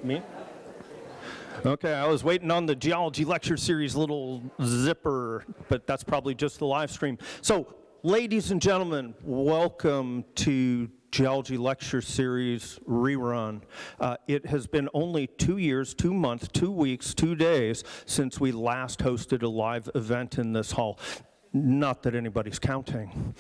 Me? Okay, I was waiting on the geology lecture series little zipper, but that's probably just the live stream. So, ladies and gentlemen, welcome to Geology Lecture Series Rerun. It has been only 2 years, 2 months, 2 weeks, 2 days since we last hosted a live event in this hall. Not that anybody's counting.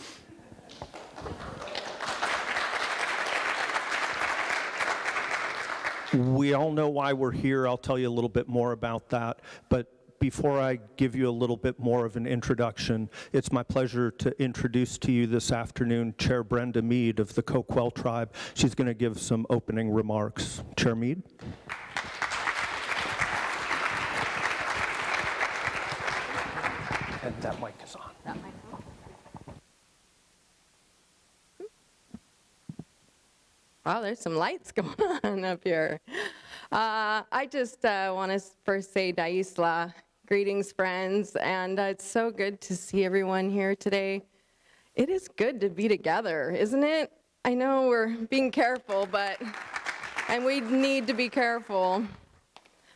We all know why we're here. I'll tell you a little bit more about that. But before I give you a little bit more of an introduction, it's my pleasure to introduce to you this afternoon Chair Brenda Mead of the Coquille tribe. She's going to give some opening remarks. Chair Mead. And that mic is on. That mic is on. Wow, there's some lights going on up here. I just want to first say Daisla, greetings friends, and it's so good to see everyone here today. It is good to be together, isn't it? I know we're being careful, and we need to be careful,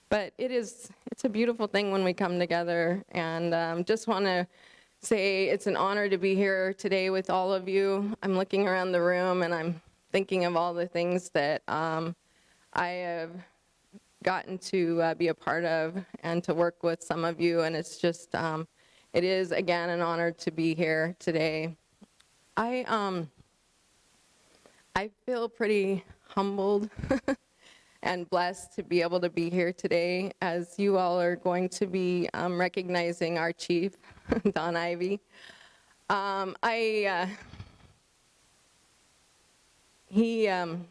but it's a beautiful thing when we come together, and just want to say it's an honor to be here today with all of you. I'm looking around the room and I'm thinking of all the things that I have gotten to be a part of and to work with some of you, and it's just, it is again an honor to be here today. I feel pretty humbled and blessed to be able to be here today, as you all are going to be recognizing our chief, Don Ivy. He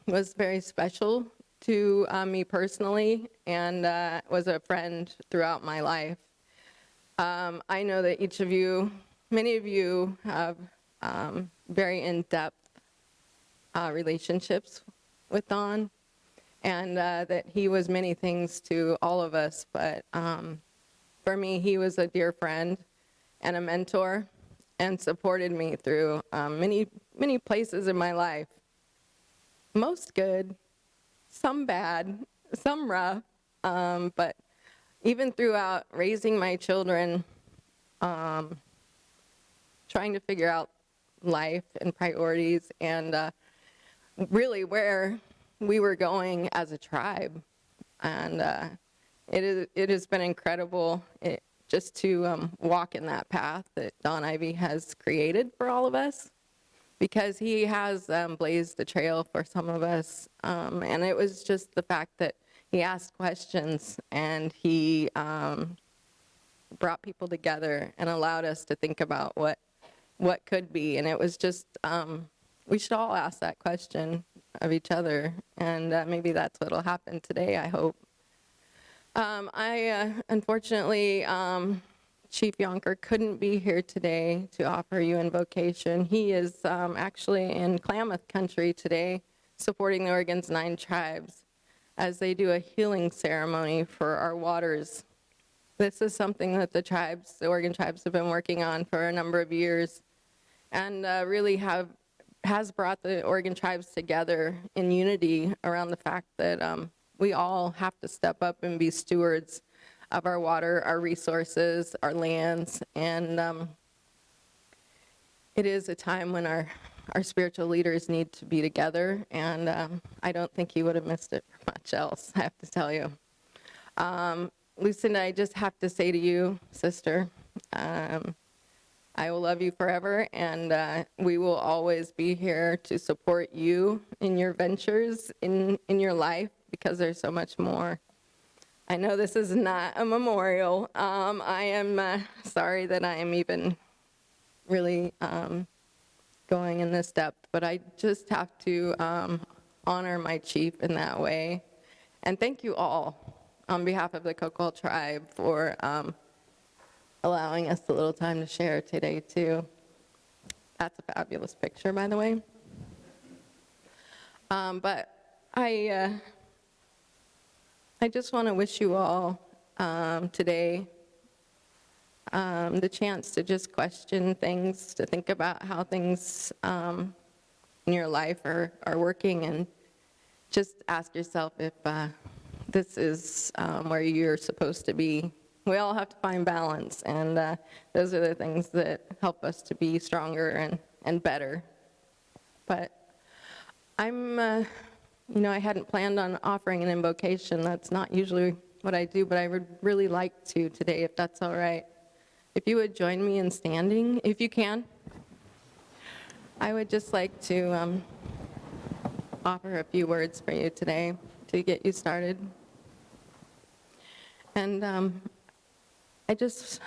was very special to me personally, and was a friend throughout my life. I know that each of you, many of you have very in-depth relationships with Don, and that he was many things to all of us, but for me, he was a dear friend and a mentor, and supported me through many places in my life. Most good, some bad, some rough, but even throughout raising my children, trying to figure out life and priorities, and really where we were going as a tribe. And it has been incredible just to walk in that path that Don Ivy has created for all of us, because he has blazed the trail for some of us, and it was just the fact that he asked questions, and he brought people together and allowed us to think about what could be, and it was just, we should all ask that question of each other, and maybe that's what'll happen today, I hope. Unfortunately, Chief Yonker couldn't be here today to offer you invocation. He is actually in Klamath country today, supporting the Oregon's 9 tribes as they do a healing ceremony for our waters. This is something that the Oregon tribes have been working on for a number of years, and really has brought the Oregon tribes together in unity around the fact that we all have to step up and be stewards of our water, our resources, our lands, and it is a time when our spiritual leaders need to be together, and I don't think he would have missed it for much else, I have to tell you. Lucinda, I just have to say to you, sister, I will love you forever, and we will always be here to support you in your ventures in your life, because there's so much more. I know this is not a memorial. I am sorry that I am even really going in this depth, but I just have to honor my chief in that way. And thank you all on behalf of the Coquille tribe for allowing us a little time to share today too. That's a fabulous picture, by the way. But I just want to wish you all today the chance to just question things, to think about how things in your life are working, and just ask yourself if this is where you're supposed to be. We all have to find balance, and those are the things that help us to be stronger and better. But I'm, I hadn't planned on offering an invocation. That's not usually what I do, but I would really like to today, if that's all right. If you would join me in standing, if you can. I would just like to offer a few words for you today to get you started. And I just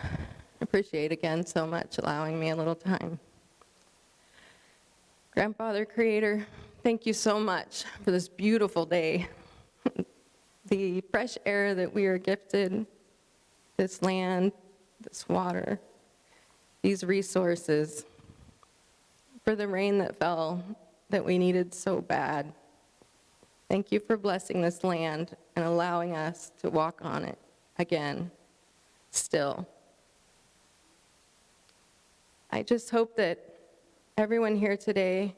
appreciate again so much allowing me a little time. Grandfather Creator, thank you so much for this beautiful day. The fresh air that we are gifted, this land, this water, these resources, for the rain that fell that we needed so bad. Thank you for blessing this land and allowing us to walk on it again, still. I just hope that everyone here today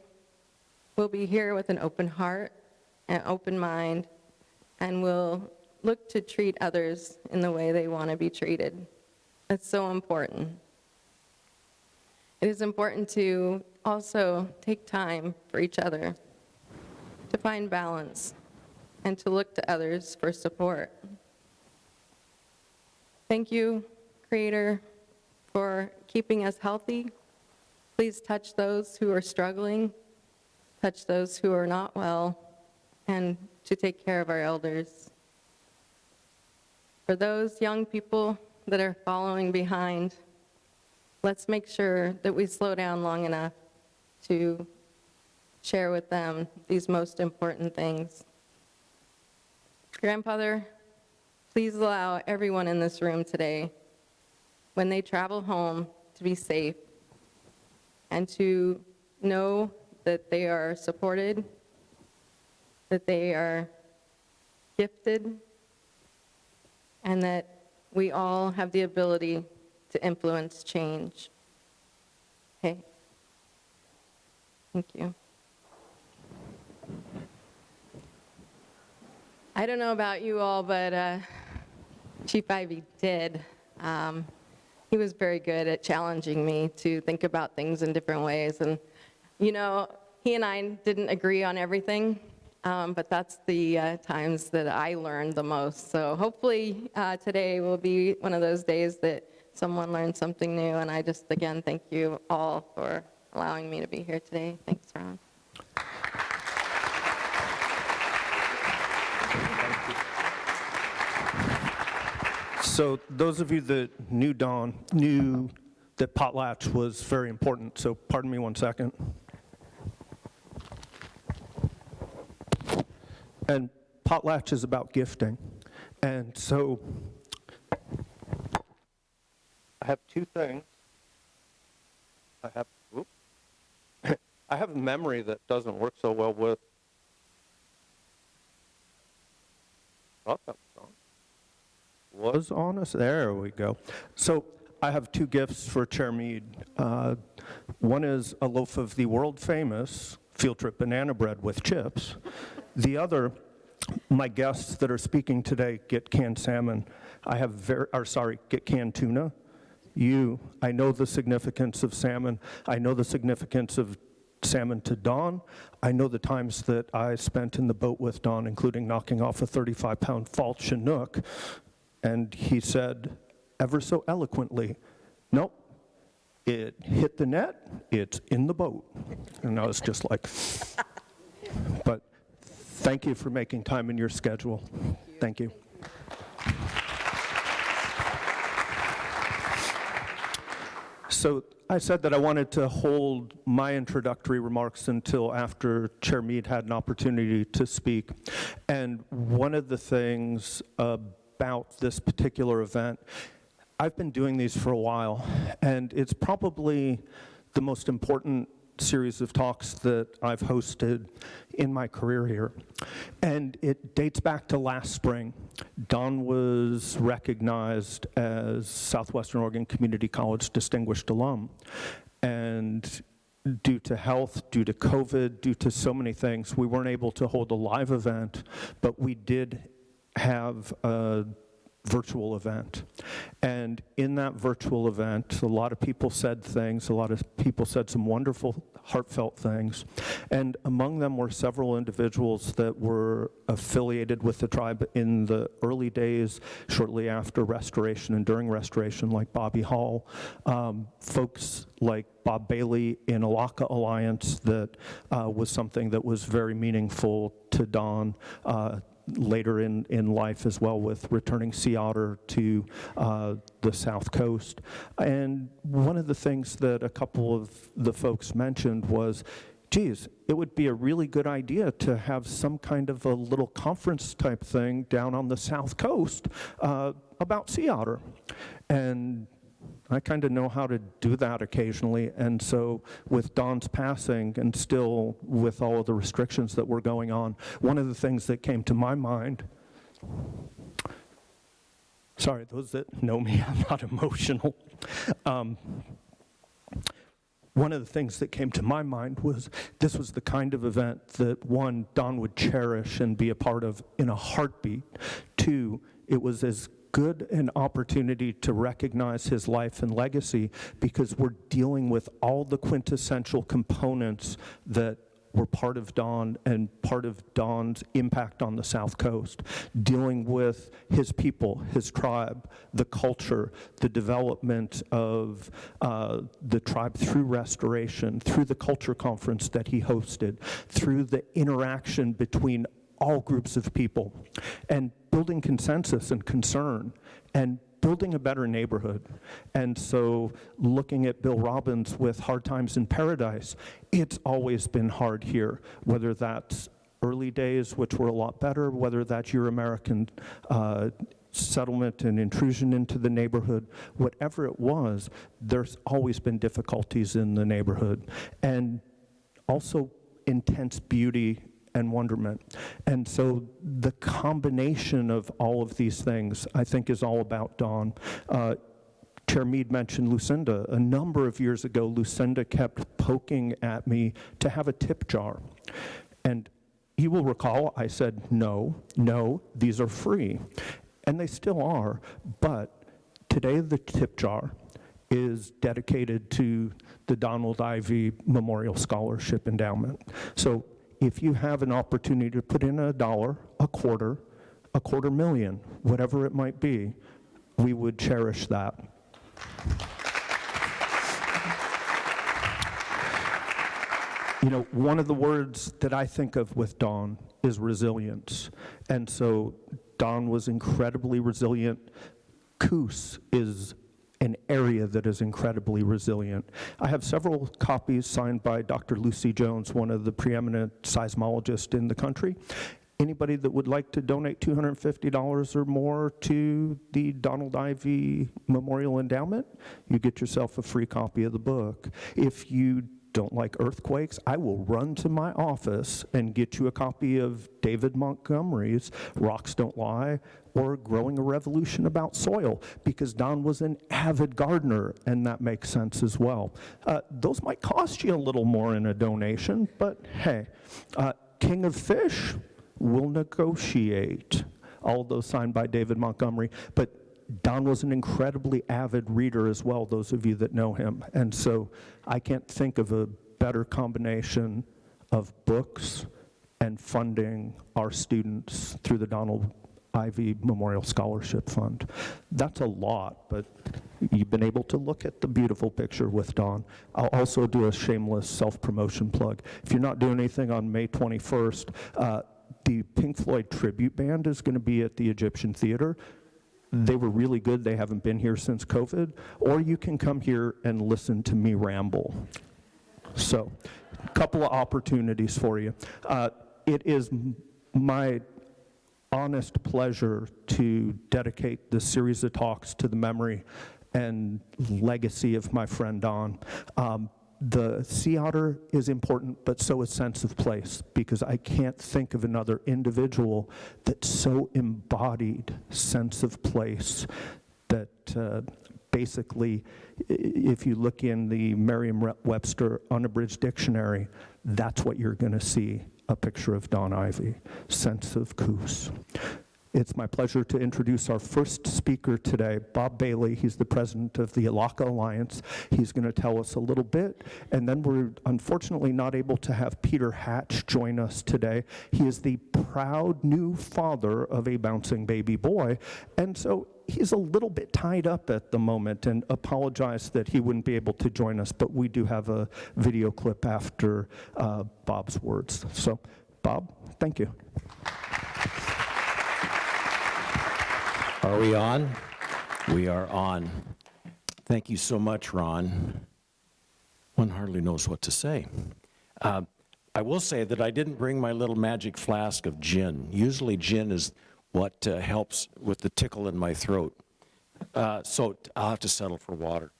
will be here with an open heart and open mind, and will look to treat others in the way they want to be treated. It's so important. It is important to also take time for each other, to find balance, and to look to others for support. Thank you, Creator, for keeping us healthy. Please touch those who are struggling, touch those who are not well, and to take care of our elders. For those young people that are following behind, let's make sure that we slow down long enough to share with them these most important things. Grandfather, please allow everyone in this room today, when they travel home, to be safe and to know that they are supported, that they are gifted, and that we all have the ability to influence change. Okay? Thank you. I don't know about you all, but Chief Ivy did. He was very good at challenging me to think about things in different ways. And, he and I didn't agree on everything, but that's the times that I learned the most. So hopefully today will be one of those days that someone learned something new. And I just, again, thank you all for allowing me to be here today. Thanks, Ron. So those of you that knew Dawn knew that potlatch was very important. So pardon me 1 second. And potlatch is about gifting. And so I have two things. I have a memory that doesn't work so well with. Oh, that was on us. There we go. So I have two gifts for Chair Mead. One is a loaf of the world famous field trip banana bread with chips. The other, my guests that are speaking today get canned salmon. Get canned tuna. I know the significance of salmon. I know the significance of salmon to Dawn. I know the times that I spent in the boat with Dawn, including knocking off a 35-pound false Chinook. And he said, ever so eloquently, nope, it hit the net, it's in the boat. And I was just like, but thank you for making time in your schedule. Thank you. So I said that I wanted to hold my introductory remarks until after Chair Mead had an opportunity to speak. And one of the things about this particular event, I've been doing these for a while, and it's probably the most important series of talks that I've hosted in my career here. And it dates back to last spring. Don was recognized as Southwestern Oregon Community College Distinguished Alum. And due to health, due to COVID, due to so many things, we weren't able to hold a live event, but we did have a virtual event. And in that virtual event, a lot of people said things, a lot of people said some wonderful, heartfelt things. And among them were several individuals that were affiliated with the tribe in the early days, shortly after restoration and during restoration, like Bobbi Hall, folks like Bob Bailey in Elakha Alliance, that was something that was very meaningful to Don later in life as well, with returning sea otter to the South Coast. And one of the things that a couple of the folks mentioned was, geez, it would be a really good idea to have some kind of a little conference type thing down on the South Coast about sea otter. And I kind of know how to do that occasionally, and so with Don's passing and still with all of the restrictions that were going on, one of the things that came to my mind, sorry, those that know me, I'm not emotional. One of the things that came to my mind was this was the kind of event that, one, Don would cherish and be a part of in a heartbeat. Two, it was as good an opportunity to recognize his life and legacy, because we're dealing with all the quintessential components that were part of Don and part of Don's impact on the South Coast, dealing with his people, his tribe, the culture, the development of the tribe through restoration, through the culture conference that he hosted, through the interaction between all groups of people, and building consensus and concern, and building a better neighborhood. And so looking at Bill Robbins with Hard Times in Paradise, it's always been hard here, whether that's early days, which were a lot better, whether that's EuroAmerican settlement and intrusion into the neighborhood, whatever it was, there's always been difficulties in the neighborhood. And also intense beauty and wonderment. And so the combination of all of these things, I think, is all about Don. Chair Mead mentioned Lucinda. A number of years ago, Lucinda kept poking at me to have a tip jar. And you will recall I said, no, these are free. And they still are, but today the tip jar is dedicated to the Donald Ivy Memorial Scholarship Endowment. So if you have an opportunity to put in $1, a quarter million, whatever it might be, we would cherish that. You know, one of the words that I think of with Don is resilience. And so Don was incredibly resilient. Coos is an area that is incredibly resilient. I have several copies signed by Dr. Lucy Jones, one of the preeminent seismologists in the country. Anybody that would like to donate $250 or more to the Donald Ivy Memorial Endowment, you get yourself a free copy of the book. If you don't like earthquakes, I will run to my office and get you a copy of David Montgomery's Rocks Don't Lie, or Growing a Revolution About Soil, because Don was an avid gardener, and that makes sense as well. Those might cost you a little more in a donation, but hey, King of Fish will negotiate. All of those signed by David Montgomery, but Don was an incredibly avid reader as well, those of you that know him. And so I can't think of a better combination of books and funding our students through the Donald Ivy Memorial Scholarship Fund. That's a lot, but you've been able to look at the beautiful picture with Don. I'll also do a shameless self-promotion plug. If you're not doing anything on May 21st, the Pink Floyd tribute band is going to be at the Egyptian Theater. they were really good. They haven't been here since COVID. Or you can come here and listen to me ramble. So, a couple of opportunities for you. It is my honest pleasure to dedicate this series of talks to the memory and legacy of my friend Don. The sea otter is important, but so is sense of place, because I can't think of another individual that so embodied sense of place that basically, if you look in the Merriam-Webster unabridged dictionary, that's what you're going to see, a picture of Don Ivy, sense of Coos. It's my pleasure to introduce our first speaker today, Bob Bailey. He's the president of the Elakha Alliance. He's going to tell us a little bit, and then we're unfortunately not able to have Peter Hatch join us today. He is the proud new father of a bouncing baby boy, and so he's a little bit tied up at the moment, and apologize that he wouldn't be able to join us, but we do have a video clip after Bob's words. So, Bob, thank you. Are we on? We are on. Thank you so much, Ron. One hardly knows what to say. I will say that I didn't bring my little magic flask of gin. Usually gin is what helps with the tickle in my throat. So I'll have to settle for water.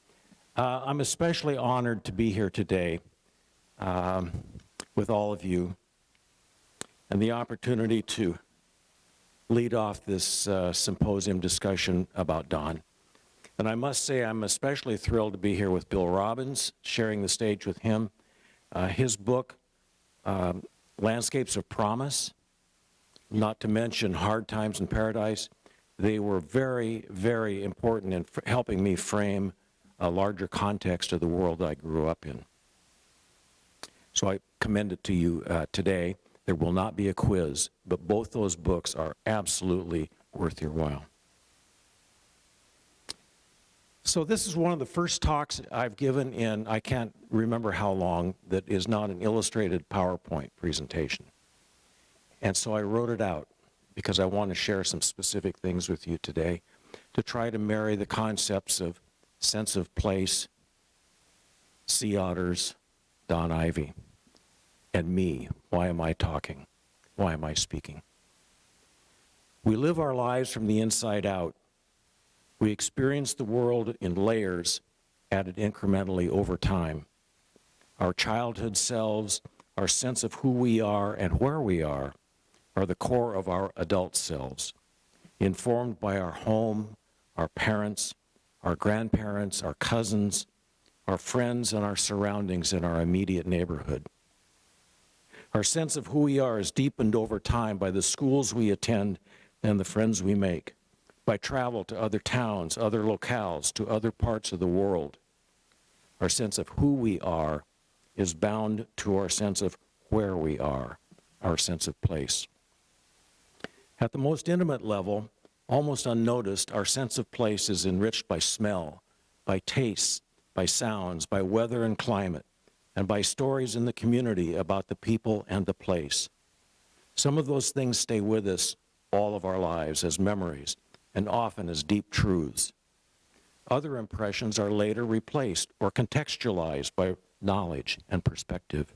I'm especially honored to be here today with all of you, and the opportunity to lead off this symposium discussion about Don. And I must say I'm especially thrilled to be here with Bill Robbins, sharing the stage with him. His book, Landscapes of Promise, not to mention Hard Times in Paradise, they were very, very important in helping me frame a larger context of the world I grew up in. So I commend it to you today. There will not be a quiz, but both those books are absolutely worth your while. So this is one of the first talks I've given in, I can't remember how long, that is not an illustrated PowerPoint presentation. And so I wrote it out because I want to share some specific things with you today to try to marry the concepts of sense of place, sea otters, Don Ivy, and me. Why am I talking? Why am I speaking? We live our lives from the inside out. We experience the world in layers, added incrementally over time. Our childhood selves, our sense of who we are and where we are the core of our adult selves, informed by our home, our parents, our grandparents, our cousins, our friends, and our surroundings in our immediate neighborhood. Our sense of who we are is deepened over time by the schools we attend and the friends we make, by travel to other towns, other locales, to other parts of the world. Our sense of who we are is bound to our sense of where we are, our sense of place. At the most intimate level, almost unnoticed, our sense of place is enriched by smell, by tastes, by sounds, by weather and climate, and by stories in the community about the people and the place. Some of those things stay with us all of our lives as memories, and often as deep truths. Other impressions are later replaced or contextualized by knowledge and perspective.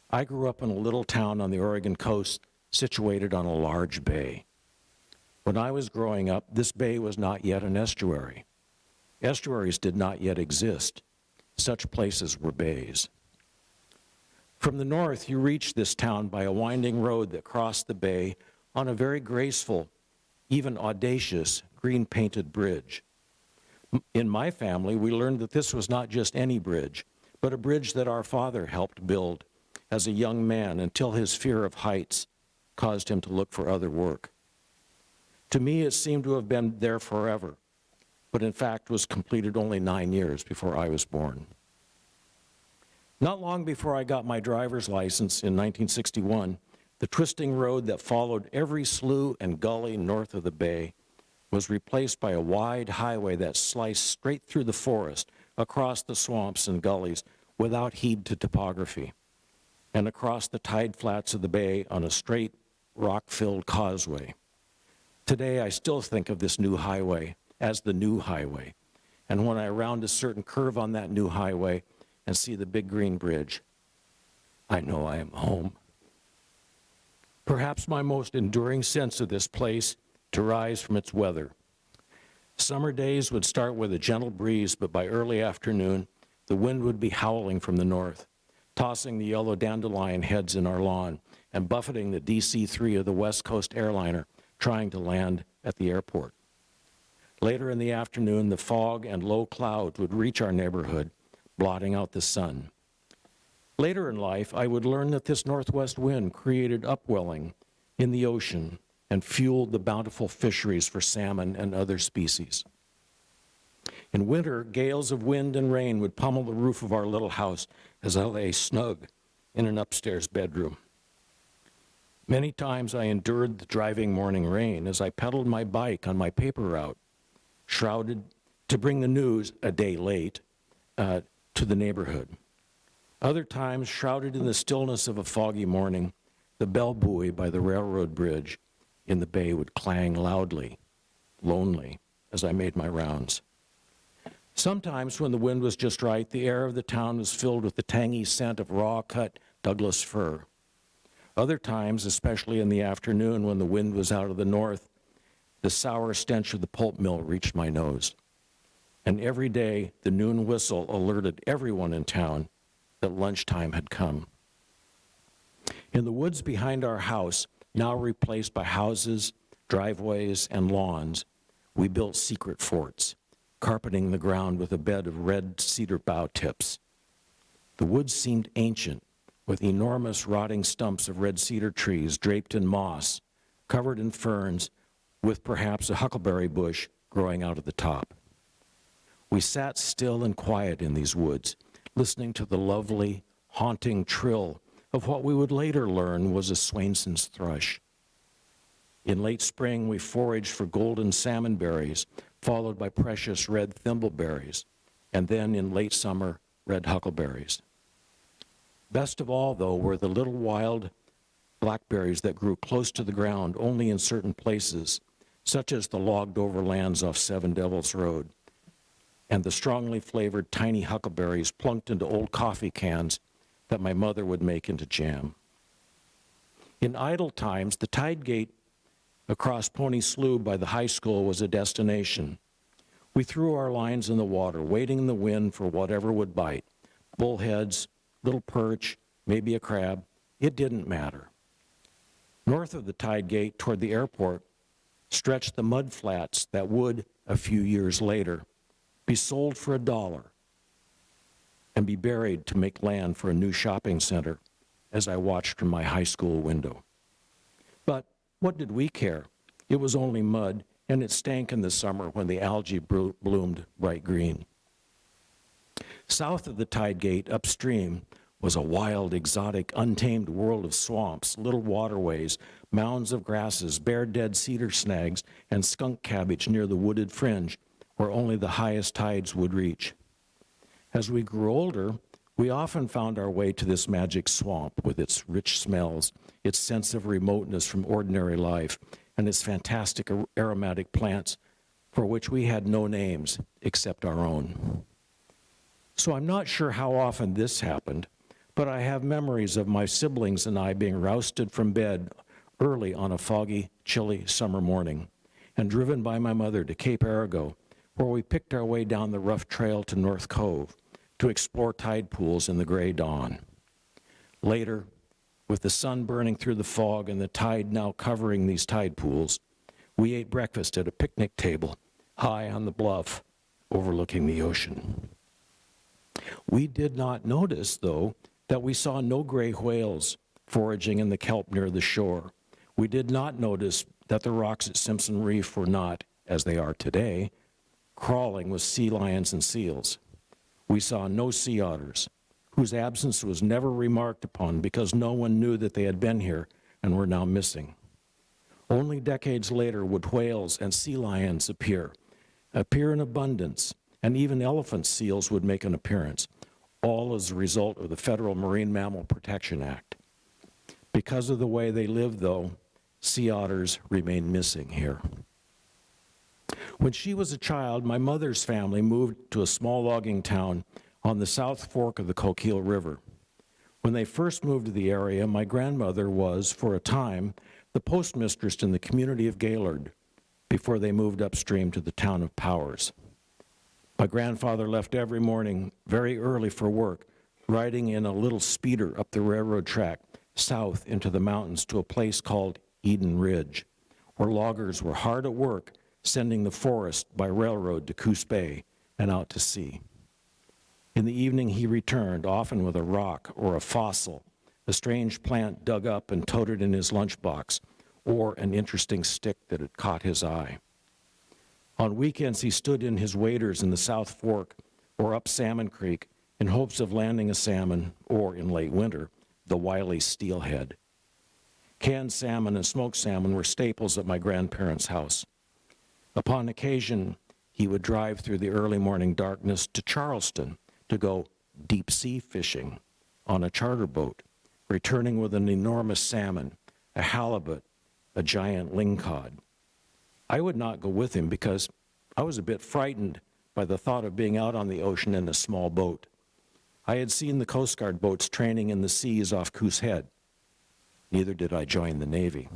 I grew up in a little town on the Oregon coast situated on a large bay. When I was growing up, this bay was not yet an estuary. Estuaries did not yet exist. Such places were bays. From the north, you reached this town by a winding road that crossed the bay on a very graceful, even audacious, green-painted bridge. In my family, we learned that this was not just any bridge, but a bridge that our father helped build as a young man until his fear of heights caused him to look for other work. To me, it seemed to have been there forever, but in fact was completed only 9 years before I was born. Not long before I got my driver's license in 1961, the twisting road that followed every slough and gully north of the bay was replaced by a wide highway that sliced straight through the forest, across the swamps and gullies without heed to topography, and across the tide flats of the bay on a straight, rock-filled causeway. Today, I still think of this new highway as the new highway. And when I round a certain curve on that new highway and see the big green bridge, I know I am home. Perhaps my most enduring sense of this place derives from its weather. Summer days would start with a gentle breeze, but by early afternoon, the wind would be howling from the north, tossing the yellow dandelion heads in our lawn and buffeting the DC-3 of the West Coast airliner trying to land at the airport. Later in the afternoon, the fog and low clouds would reach our neighborhood, blotting out the sun. Later in life, I would learn that this northwest wind created upwelling in the ocean and fueled the bountiful fisheries for salmon and other species. In winter, gales of wind and rain would pummel the roof of our little house as I lay snug in an upstairs bedroom. Many times I endured the driving morning rain as I pedaled my bike on my paper route, shrouded to bring the news a day late to the neighborhood. Other times, shrouded in the stillness of a foggy morning, the bell buoy by the railroad bridge in the bay would clang loudly, lonely, as I made my rounds. Sometimes, when the wind was just right, the air of the town was filled with the tangy scent of raw-cut Douglas fir. Other times, especially in the afternoon when the wind was out of the north, the sour stench of the pulp mill reached my nose. And every day, the noon whistle alerted everyone in town that lunchtime had come. In the woods behind our house, now replaced by houses, driveways, and lawns, we built secret forts, carpeting the ground with a bed of red cedar bough tips. The woods seemed ancient, with enormous rotting stumps of red cedar trees draped in moss, covered in ferns, with perhaps a huckleberry bush growing out of the top. We sat still and quiet in these woods, listening to the lovely, haunting trill of what we would later learn was a Swainson's thrush. In late spring, we foraged for golden salmon berries, followed by precious red thimbleberries, and then in late summer, red huckleberries. Best of all, though, were the little wild blackberries that grew close to the ground only in certain places, such as the logged-over lands off Seven Devils Road, and the strongly flavored tiny huckleberries plunked into old coffee cans that my mother would make into jam. In idle times, the tide gate across Pony Slough by the high school was a destination. We threw our lines in the water, waiting in the wind for whatever would bite. Bullheads, little perch, maybe a crab. It didn't matter. North of the tide gate toward the airport stretched the mud flats that would, a few years later, be sold for $1 and be buried to make land for a new shopping center as I watched from my high school window. But what did we care? It was only mud, and it stank in the summer when the algae bloomed bright green. South of the tide gate, upstream, was a wild, exotic, untamed world of swamps, little waterways, mounds of grasses, bare dead cedar snags, and skunk cabbage near the wooded fringe where only the highest tides would reach. As we grew older, we often found our way to this magic swamp with its rich smells, its sense of remoteness from ordinary life, and its fantastic aromatic plants for which we had no names except our own. So I'm not sure how often this happened, but I have memories of my siblings and I being rousted from bed early on a foggy, chilly summer morning and driven by my mother to Cape Arago, where we picked our way down the rough trail to North Cove to explore tide pools in the gray dawn. Later, with the sun burning through the fog and the tide now covering these tide pools, we ate breakfast at a picnic table high on the bluff overlooking the ocean. We did not notice, though, that we saw no gray whales foraging in the kelp near the shore. We did not notice that the rocks at Simpson Reef were not, as they are today, crawling with sea lions and seals. We saw no sea otters, whose absence was never remarked upon because no one knew that they had been here and were now missing. Only decades later would whales and sea lions appear in abundance, and even elephant seals would make an appearance, all as a result of the Federal Marine Mammal Protection Act. Because of the way they lived, though, sea otters remain missing here. When she was a child, my mother's family moved to a small logging town on the South Fork of the Coquille River. When they first moved to the area, my grandmother was, for a time, the postmistress in the community of Gaylord before they moved upstream to the town of Powers. My grandfather left every morning very early for work, riding in a little speeder up the railroad track south into the mountains to a place called Eden Ridge, where loggers were hard at work sending the forest by railroad to Coos Bay and out to sea. In the evening he returned, often with a rock or a fossil, a strange plant dug up and toted in his lunchbox, or an interesting stick that had caught his eye. On weekends he stood in his waders in the South Fork or up Salmon Creek in hopes of landing a salmon, or in late winter, the wily steelhead. Canned salmon and smoked salmon were staples at my grandparents' house. Upon occasion, he would drive through the early morning darkness to Charleston to go deep sea fishing on a charter boat, returning with an enormous salmon, a halibut, a giant lingcod. I would not go with him because I was a bit frightened by the thought of being out on the ocean in a small boat. I had seen the Coast Guard boats training in the seas off Coos Head. Neither did I join the Navy.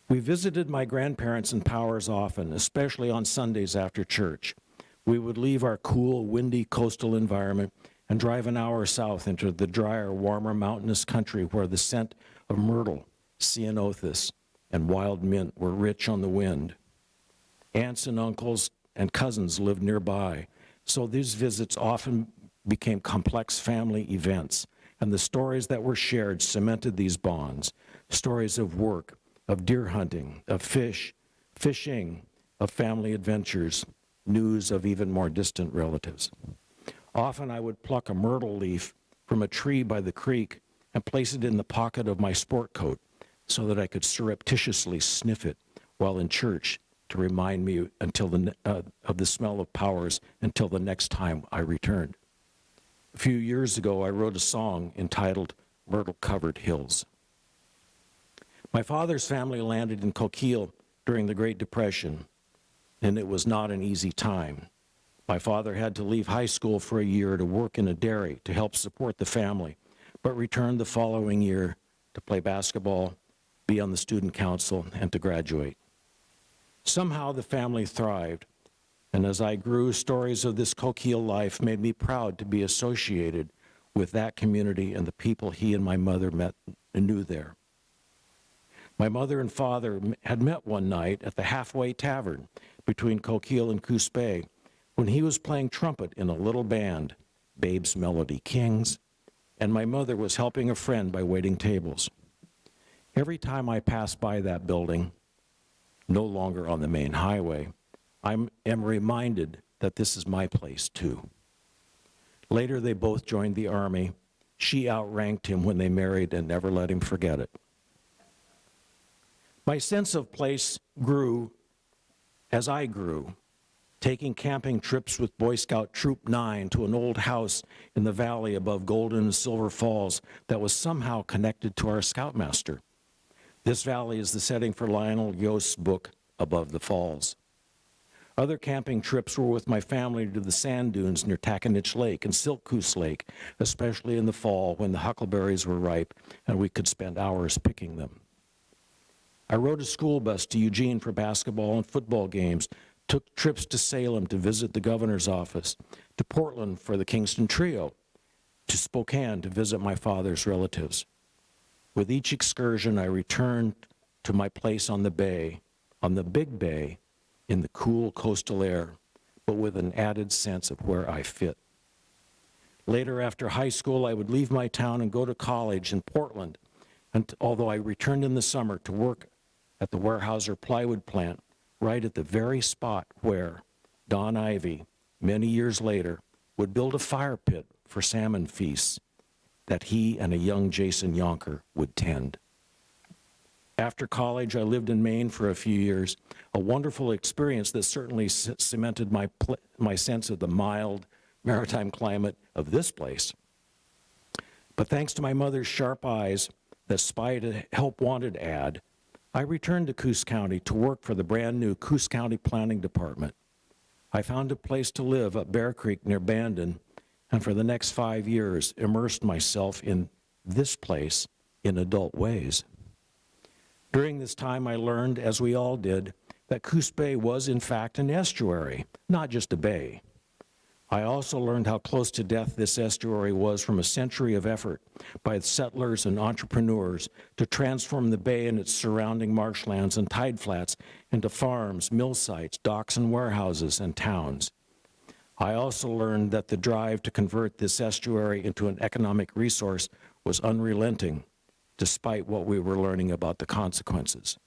We visited my grandparents in Powers often, especially on Sundays after church. We would leave our cool, windy coastal environment and drive an hour south into the drier, warmer mountainous country where the scent of myrtle, ceanothus, and wild mint were rich on the wind. Aunts and uncles and cousins lived nearby, so these visits often became complex family events, and the stories that were shared cemented these bonds, stories of work, of deer hunting, of fishing, of family adventures, news of even more distant relatives. Often I would pluck a myrtle leaf from a tree by the creek and place it in the pocket of my sport coat so that I could surreptitiously sniff it while in church to remind me of the smell of Powers until the next time I returned. A few years ago, I wrote a song entitled Myrtle-Covered Hills. My father's family landed in Coquille during the Great Depression, and it was not an easy time. My father had to leave high school for a year to work in a dairy to help support the family, but returned the following year to play basketball, be on the student council, and to graduate. Somehow the family thrived, and as I grew, stories of this Coquille life made me proud to be associated with that community and the people he and my mother met and knew there. My mother and father had met one night at the Halfway Tavern between Coquille and Coos Bay when he was playing trumpet in a little band, Babe's Melody Kings, and my mother was helping a friend by waiting tables. Every time I pass by that building, no longer on the main highway, I am reminded that this is my place too. Later, they both joined the Army. She outranked him when they married and never let him forget it. My sense of place grew as I grew, taking camping trips with Boy Scout Troop 9 to an old house in the valley above Golden and Silver Falls that was somehow connected to our scoutmaster. This valley is the setting for Lionel Yost's book, Above the Falls. Other camping trips were with my family to the sand dunes near Taconich Lake and Siltcoos Lake, especially in the fall when the huckleberries were ripe and we could spend hours picking them. I rode a school bus to Eugene for basketball and football games, took trips to Salem to visit the governor's office, to Portland for the Kingston Trio, to Spokane to visit my father's relatives. With each excursion, I returned to my place on the bay, on the big bay, in the cool coastal air, but with an added sense of where I fit. Later, after high school, I would leave my town and go to college in Portland, and although I returned in the summer to work at the Weyerhaeuser plywood plant, right at the very spot where Don Ivy, many years later, would build a fire pit for salmon feasts that he and a young Jason Yonker would tend. After college, I lived in Maine for a few years, a wonderful experience that certainly cemented my sense of the mild maritime climate of this place. But thanks to my mother's sharp eyes, that spied a help wanted ad, I returned to Coos County to work for the brand new Coos County Planning Department. I found a place to live at Bear Creek near Bandon, and for the next 5 years immersed myself in this place in adult ways. During this time, I learned, as we all did, that Coos Bay was in fact an estuary, not just a bay. I also learned how close to death this estuary was from a century of effort by settlers and entrepreneurs to transform the bay and its surrounding marshlands and tide flats into farms, mill sites, docks and warehouses, and towns. I also learned that the drive to convert this estuary into an economic resource was unrelenting, despite what we were learning about the consequences.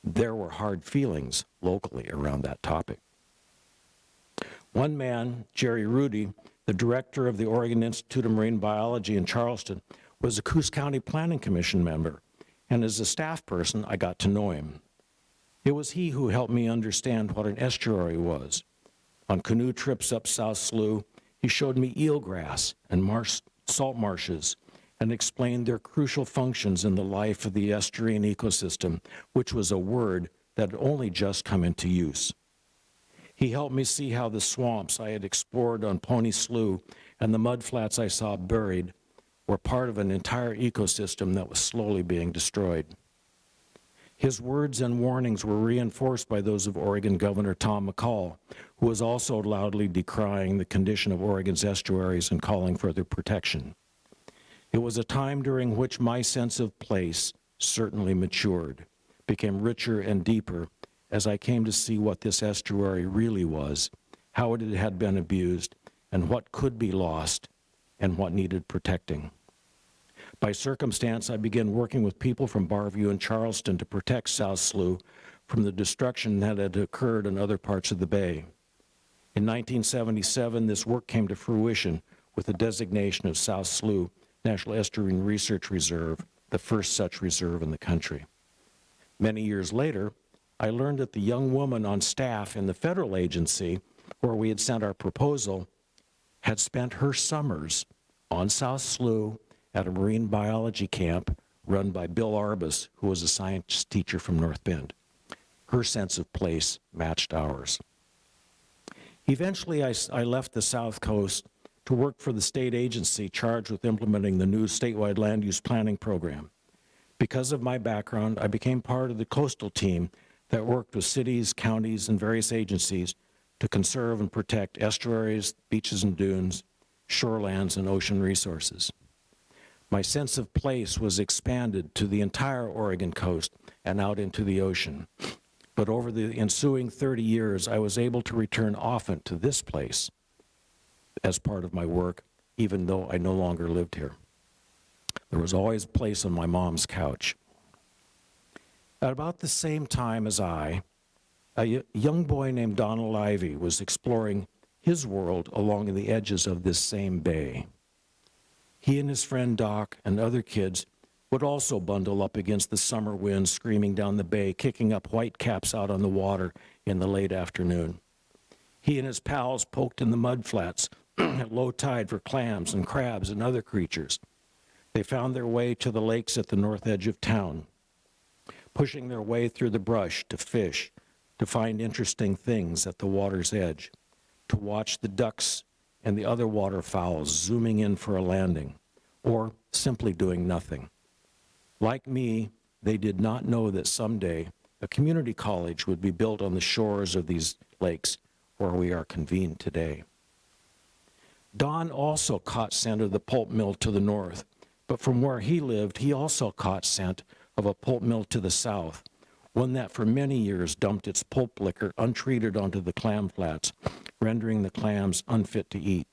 There were hard feelings locally around that topic. One man, Jerry Rudy, the director of the Oregon Institute of Marine Biology in Charleston, was a Coos County Planning Commission member, and as a staff person, I got to know him. It was he who helped me understand what an estuary was. On canoe trips up South Slough, he showed me eelgrass and salt marshes and explained their crucial functions in the life of the estuarine ecosystem, which was a word that had only just come into use. He helped me see how the swamps I had explored on Pony Slough and the mudflats I saw buried were part of an entire ecosystem that was slowly being destroyed. His words and warnings were reinforced by those of Oregon Governor Tom McCall, who was also loudly decrying the condition of Oregon's estuaries and calling for their protection. It was a time during which my sense of place certainly matured, became richer and deeper, as I came to see what this estuary really was, how it had been abused, and what could be lost, and what needed protecting. By circumstance, I began working with people from Barview and Charleston to protect South Slough from the destruction that had occurred in other parts of the bay. In 1977, this work came to fruition with the designation of South Slough National Estuarine Research Reserve, the first such reserve in the country. Many years later, I learned that the young woman on staff in the federal agency where we had sent our proposal had spent her summers on South Slough at a marine biology camp run by Bill Arbus, who was a science teacher from North Bend. Her sense of place matched ours. Eventually, I left the South Coast to work for the state agency charged with implementing the new statewide land use planning program. Because of my background, I became part of the coastal team that worked with cities, counties, and various agencies to conserve and protect estuaries, beaches and dunes, shorelands, and ocean resources. My sense of place was expanded to the entire Oregon coast and out into the ocean. But over the ensuing 30 years, I was able to return often to this place as part of my work, even though I no longer lived here. There was always a place on my mom's couch. At about the same time as a young boy named Donald Ivey was exploring his world along the edges of this same bay. He and his friend Doc and other kids would also bundle up against the summer wind screaming down the bay, kicking up whitecaps out on the water in the late afternoon. He and his pals poked in the mudflats at low tide for clams and crabs and other creatures. They found their way to the lakes at the north edge of town, pushing their way through the brush to fish, to find interesting things at the water's edge, to watch the ducks and the other waterfowls zooming in for a landing, or simply doing nothing. Like me, they did not know that someday a community college would be built on the shores of these lakes where we are convened today. Don also caught scent of the pulp mill to the north, but from where he lived, he also caught scent of a pulp mill to the south, one that for many years dumped its pulp liquor untreated onto the clam flats, rendering the clams unfit to eat.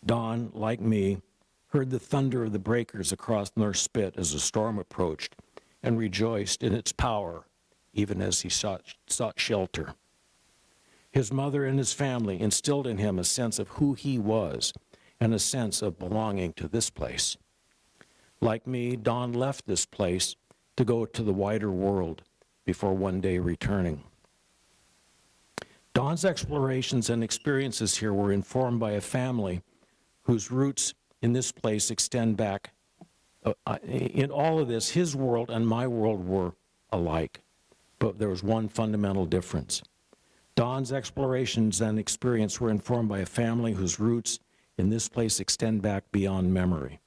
Don, like me, heard the thunder of the breakers across North Spit as the storm approached and rejoiced in its power, even as he sought shelter. His mother and his family instilled in him a sense of who he was and a sense of belonging to this place. Like me, Don left this place to go to the wider world before one day returning. Don's explorations and experiences here were informed by a family whose roots in this place extend back In all of this, his world and my world were alike, but there was one fundamental difference. Don's explorations and experience were informed by a family whose roots in this place extend back beyond memory.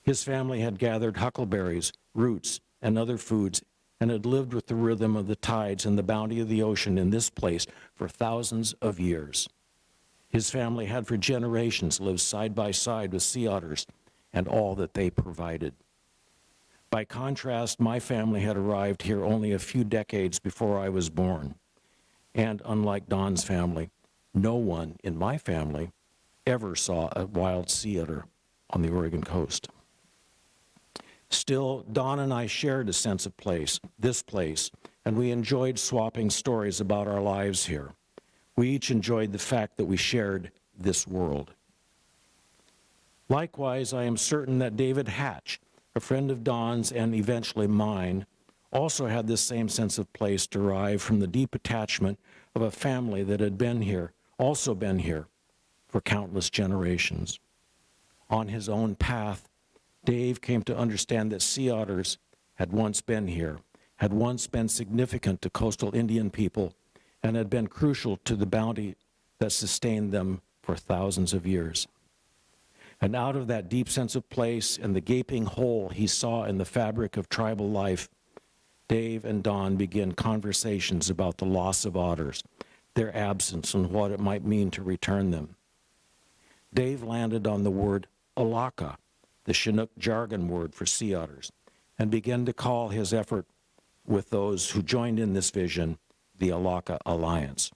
His family had gathered huckleberries, roots, and other foods, and had lived with the rhythm of the tides and the bounty of the ocean in this place for thousands of years. His family had for generations lived side by side with sea otters and all that they provided. By contrast, my family had arrived here only a few decades before I was born. And unlike Don's family, no one in my family ever saw a wild sea otter on the Oregon coast. Still, Don and I shared a sense of this place, and we enjoyed swapping stories about our lives here. We each enjoyed the fact that we shared this world. Likewise, I am certain that David Hatch, a friend of Don's and eventually mine, also had this same sense of place derived from the deep attachment of a family that had also been here for countless generations. On his own path, Dave came to understand that sea otters had once been here, had once been significant to coastal Indian people, and had been crucial to the bounty that sustained them for thousands of years. And out of that deep sense of place and the gaping hole he saw in the fabric of tribal life, Dave and Don began conversations about the loss of otters, their absence, and what it might mean to return them. Dave landed on the word Elakha, the Chinook jargon word for sea otters, and began to call his effort with those who joined in this vision the Elakha Alliance.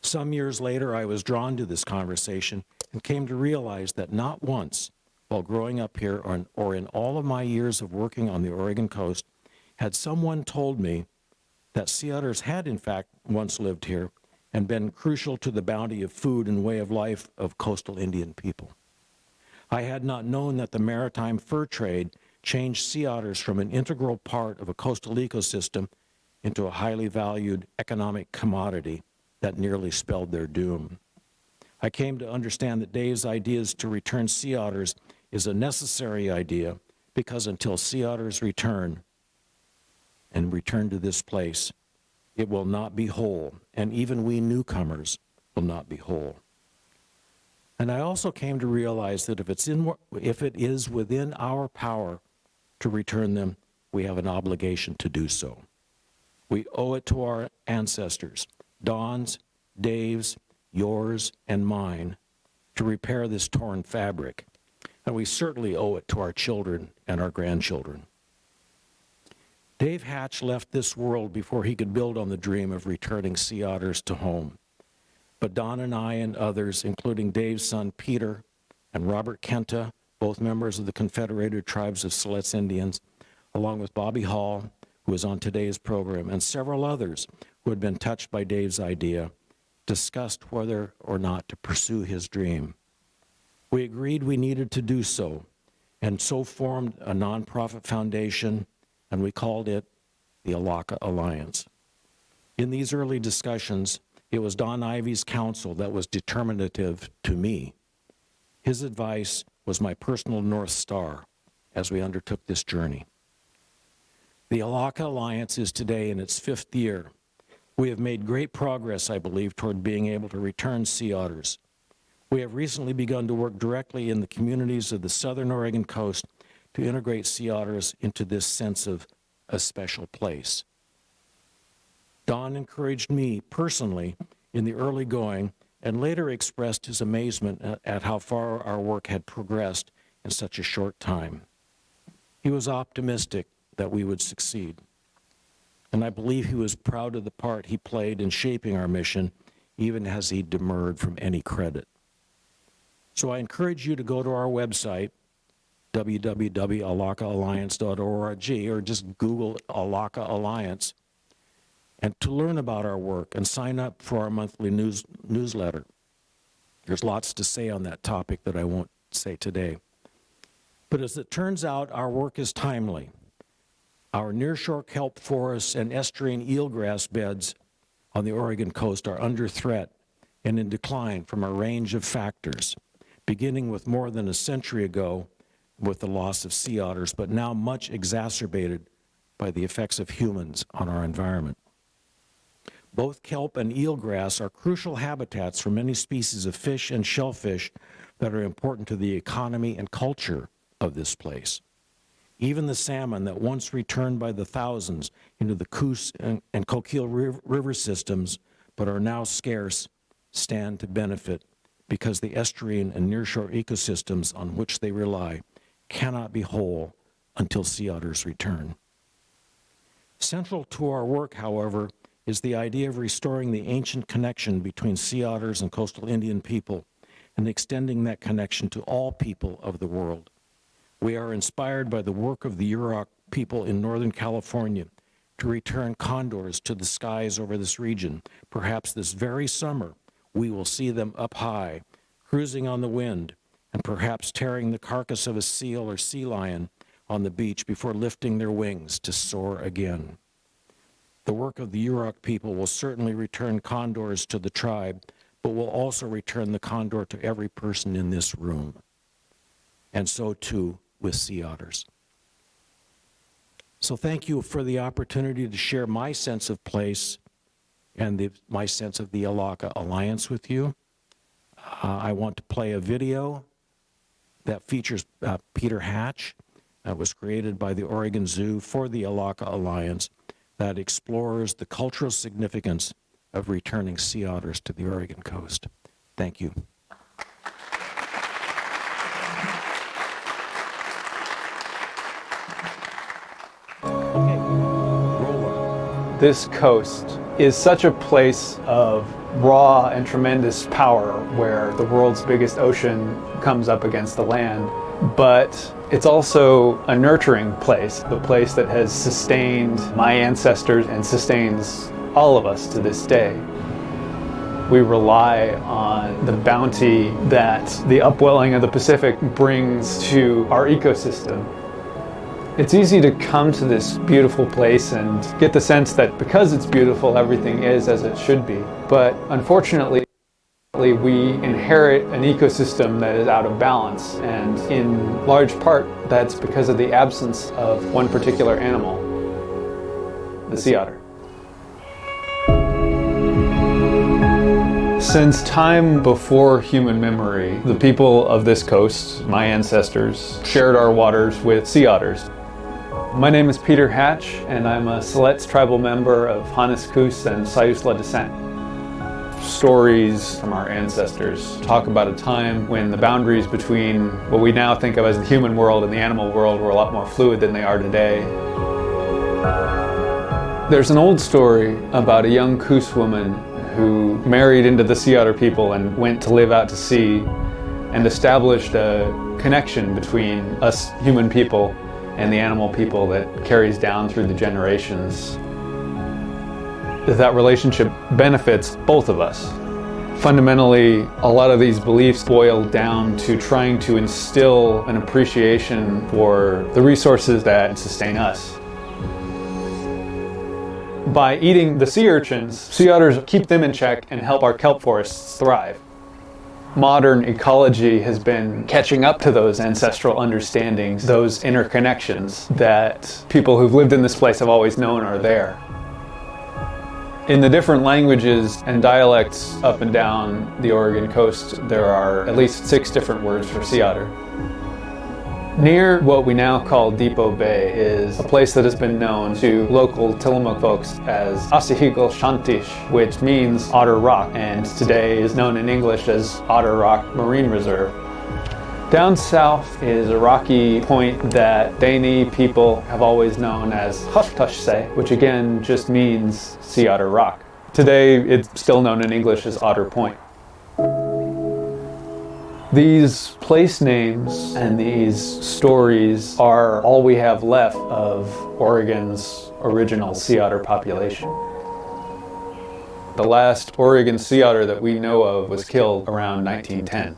Some years later, I was drawn to this conversation and came to realize that not once, while growing up here or in all of my years of working on the Oregon coast, had someone told me that sea otters had in fact once lived here and been crucial to the bounty of food and way of life of coastal Indian people. I had not known that the maritime fur trade changed sea otters from an integral part of a coastal ecosystem into a highly valued economic commodity that nearly spelled their doom. I came to understand that Dave's ideas to return sea otters is a necessary idea because until sea otters return to this place, it will not be whole, and even we newcomers will not be whole. And I also came to realize that if it is within our power to return them, we have an obligation to do so. We owe it to our ancestors, Don's, Dave's, yours, and mine, to repair this torn fabric. And we certainly owe it to our children and our grandchildren. Dave Hatch left this world before he could build on the dream of returning sea otters to home. But Don and I and others, including Dave's son Peter and Robert Kenta, both members of the Confederated Tribes of Siletz Indians, along with Bobbi Hall, who is on today's program, and several others who had been touched by Dave's idea, discussed whether or not to pursue his dream. We agreed we needed to do so, and so formed a nonprofit foundation, and we called it the Elakha Alliance. In these early discussions, it was Don Ivy's counsel that was determinative to me. His advice was my personal North Star as we undertook this journey. The Elakha Alliance is today in its 5th year. We have made great progress, I believe, toward being able to return sea otters. We have recently begun to work directly in the communities of the southern Oregon coast to integrate sea otters into this sense of a special place. Don encouraged me personally in the early going and later expressed his amazement at how far our work had progressed in such a short time. He was optimistic that we would succeed, and I believe he was proud of the part he played in shaping our mission, even as he demurred from any credit. So I encourage you to go to our website, www.elakhaAlliance.org, or just Google Elakha Alliance, and to learn about our work and sign up for our monthly newsletter. There's lots to say on that topic that I won't say today. But as it turns out, our work is timely. Our nearshore kelp forests and estuarine eelgrass beds on the Oregon coast are under threat and in decline from a range of factors, beginning with more than a century ago with the loss of sea otters, but now much exacerbated by the effects of humans on our environment. Both kelp and eelgrass are crucial habitats for many species of fish and shellfish that are important to the economy and culture of this place. Even the salmon that once returned by the thousands into the Coos and Coquille river systems, but are now scarce, stand to benefit because the estuarine and nearshore ecosystems on which they rely cannot be whole until sea otters return. Central to our work, however, is the idea of restoring the ancient connection between sea otters and coastal Indian people and extending that connection to all people of the world. We are inspired by the work of the Yurok people in Northern California to return condors to the skies over this region. Perhaps this very summer, we will see them up high, cruising on the wind, and perhaps tearing the carcass of a seal or sea lion on the beach before lifting their wings to soar again. The work of the Yurok people will certainly return condors to the tribe, but will also return the condor to every person in this room. And so too with sea otters. So thank you for the opportunity to share my sense of place and my sense of the Elakha Alliance with you. I want to play a video that features Peter Hatch, that was created by the Oregon Zoo for the Elakha Alliance, that explores the cultural significance of returning sea otters to the Oregon coast. Thank you. This coast is such a place of raw and tremendous power where the world's biggest ocean comes up against the land, but it's also a nurturing place, the place that has sustained my ancestors and sustains all of us to this day. We rely on the bounty that the upwelling of the Pacific brings to our ecosystem. It's easy to come to this beautiful place and get the sense that because it's beautiful, everything is as it should be. But unfortunately, we inherit an ecosystem that is out of balance, and in large part, that's because of the absence of one particular animal, the sea otter. Since time before human memory, the people of this coast, my ancestors, shared our waters with sea otters. My name is Peter Hatch, and I'm a Siletz tribal member of Hannes Coos and Sayusla descent. Stories from our ancestors talk about a time when the boundaries between what we now think of as the human world and the animal world were a lot more fluid than they are today. There's an old story about a young Coos woman who married into the sea otter people and went to live out to sea and established a connection between us human people and the animal people that carries down through the generations. That relationship benefits both of us. Fundamentally, a lot of these beliefs boil down to trying to instill an appreciation for the resources that sustain us. By eating the sea urchins, sea otters keep them in check and help our kelp forests thrive. Modern ecology has been catching up to those ancestral understandings, those interconnections that people who've lived in this place have always known are there. In the different languages and dialects up and down the Oregon coast, there are at least 6 different words for sea otter. Near what we now call Depot Bay is a place that has been known to local Tillamook folks as Asihigil Shantish, which means Otter Rock, and today is known in English as Otter Rock Marine Reserve. Down south is a rocky point that Dani people have always known as Hashtushse, which again just means Sea Otter Rock. Today it's still known in English as Otter Point. These place names and these stories are all we have left of Oregon's original sea otter population. The last Oregon sea otter that we know of was killed around 1910.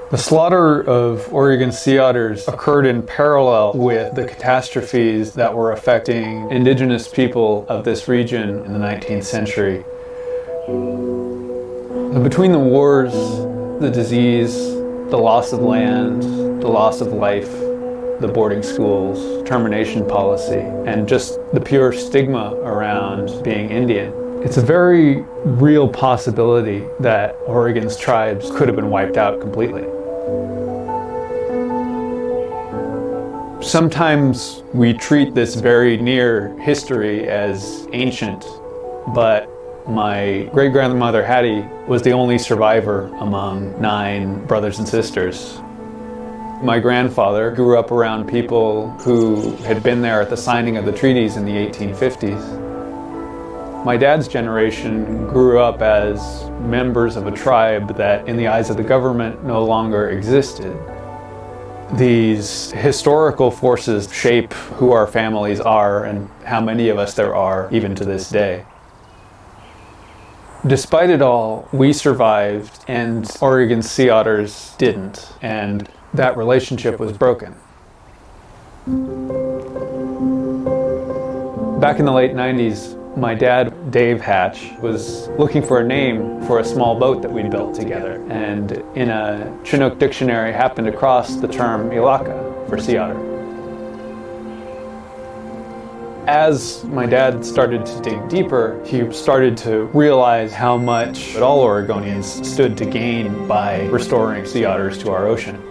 The slaughter of Oregon sea otters occurred in parallel with the catastrophes that were affecting indigenous people of this region in the 19th century. Between the wars, the disease, the loss of land, the loss of life, the boarding schools, termination policy, and just the pure stigma around being Indian. It's a very real possibility that Oregon's tribes could have been wiped out completely. Sometimes we treat this very near history as ancient, but my great-grandmother Hattie was the only survivor among 9 brothers and sisters. My grandfather grew up around people who had been there at the signing of the treaties in the 1850s. My dad's generation grew up as members of a tribe that, in the eyes of the government, no longer existed. These historical forces shape who our families are and how many of us there are even to this day. Despite it all, we survived and Oregon's sea otters didn't, and that relationship was broken. Back in the late 90s, my dad, Dave Hatch, was looking for a name for a small boat that we'd built together, and in a Chinook dictionary happened across the term Elakha for sea otter. As my dad started to dig deeper, he started to realize how much all Oregonians stood to gain by restoring sea otters to our ocean.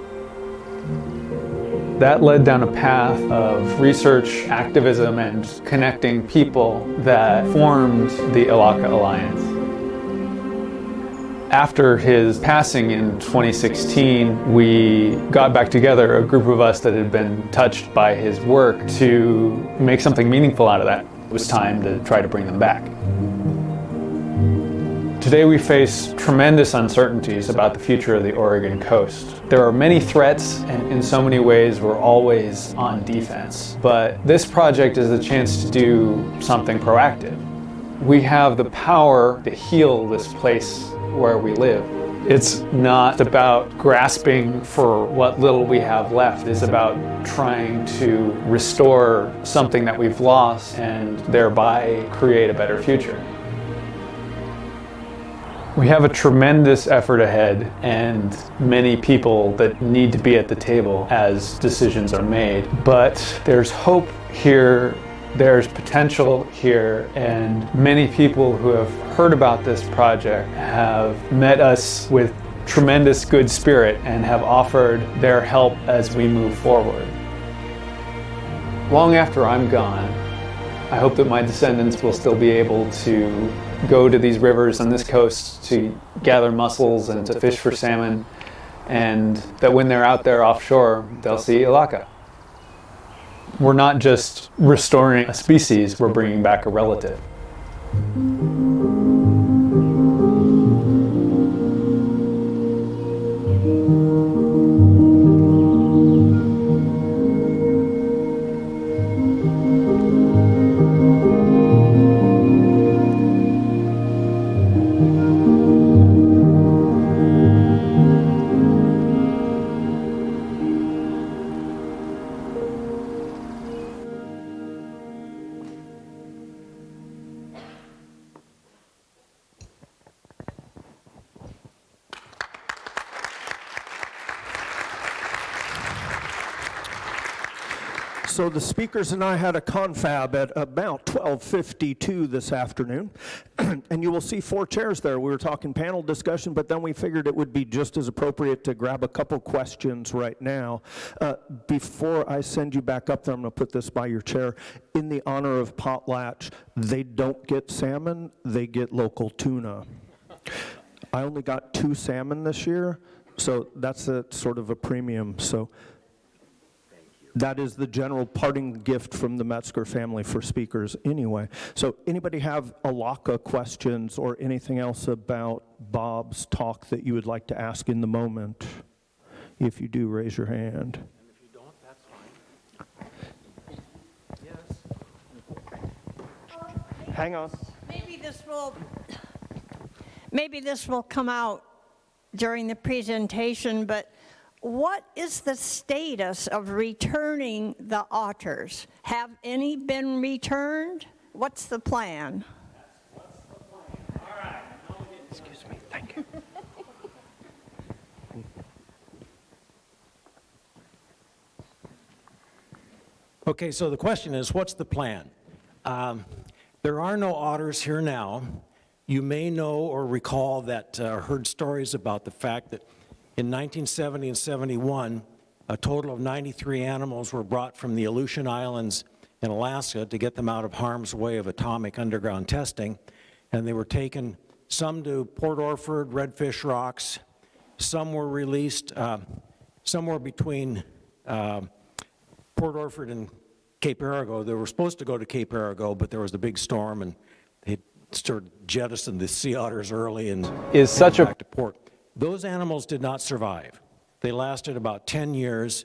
That led down a path of research, activism, and connecting people that formed the Elakha Alliance. After his passing in 2016, we got back together, a group of us that had been touched by his work, to make something meaningful out of that. It was time to try to bring them back. Today we face tremendous uncertainties about the future of the Oregon coast. There are many threats, and in so many ways we're always on defense. But this project is a chance to do something proactive. We have the power to heal this place where we live. It's not about grasping for what little we have left. It's about trying to restore something that we've lost and thereby create a better future. We have a tremendous effort ahead and many people that need to be at the table as decisions are made. But there's hope here, there's potential here, and many people who have heard about this project have met us with tremendous good spirit and have offered their help as we move forward. Long after I'm gone, I hope that my descendants will still be able to go to these rivers on this coast to gather mussels and to fish for salmon, and that when they're out there offshore, they'll see Elakha. We're not just restoring a species, we're bringing back a relative. So the speakers and I had a confab at about 12:52 this afternoon, and you will see 4 chairs there. We were talking panel discussion, but then we figured it would be just as appropriate to grab a couple questions right now. Before I send you back up there, I'm going to put this by your chair. In the honor of Potlatch, they don't get salmon, they get local tuna. I only got 2 salmon this year, so that's a sort of a premium. So that is the general parting gift from the Metzger family for speakers anyway. So anybody have Elakha questions or anything else about Bob's talk that you would like to ask in the moment? If you do, raise your hand. And if you don't, that's fine. Yes. Hang on. Maybe this will come out during the presentation, but what is the status of returning the otters? Have any been returned? What's the plan? What's the plan? All right. Excuse me, thank you. Okay, so the question is, what's the plan? There are no otters here now. You may know or recall that, heard stories about the fact that in 1970 and 71, a total of 93 animals were brought from the Aleutian Islands in Alaska to get them out of harm's way of atomic underground testing. And they were taken, some to Port Orford, Redfish Rocks. Some were released somewhere between Port Orford and Cape Arago. They were supposed to go to Cape Arago, but there was a big storm, and they sort of jettisoned the sea otters early and Is such a back to port. Those animals did not survive. They lasted about 10 years.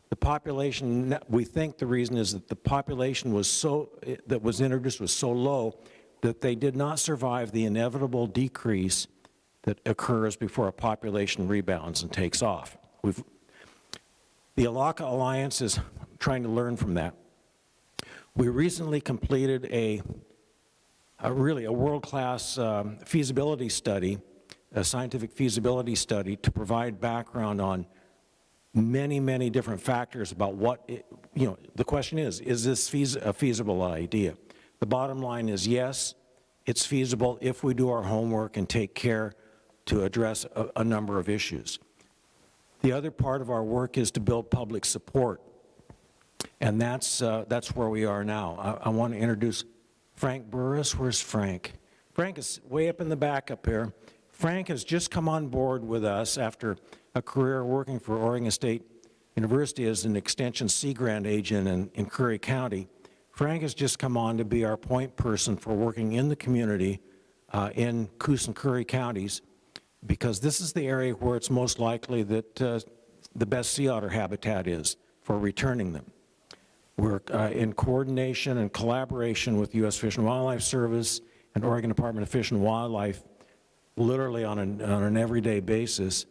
The population, we think the reason is that the population that was introduced was so low that they did not survive the inevitable decrease that occurs before a population rebounds and takes off. The Elakha Alliance is trying to learn from that. We recently completed a world-class feasibility study, a scientific feasibility study to provide background on many, many different factors about what, the question is this a feasible idea? The bottom line is yes, it's feasible if we do our homework and take care to address a number of issues. The other part of our work is to build public support, and that's where we are now. I want to introduce Frank Burris. Where's Frank? Frank is way up in the back up here. Frank has just come on board with us after a career working for Oregon State University as an Extension Sea Grant agent in Curry County. Frank has just come on to be our point person for working in the community in Coos and Curry counties, because this is the area where it's most likely that the best sea otter habitat is for returning them. We're in coordination and collaboration with U.S. Fish and Wildlife Service and Oregon Department of Fish and Wildlife, literally on an everyday basis.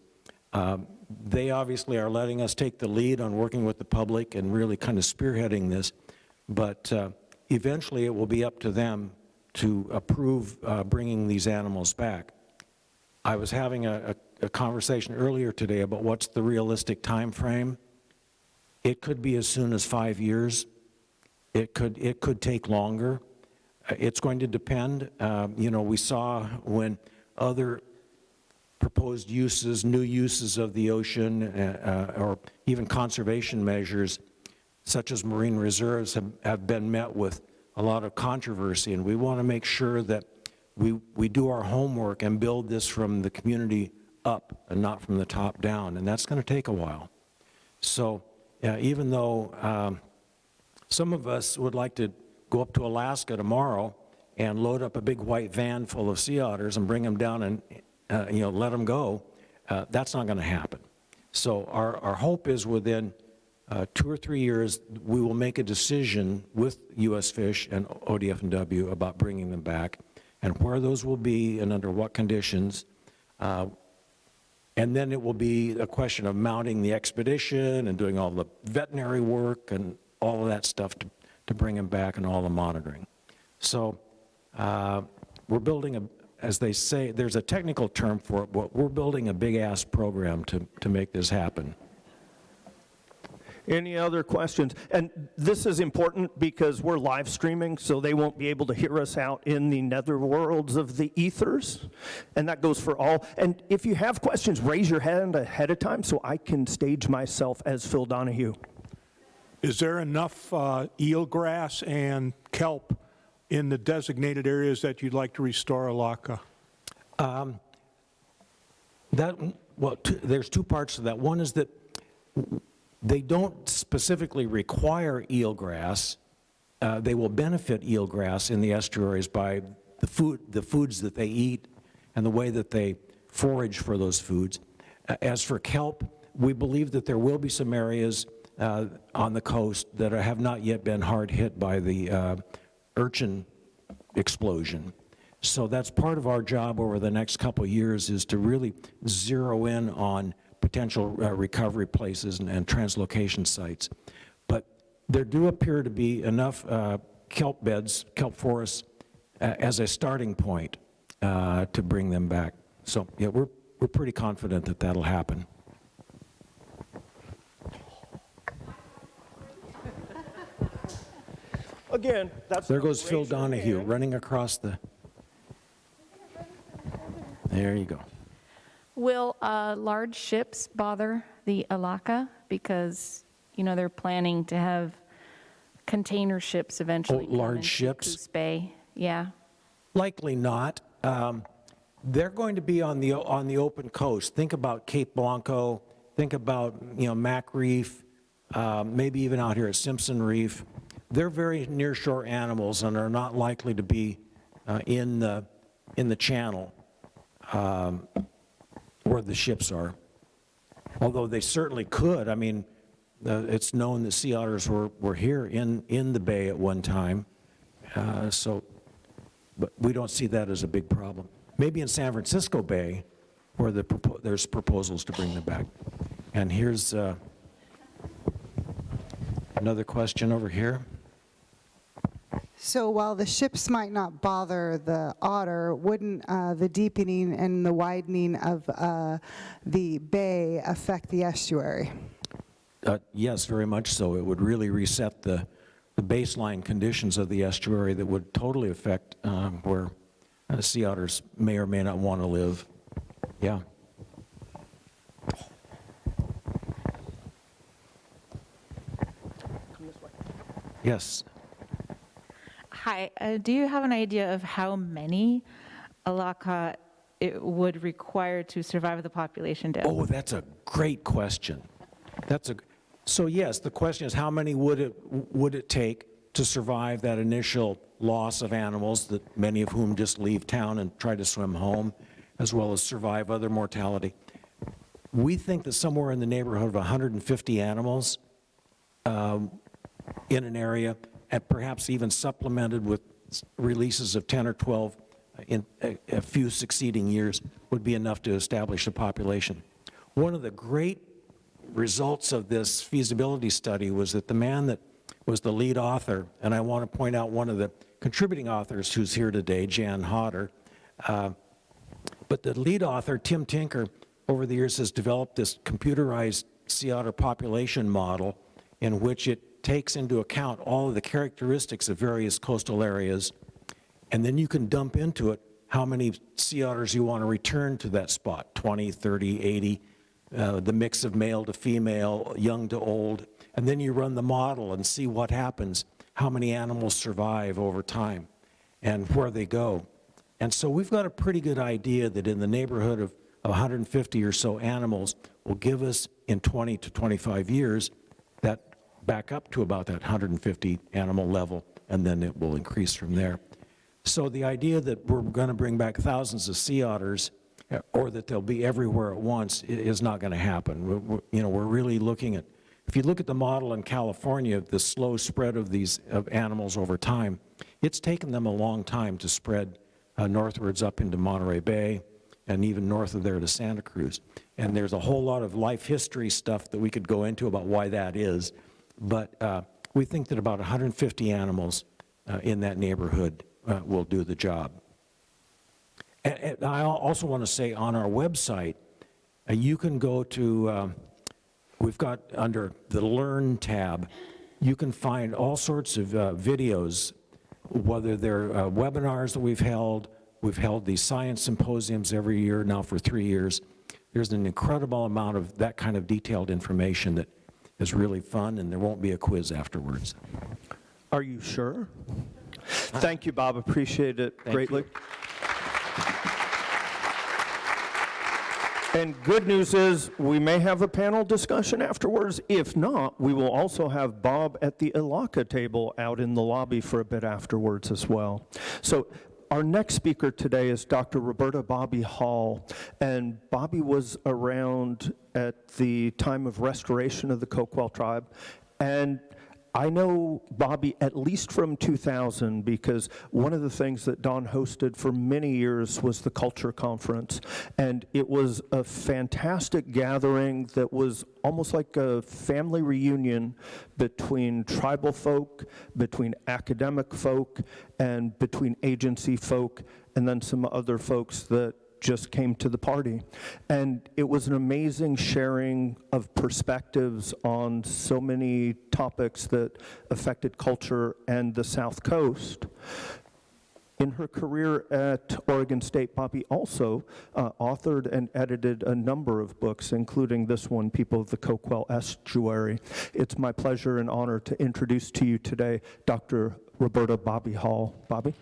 They obviously are letting us take the lead on working with the public and really kind of spearheading this, but eventually it will be up to them to approve bringing these animals back. I was having a conversation earlier today about what's the realistic time frame. It could be as soon as 5 years. It could take longer. It's going to depend. We saw when other proposed uses, new uses of the ocean, or even conservation measures, such as marine reserves, have been met with a lot of controversy, and we want to make sure that we do our homework and build this from the community up and not from the top down, and that's going to take a while. So even though some of us would like to go up to Alaska tomorrow and load up a big white van full of sea otters and bring them down and let them go, that's not going to happen. So our hope is within 2 or 3 years we will make a decision with U.S. Fish and ODF&W about bringing them back and where those will be and under what conditions. And then it will be a question of mounting the expedition and doing all the veterinary work and all of that stuff to bring them back and all the monitoring. So we're building as they say, there's a technical term for it, but we're building a big-ass program to make this happen. Any other questions? And this is important because we're live streaming, so they won't be able to hear us out in the netherworlds of the ethers. And that goes for all. And if you have questions, raise your hand ahead of time so I can stage myself as Phil Donahue. Is there enough eelgrass and kelp in the designated areas that you'd like to restore, Elakha? There's two parts to that. One is that they don't specifically require eelgrass. They will benefit eelgrass in the estuaries by the foods that they eat and the way that they forage for those foods. As for kelp, we believe that there will be some areas on the coast that have not yet been hard hit by the urchin explosion. So that's part of our job over the next couple of years, is to really zero in on potential recovery places and translocation sites. But there do appear to be enough kelp beds, kelp forests, as a starting point to bring them back. So yeah, we're pretty confident that that'll happen. Again, that's. There not goes Phil raise your Donahue hand. running across the, there you go. Will large ships bother the Elakha? Because, you know, they're planning to have container ships eventually come large into ships? Coos Bay. Yeah. Likely not. They're going to be on the open coast. Think about Cape Blanco. Think about, you know, Mac Reef, maybe even out here at Simpson Reef. They're very nearshore animals and are not likely to be in the channel where the ships are. Although they certainly could. I mean, it's known that sea otters were here in the bay at one time. But we don't see that as a big problem. Maybe in San Francisco Bay, where there's proposals to bring them back. And here's another question over here. So while the ships might not bother the otter, wouldn't the deepening and the widening of the bay affect the estuary? Yes, very much so. It would really reset the baseline conditions of the estuary that would totally affect where sea otters may or may not want to live. Yeah. Yes. Hi, do you have an idea of how many Elakha it would require to survive the population death? Oh, that's a great question. So yes, the question is how many would it take to survive that initial loss of animals, that many of whom just leave town and try to swim home, as well as survive other mortality. We think that somewhere in the neighborhood of 150 animals in an area, and perhaps even supplemented with releases of 10 or 12 in a few succeeding years, would be enough to establish a population. One of the great results of this feasibility study was that the man that was the lead author, and I want to point out one of the contributing authors who's here today, Jan Hodder, but the lead author, Tim Tinker, over the years has developed this computerized sea otter population model in which it takes into account all of the characteristics of various coastal areas, and then you can dump into it how many sea otters you want to return to that spot, 20, 30, 80, the mix of male to female, young to old, and then you run the model and see what happens, how many animals survive over time, and where they go. And so we've got a pretty good idea that in the neighborhood of 150 or so animals will give us in 20 to 25 years that back up to about that 150 animal level, and then it will increase from there. So the idea that we're going to bring back thousands of sea otters, or that they'll be everywhere at once, is not going to happen. We're really looking at, if you look at the model in California, the slow spread of these animals over time, it's taken them a long time to spread northwards up into Monterey Bay, and even north of there to Santa Cruz. And there's a whole lot of life history stuff that we could go into about why that is. But we think that about 150 animals in that neighborhood will do the job. And I also want to say on our website, you can go to, we've got under the Learn tab, you can find all sorts of videos, whether they're webinars that we've held these science symposiums every year now for 3 years. There's an incredible amount of that kind of detailed information that is really fun, and there won't be a quiz afterwards. Are you sure? Thank you, Bob. Appreciate it greatly. And good news is we may have a panel discussion afterwards. If not, we will also have Bob at the Elakha table out in the lobby for a bit afterwards as well. So our next speaker today is Dr. Roberta Bobbi Hall, and Bobbi was around at the time of restoration of the Coquille tribe, and I know Bobbi at least from 2000 because one of the things that Don hosted for many years was the Culture Conference, and it was a fantastic gathering that was almost like a family reunion between tribal folk, between academic folk, and between agency folk, and then some other folks that just came to the party. And it was an amazing sharing of perspectives on so many topics that affected culture and the South Coast. In her career at Oregon State, Bobbi also authored and edited a number of books, including this one, People of the Coquille Estuary. It's my pleasure and honor to introduce to you today Dr. Roberta Bobbi Hall. Bobbi?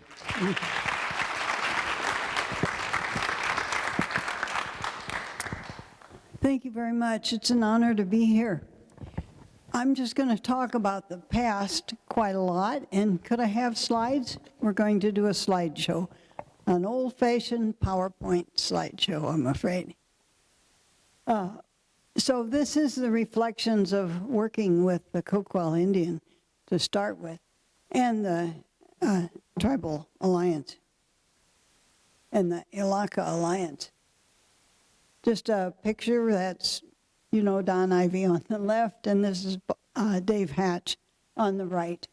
Thank you very much. It's an honor to be here. I'm just going to talk about the past quite a lot, and could I have slides? We're going to do a slideshow, an old-fashioned PowerPoint slideshow, I'm afraid. So this is the reflections of working with the Coquille Indian to start with, and the Tribal Alliance, and the Elakha Alliance. Just a picture that's, you know, Don Ivy on the left, and this is Dave Hatch on the right.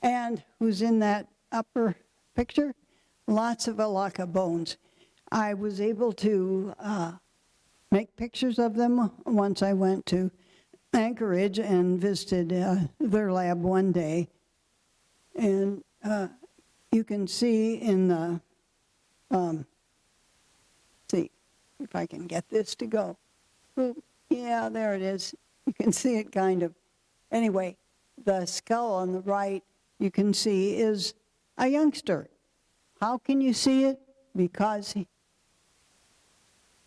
And who's in that upper picture? Lots of Elakha bones. I was able to make pictures of them once I went to Anchorage and visited their lab one day. And you can see in the, see if I can get this to go. Oop, yeah, there it is. You can see it kind of. Anyway, the skull on the right, you can see, is a youngster. How can you see it? Because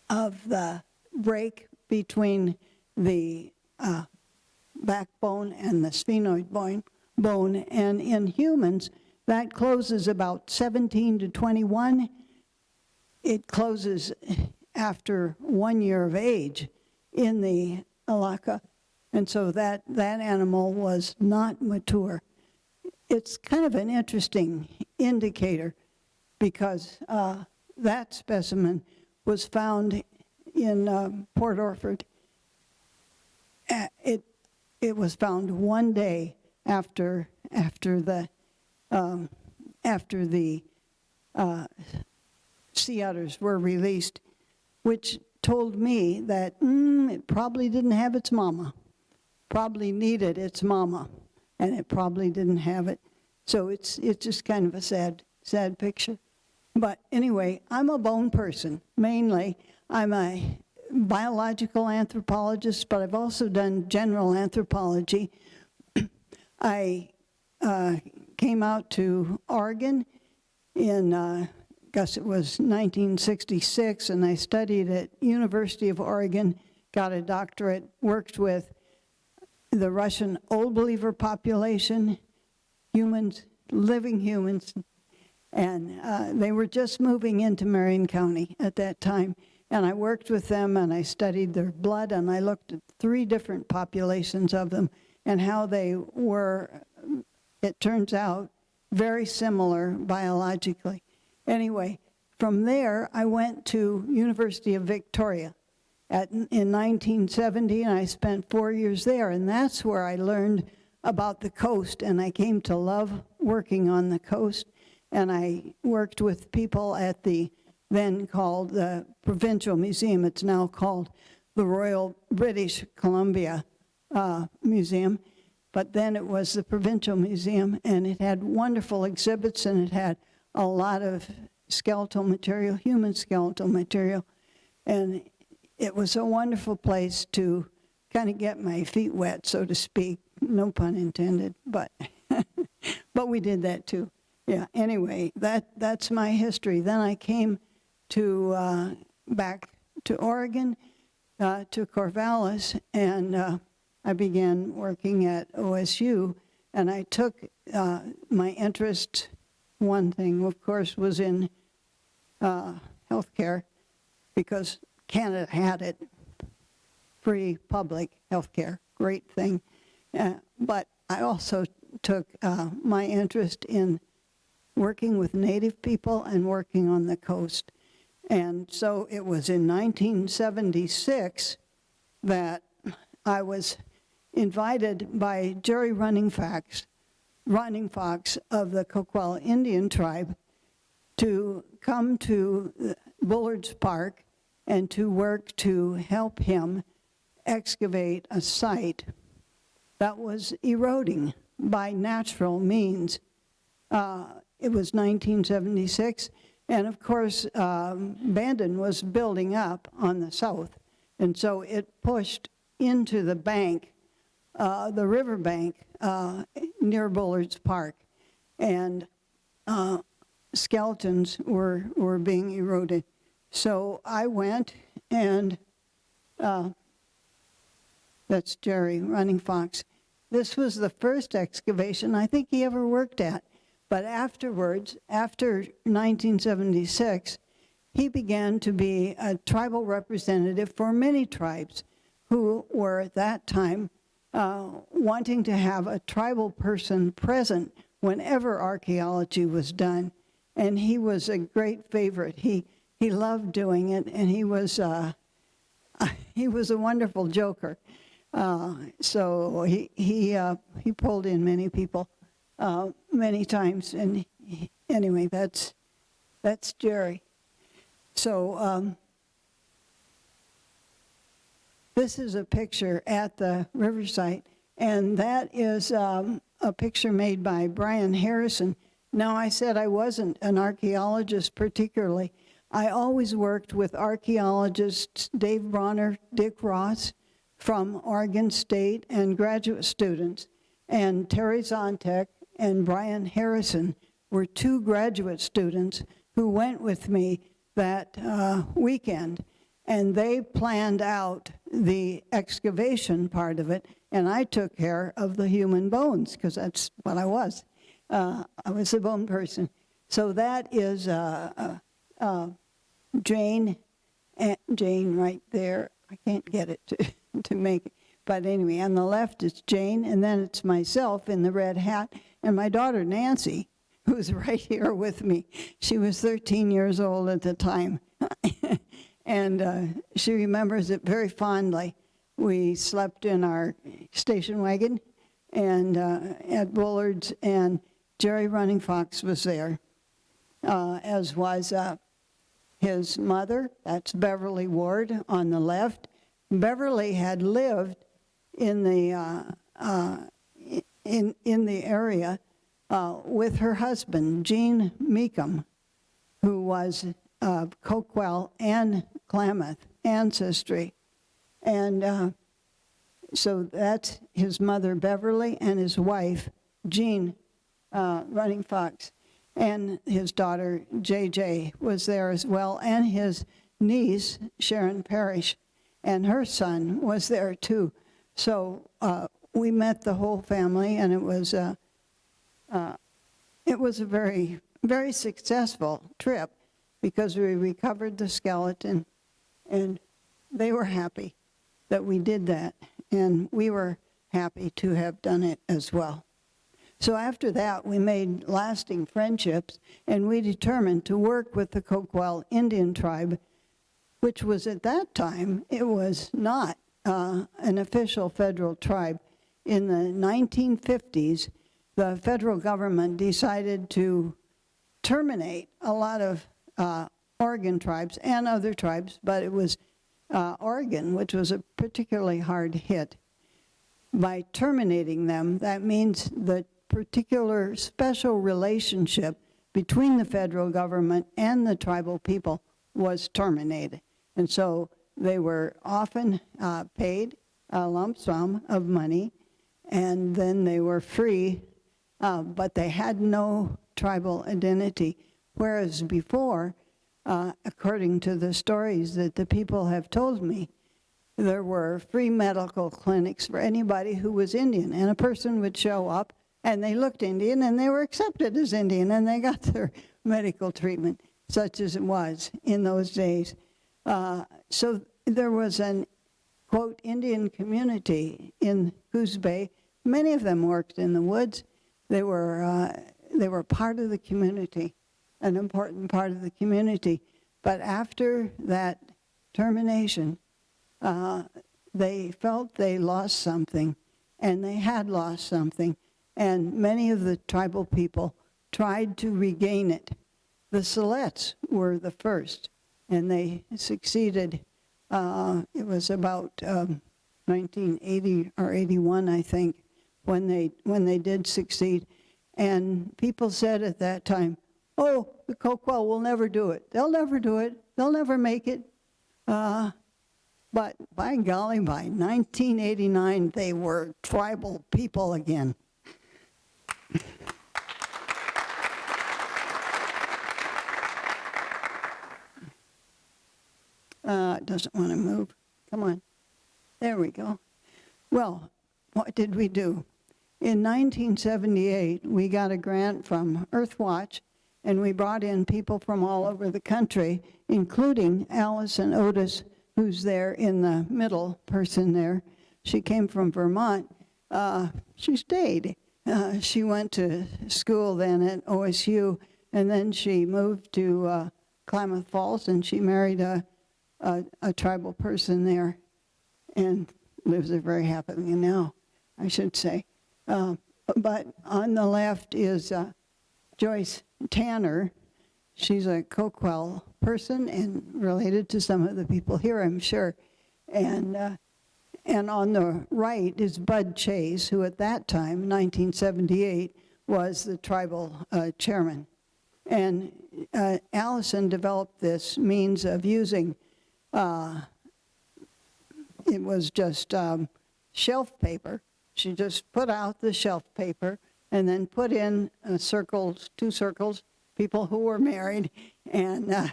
of the break between the backbone and the sphenoid bone. And in humans, that closes about 17 to 21. It closes after 1 year of age in the Elakha. And so that animal was not mature. It's kind of an interesting indicator because that specimen was found in Port Orford. It was found 1 day after the sea otters were released, which told me that it probably didn't have its mama, probably needed its mama, and it probably didn't have it. So it's just kind of a sad picture. But anyway, I'm a bone person, mainly. I'm a biological anthropologist, but I've also done general anthropology. I came out to Oregon in, I guess it was 1966, and I studied at University of Oregon, got a doctorate, worked with the Russian Old Believer population, humans, living humans, and they were just moving into Marion County at that time. And I worked with them, and I studied their blood, and I looked at 3 different populations of them and how they were, it turns out, very similar biologically. Anyway, from there, I went to University of Victoria in 1970, and I spent 4 years there, and that's where I learned about the coast, and I came to love working on the coast, and I worked with people at the then called the Provincial Museum. It's now called the Royal British Columbia Museum, but then it was the Provincial Museum, and it had wonderful exhibits, and it had a lot of skeletal material, human skeletal material, and it was a wonderful place to kind of get my feet wet, so to speak, no pun intended, but but we did that too. Yeah, anyway, that's my history. Then I came to back to Oregon, to Corvallis, and I began working at OSU, and I took my interest, one thing, of course, was in healthcare, because Canada had it, free public healthcare, great thing. But I also took my interest in working with Native people and working on the coast. And so it was in 1976 that I was invited by Jerry Running Fox of the Coquille Indian tribe to come to Bullard's Park and to work to help him excavate a site that was eroding by natural means. It was 1976, and of course, Bandon was building up on the south, and so it pushed into the bank, the river bank near Bullard's Park, and skeletons were being eroded. So I went, and that's Jerry Running Fox. This was the first excavation I think he ever worked at. But afterwards, after 1976, he began to be a tribal representative for many tribes who were at that time wanting to have a tribal person present whenever archaeology was done. And he was a great favorite. He loved doing it, and he was a wonderful joker. So he pulled in many people many times, and anyway, that's Jerry. So this is a picture at the river site, and that is a picture made by Brian Harrison. Now, I said I wasn't an archaeologist particularly. I always worked with archaeologists Dave Bronner, Dick Ross from Oregon State, and graduate students. And Terry Zontek and Brian Harrison were two graduate students who went with me that weekend. And they planned out the excavation part of it, and I took care of the human bones, because that's what I was. I was a bone person. So that is Jane right there. I can't get it to make it. But anyway, on the left it's Jane, and then it's myself in the red hat, and my daughter Nancy, who's right here with me. She was 13 years old at the time. And she remembers it very fondly. We slept in our station wagon and at Bullard's, and Jerry Running Fox was there, as was his mother. That's Beverly Ward on the left. Beverly had lived in the area with her husband, Gene Meekum, who was of Coquille and Klamath ancestry. And so that's his mother, Beverly, and his wife, Jean Running Fox. And his daughter, JJ, was there as well, and his niece, Sharon Parrish, and her son was there too. So we met the whole family, and it was a very, very successful trip, because we recovered the skeleton, and they were happy that we did that, and we were happy to have done it as well. So after that, we made lasting friendships, and we determined to work with the Coquille Indian tribe, which was at that time, it was not an official federal tribe. In the 1950s, the federal government decided to terminate a lot of Oregon tribes and other tribes, but it was Oregon, which was a particularly hard hit. By terminating them, that means the particular special relationship between the federal government and the tribal people was terminated. And so they were often paid a lump sum of money, and then they were free, but they had no tribal identity. Whereas before, according to the stories that the people have told me, there were free medical clinics for anybody who was Indian, and a person would show up and they looked Indian and they were accepted as Indian, and they got their medical treatment, such as it was in those days. So there was an, quote, Indian community in Coos Bay. Many of them worked in the woods. They were part of the community, an important part of the community. But after that termination, they felt they lost something, and they had lost something. And many of the tribal people tried to regain it. the Silettes were the first, and they succeeded. It was about 1980 or 81, I think, when they did succeed. And people said at that time, oh, the Coquille will never do it. They'll never do it. They'll never make it. But by golly, by 1989, they were tribal people again. It doesn't want to move. Come on. There we go. Well, what did we do? In 1978, we got a grant from Earthwatch, and we brought in people from all over the country, including Allison Otis, who's there in the middle person there. She came from Vermont. She stayed. She went to school then at OSU, and then she moved to Klamath Falls, and she married a tribal person there and lives there very happily now, I should say. But on the left is Joyce Tanner. She's a Coquille person and related to some of the people here, I'm sure. And on the right is Bud Chase, who at that time, 1978, was the tribal chairman. And Allison developed this means of using, it was just shelf paper. She just put out the shelf paper and then put in circles, 2 circles, people who were married and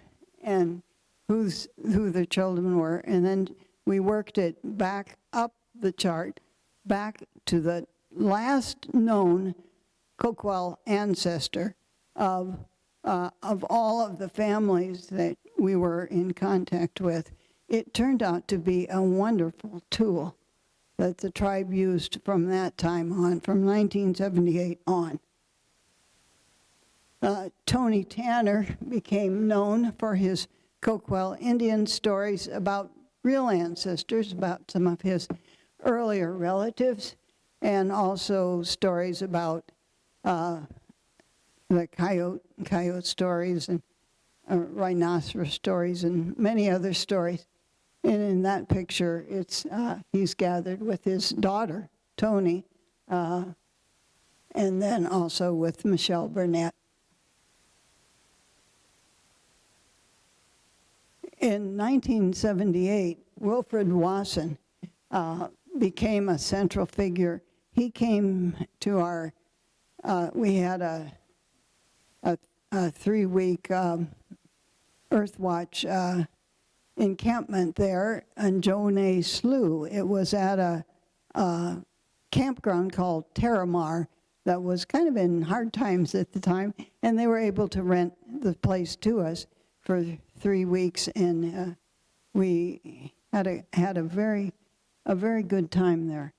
who their children were. And then we worked it back up the chart, back to the last known Coquille ancestor of all of the families that we were in contact with. It turned out to be a wonderful tool that the tribe used from that time on, from 1978 on. Tony Tanner became known for his Coquille Indian stories about real ancestors, about some of his earlier relatives, and also stories about the coyote stories and rhinoceros stories and many other stories. And in that picture, it's he's gathered with his daughter, Tony, and then also with Michelle Burnett. In 1978, Wilfred Wasson became a central figure. He came to our, we had a 3-week Earthwatch encampment there on Jonay Slough. It was at a campground called Terramar that was kind of in hard times at the time, and they were able to rent the place to us for 3 weeks, and we had a very good time there.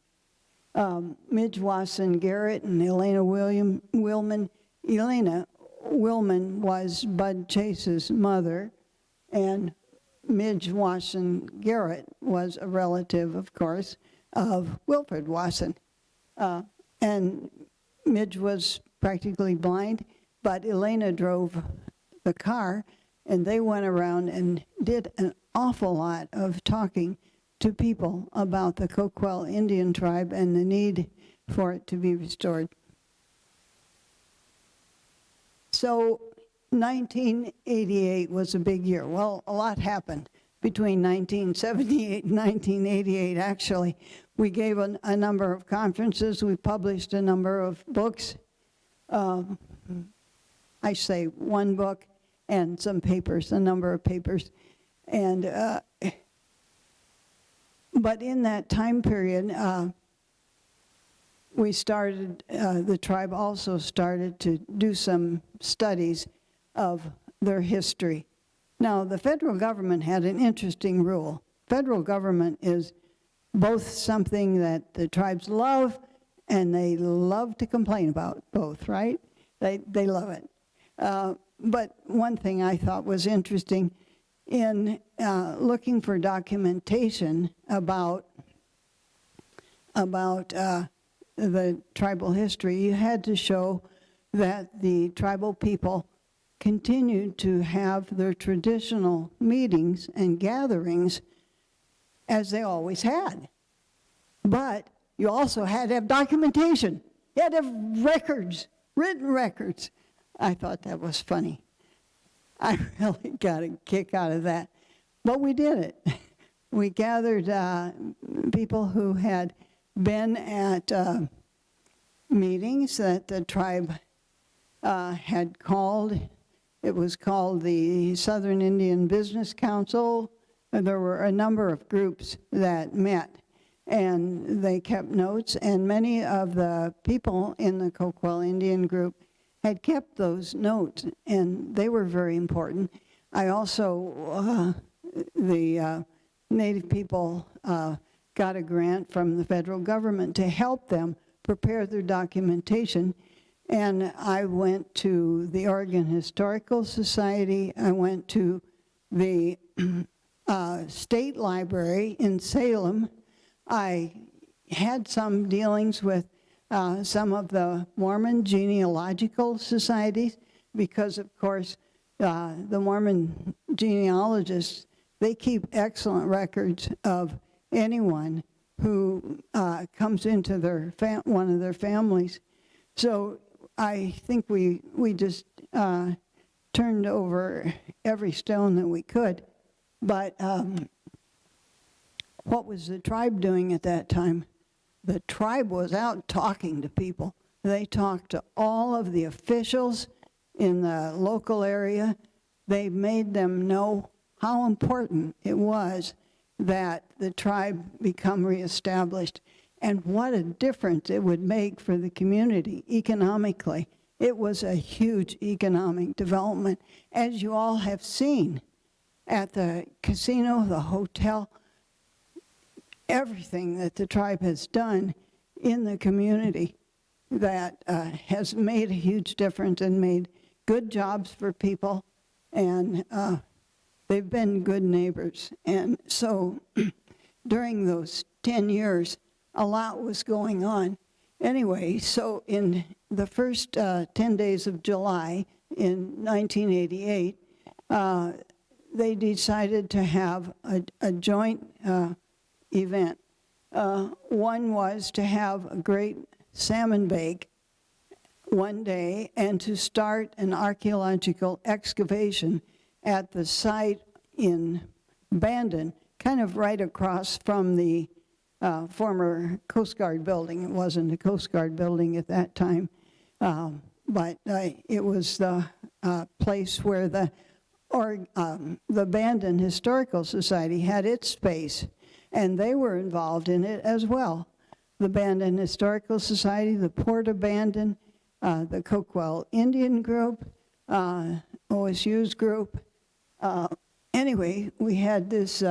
Midge Wasson Garrett and Elena Willman. Elena Willman was Bud Chase's mother, and Midge Wasson Garrett was a relative, of course, of Wilfred Wasson. And Midge was practically blind, but Elena drove the car, and they went around and did an awful lot of talking to people about the Coquille Indian tribe and the need for it to be restored. So 1988 was a big year. Well, a lot happened between 1978 and 1988, actually. We gave a number of conferences. We published a number of books. I say one book and some papers, a number of papers. And but in that time period, we started, the tribe also started to do some studies of their history. Now, the federal government had an interesting rule. Federal government is both something that the tribes love and they love to complain about, both, right? They love it. But one thing I thought was interesting in looking for documentation about the tribal history, you had to show that the tribal people continued to have their traditional meetings and gatherings as they always had. But you also had to have documentation. You had to have records, written records. I thought that was funny. I really got a kick out of that. But we did it. We gathered people who had been at meetings that the tribe had called. It was called the Southern Indian Business Council. There were a number of groups that met, and they kept notes, and many of the people in the Coquille Indian group had kept those notes, and they were very important. I also, the Native people got a grant from the federal government to help them prepare their documentation. And I went to the Oregon Historical Society. I went to the State Library in Salem. I had some dealings with some of the Mormon genealogical societies because, of course, the Mormon genealogists, they keep excellent records of anyone who comes into their one of their families. So I think we just turned over every stone that we could. But what was the tribe doing at that time? The tribe was out talking to people. They talked to all of the officials in the local area. They made them know how important it was that the tribe become reestablished and what a difference it would make for the community economically. It was a huge economic development, as you all have seen at the casino, the hotel, everything that the tribe has done in the community that has made a huge difference and made good jobs for people, and they've been good neighbors. And so during those 10 years, a lot was going on. Anyway, so in the first 10 days of July in 1988, they decided to have a joint event. One was to have a great salmon bake one day and to start an archaeological excavation at the site in Bandon, kind of right across from the former Coast Guard building. It wasn't a Coast Guard building at that time, but it was the place where the Bandon Historical Society had its space, and they were involved in it as well. The Bandon Historical Society, the Port of Bandon, the Coquille Indian group, OSU's group. Anyway, we had this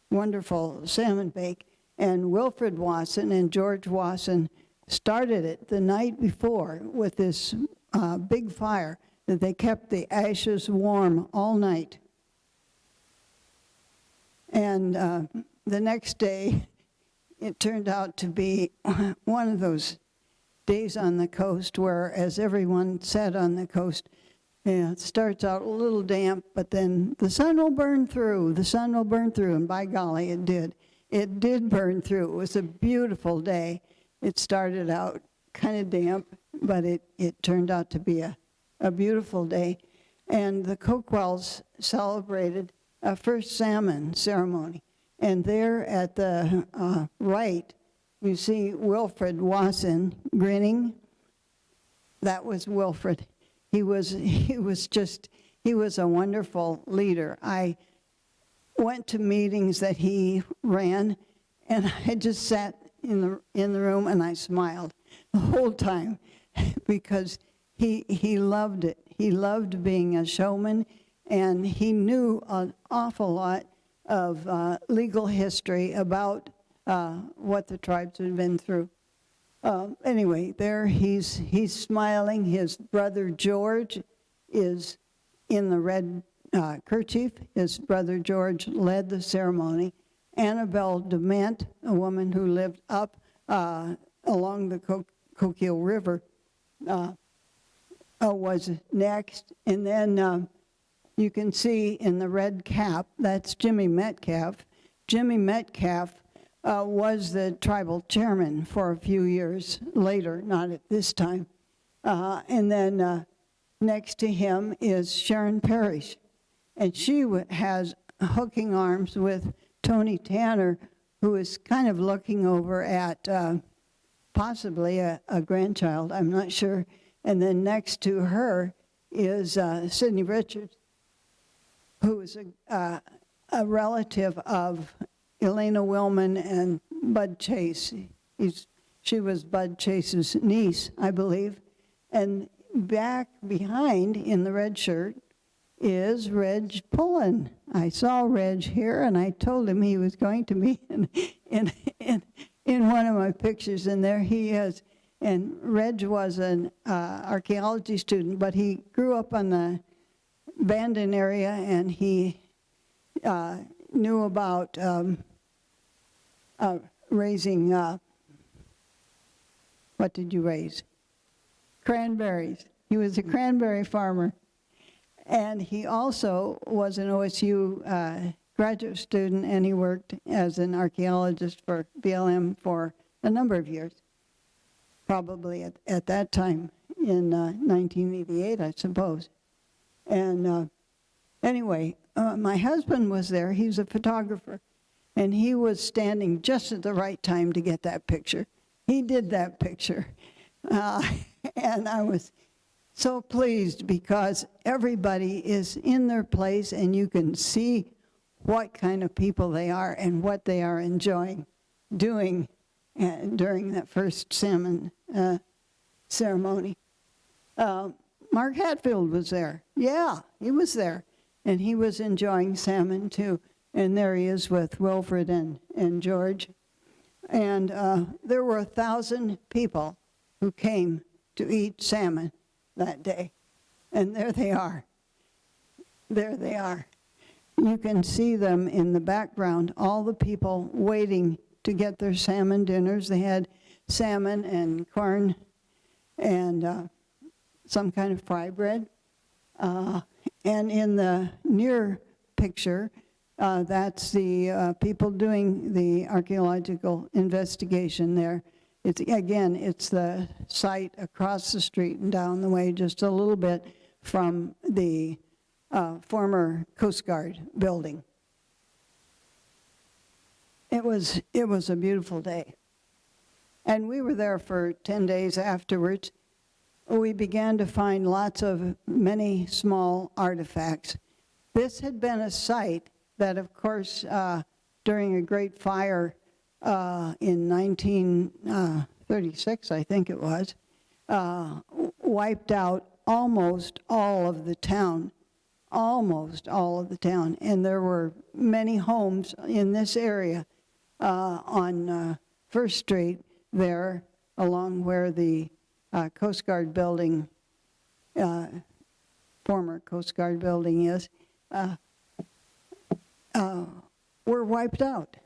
wonderful salmon bake, and Wilfred Wasson and George Wasson started it the night before with this big fire that they kept the ashes warm all night. And the next day, it turned out to be one of those days on the coast where, as everyone said on the coast, it starts out a little damp, but then the sun will burn through, and by golly, it did. It did burn through. It was a beautiful day. It started out kind of damp, but it turned out to be a beautiful day. And the Coquilles celebrated a first salmon ceremony. And there at the right, you see Wilfred Wasson grinning. That was Wilfred. He was a wonderful leader. I went to meetings that he ran, and I just sat in the room and I smiled the whole time because he loved it. He loved being a showman, and he knew an awful lot of legal history about what the tribes had been through. Anyway, there he's smiling. His brother George is in the red kerchief. His brother George led the ceremony. Annabelle Dement, a woman who lived up along the Coquille River, was next. And then you can see in the red cap, that's Jimmy Metcalf. Jimmy Metcalf was the tribal chairman for a few years later, not at this time. And then next to him is Sharon Parrish. And she has hooking arms with Tony Tanner, who is kind of looking over at possibly a grandchild, I'm not sure. And then next to her is Sidney Richards, who is a relative of Elena Willman and Bud Chase. She was Bud Chase's niece, I believe. And back behind in the red shirt is Reg Pullen. I saw Reg here, and I told him he was going to be in one of my pictures, and there he is. And Reg was an archaeology student, but he grew up on the Bandon area, and he knew about raising, what did you raise? Cranberries. He was a cranberry farmer. And he also was an OSU graduate student, and he worked as an archaeologist for BLM for a number of years, probably at that time in 1988, I suppose. And anyway, my husband was there. He was a photographer, and he was standing just at the right time to get that picture. He did that picture. And I was so pleased because everybody is in their place, and you can see what kind of people they are and what they are enjoying doing during that first salmon ceremony. Mark Hatfield was there. Yeah, he was there. And he was enjoying salmon too. And there he is with Wilfred and George. And there were 1,000 people who came to eat salmon that day. And there they are. There they are. You can see them in the background, all the people waiting to get their salmon dinners. They had salmon and corn and some kind of fry bread. And in the near picture, that's the people doing the archaeological investigation there. It's the site across the street and down the way just a little bit from the former Coast Guard building. It was a beautiful day. And we were there for 10 days afterwards. We began to find many small artifacts. This had been a site that, of course, during a great fire in 1936, I think it was, wiped out almost all of the town. Almost all of the town. And there were many homes in this area on First Street there, along where the Coast Guard building, former Coast Guard building is, were wiped out.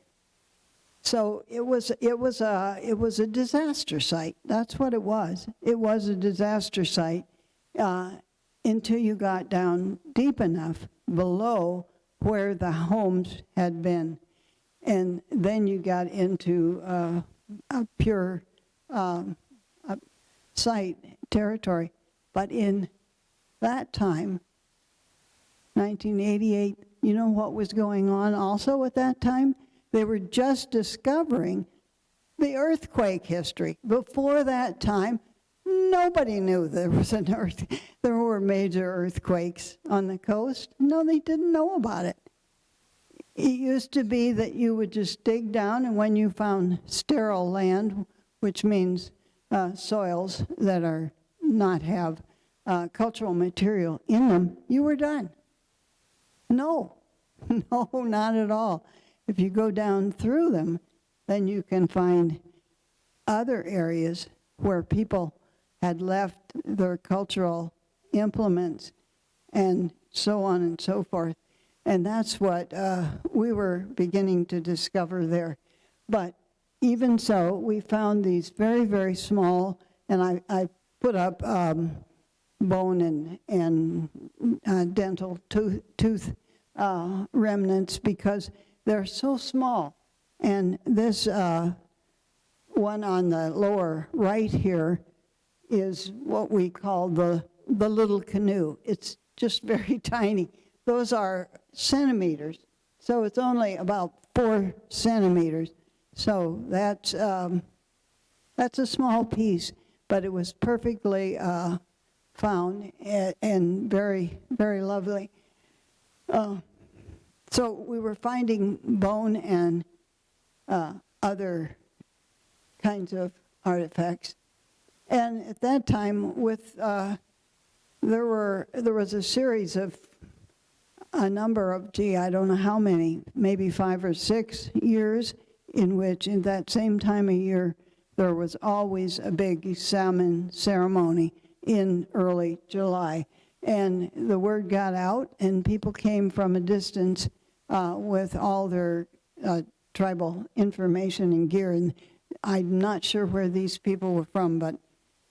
So it was a disaster site. That's what it was. It was a disaster site until you got down deep enough below where the homes had been, and then you got into a pure site territory. But in that time, 1988, you know what was going on also at that time? They were just discovering the earthquake history. Before that time, nobody knew there was there were major earthquakes on the coast. No, they didn't know about it. It used to be that you would just dig down, and when you found sterile land, which means soils that are not have cultural material in them, you were done. No, not at all. If you go down through them, then you can find other areas where people had left their cultural implements and so on and so forth. And that's what we were beginning to discover there. But even so, we found these very, very small, and I put up bone and dental tooth remnants because they're so small. And this one on the lower right here is what we call the little canoe. It's just very tiny. Those are centimeters, so it's only about 4 centimeters. So that's a small piece, but it was perfectly found and very, very lovely. So we were finding bone and other kinds of artifacts. And at that time, there was a series of a number of, I don't know how many, maybe 5 or 6 years, in which in that same time of year, there was always a big salmon ceremony in early July. And the word got out, and people came from a distance with all their tribal information and gear. And I'm not sure where these people were from, but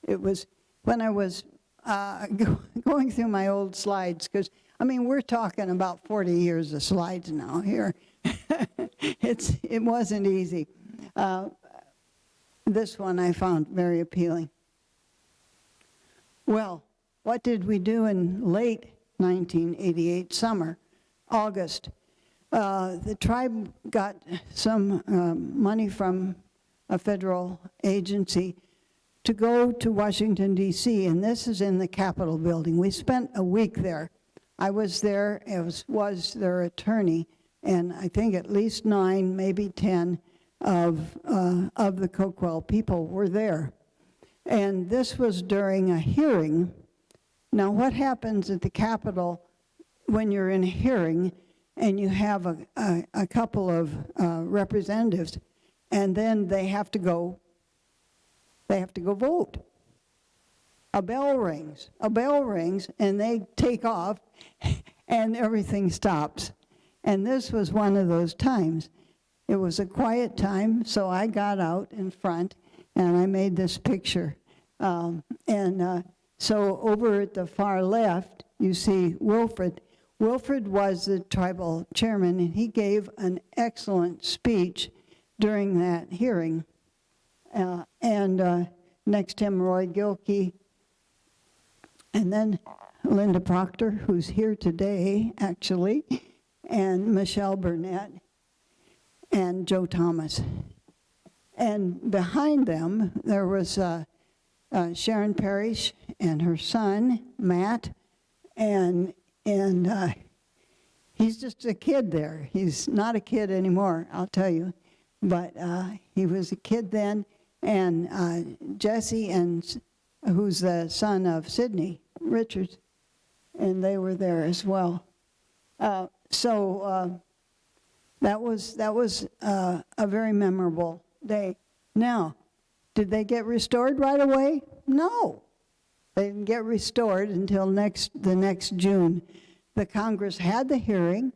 it was when I was going through my old slides, because, I mean, we're talking about 40 years of slides now here. It wasn't easy. This one I found very appealing. Well, what did we do in late 1988, summer, August? The tribe got some money from a federal agency to go to Washington, D.C., and this is in the Capitol building. We spent a week there. I was there, was their attorney, and I think at least 9, maybe 10 of the Coquille people were there. And this was during a hearing. Now, what happens at the Capitol when you're in a hearing and you have a couple of representatives, and then they have to go vote? A bell rings, and they take off, and everything stops. And this was one of those times. It was a quiet time, so I got out in front, and I made this picture. So over at the far left, you see Wilfred. Wilfred was the tribal chairman, and he gave an excellent speech during that hearing. Next to him, Roy Gilkey, and then Linda Proctor, who's here today, actually, and Michelle Burnett, and Joe Thomas. And behind them, there was Sharon Parrish and her son, Matt, and he's just a kid there. He's not a kid anymore, I'll tell you, but he was a kid then, and Jesse, who's the son of Sidney Richards, and they were there as well. So that was a very memorable day. Now, did they get restored right away? No. They didn't get restored until the next June. The Congress had the hearing,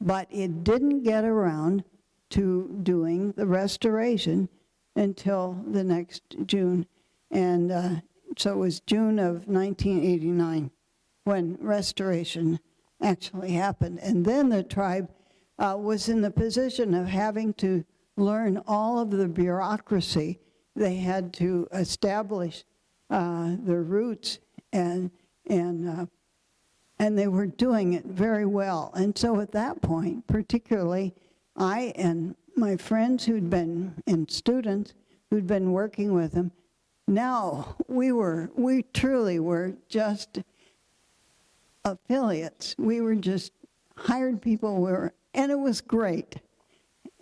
but it didn't get around to doing the restoration until the next June. And so it was June of 1989 when restoration actually happened. And then the tribe was in the position of having to learn all of the bureaucracy. They had to establish their roots, and they were doing it very well. And so at that point, particularly, I and my friends and students who'd been working with them, now we truly were just affiliates. We were just hired people, and it was great.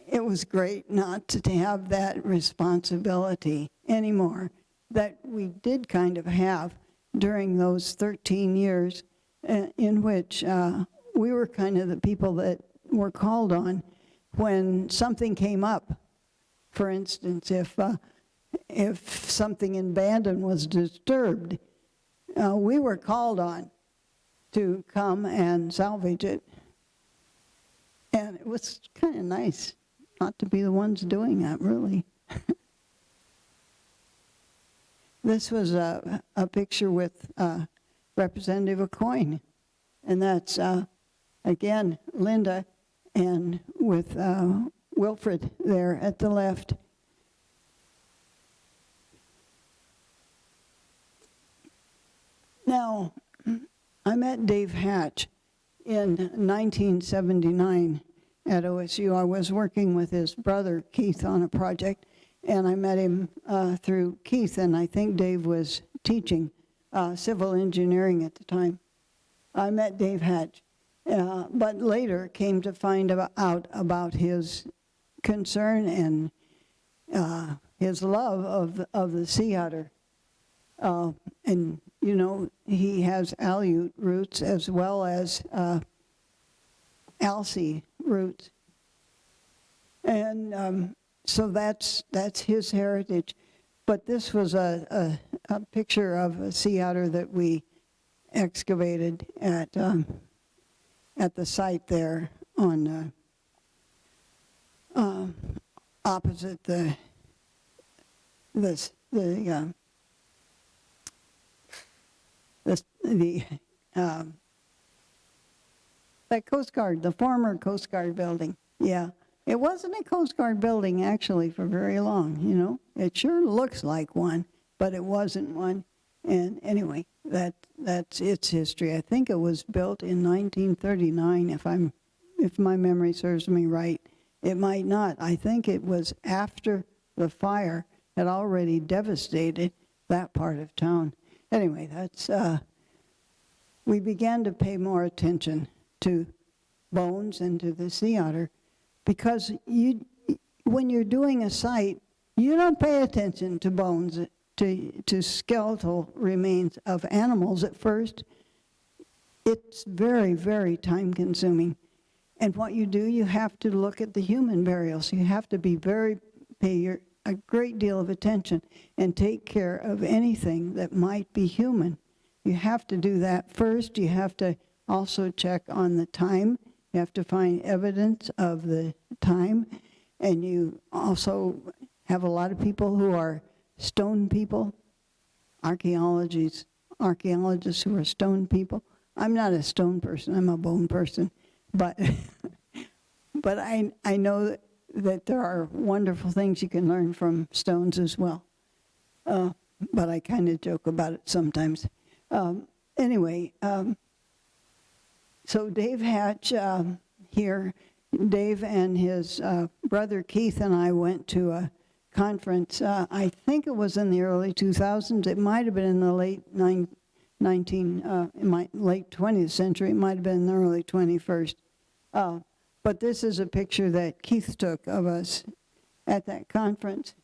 It was great not to have that responsibility anymore that we did kind of have during those 13 years in which we were kind of the people that were called on when something came up. For instance, if something in Bandon was disturbed, we were called on to come and salvage it. And it was kind of nice not to be the ones doing that, really. This was a picture with Representative Coquille. And that's, again, Linda, and with Wilfred there at the left. Now, I met Dave Hatch in 1979 at OSU. I was working with his brother Keith on a project, and I met him through Keith, and I think Dave was teaching civil engineering at the time. I met Dave Hatch, but later came to find out about his concern and his love of the sea otter. And, you know, he has Aleut roots as well as Alsea roots. And so that's his heritage. But this was a picture of a sea otter that we excavated at the site there on opposite the Coast Guard, the former Coast Guard building. Yeah, it wasn't a Coast Guard building actually for very long, you know. It sure looks like one, but it wasn't one. And anyway, that's its history. I think it was built in 1939, if my memory serves me right. It might not. I think it was after the fire had already devastated that part of town. Anyway, that's we began to pay more attention to bones and to the sea otter, because when you're doing a site, you don't pay attention to bones, to skeletal remains of animals at first. It's very, very time consuming. And what you do, you have to look at the human burials. You have to pay a great deal of attention and take care of anything that might be human. You have to do that first. You have to also check on the time. You have to find evidence of the time. And you also have a lot of people who are stone people, archaeologists who are stone people. I'm not a stone person, I'm a bone person. But but I know that there are wonderful things you can learn from stones as well. But I kind of joke about it sometimes. Anyway, so Dave Hatch here, Dave and his brother Keith and I went to a conference. I think it was in the early 2000s. It might have been in the late late 20th century. It might have been in the early 21st. But this is a picture that Keith took of us at that conference.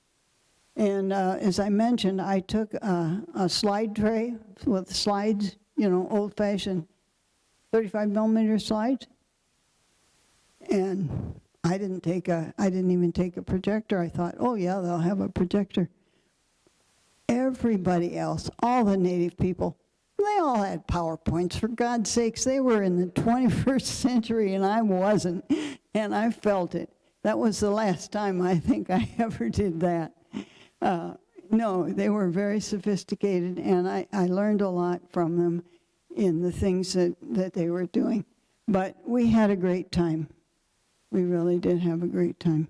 And as I mentioned, I took a slide tray with slides, you know, old-fashioned 35 millimeter slides. And I didn't even take a projector. I thought, oh yeah, they'll have a projector. Everybody else, all the native people, they all had PowerPoints. For God's sakes, they were in the 21st century and I wasn't. And I felt it. That was the last time I think I ever did that. No, they were very sophisticated, and I learned a lot from them in the things that they were doing. But we had a great time. We really did have a great time.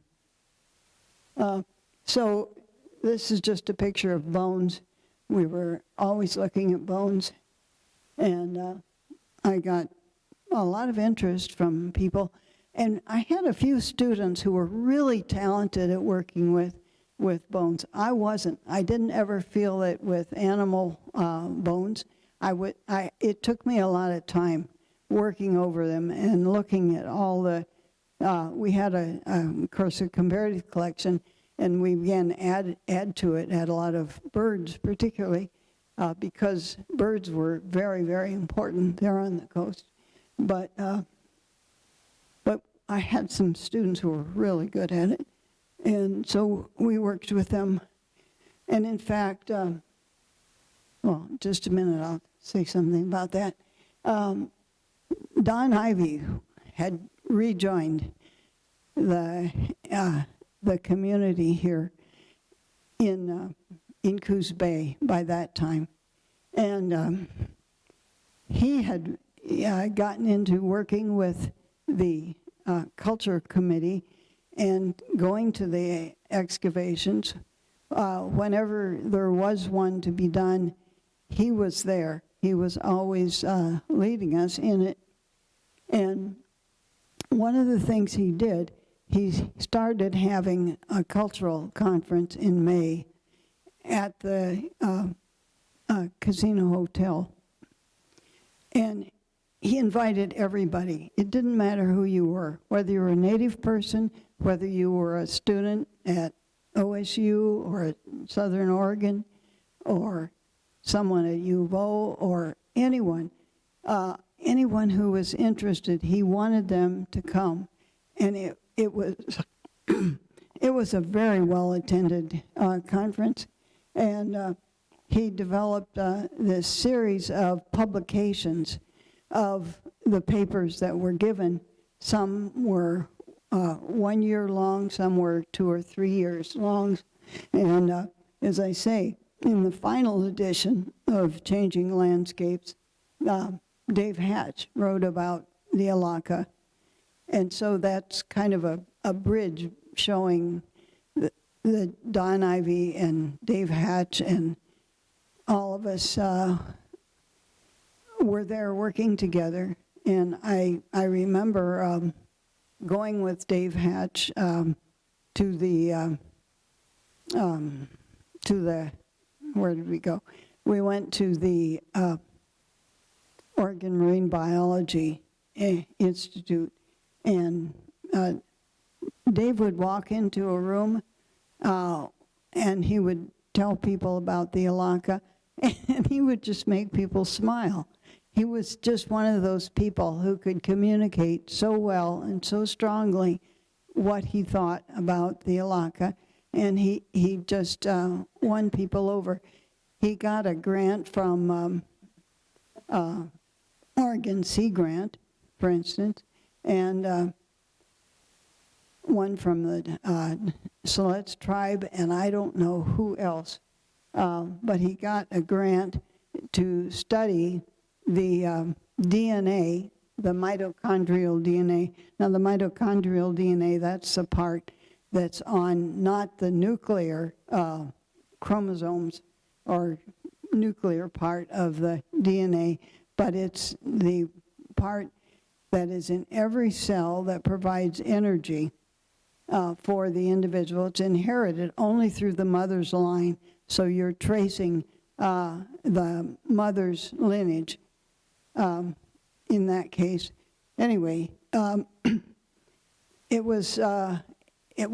So this is just a picture of bones. We were always looking at bones, and I got a lot of interest from people. And I had a few students who were really talented at working with bones. I wasn't. I didn't ever feel it with animal bones. It took me a lot of time working over them and looking at all the, we had of course, a comparative collection, and we began to add to it, had a lot of birds particularly, because birds were very, very important there on the coast. But I had some students who were really good at it. And so we worked with them. And in fact, well, just a minute, I'll say something about that. Don Ivey had rejoined the community here in Coos Bay by that time. And he had gotten into working with the culture committee and going to the excavations. Whenever there was one to be done, he was there. He was always leading us in it. And one of the things he did, he started having a cultural conference in May at the Casino Hotel. And he invited everybody. It didn't matter who you were, whether you were a native person, whether you were a student at OSU or at Southern Oregon, or someone at U of O, or anyone. Anyone who was interested, he wanted them to come. And it was it was a very well-attended conference. And he developed this series of publications of the papers that were given. Some were 1 year long, some were 2 or 3 years long. And as I say, in the final edition of Changing Landscapes, Dave Hatch wrote about the Elakha. And so that's kind of a bridge showing the Don Ivy and Dave Hatch and all of us were there working together. And I remember going with Dave Hatch to the, where did we go? We went to the Oregon Marine Biology Institute, and Dave would walk into a room and he would tell people about the Elakha, and he would just make people smile. He was just one of those people who could communicate so well and so strongly what he thought about the Elakha, and he just won people over. He got a grant from Oregon Sea Grant, for instance, and one from the Siletz tribe, and I don't know who else, but he got a grant to study the DNA, the mitochondrial DNA. Now, the mitochondrial DNA, that's the part that's on not the nuclear chromosomes or nuclear part of the DNA, but it's the part that is in every cell that provides energy for the individual. It's inherited only through the mother's line, so you're tracing the mother's lineage in that case. Anyway, it was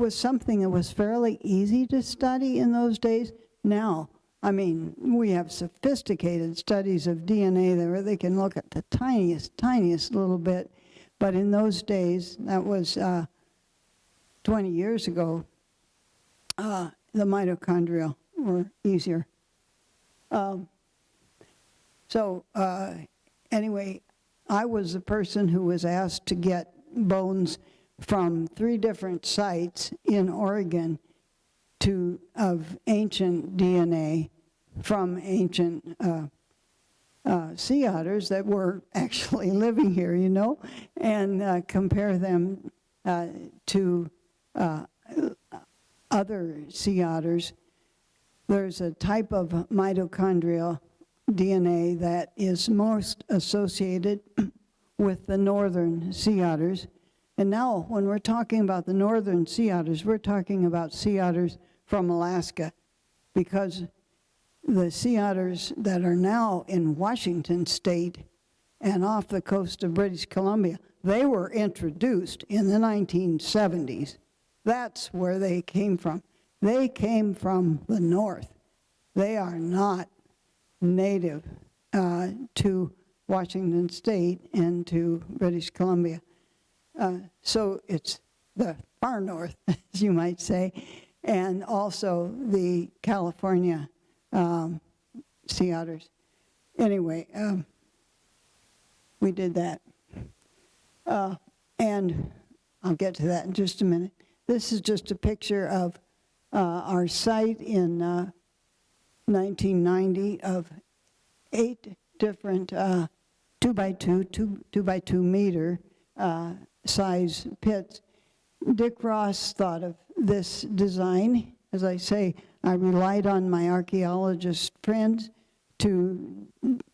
something that was fairly easy to study in those days. Now, I mean, we have sophisticated studies of DNA where they can look at the tiniest little bit, but in those days, that was 20 years ago, the mitochondria were easier. Anyway, I was the person who was asked to get bones from 3 different sites in Oregon of ancient DNA from ancient sea otters that were actually living here, you know, and compare them to other sea otters. There's a type of mitochondrial DNA that is most associated with the northern sea otters. And now, when we're talking about the northern sea otters, we're talking about sea otters from Alaska, because the sea otters that are now in Washington State and off the coast of British Columbia, they were introduced in the 1970s. That's where they came from. They came from the north. They are not native to Washington State and to British Columbia. So it's the far north, as you might say, and also the California sea otters. Anyway, we did that. And I'll get to that in just a minute. This is just a picture of our site in 1990 of 8 different 2 by 2 meter size pits. Dick Ross thought of this design. As I say, I relied on my archaeologist friends to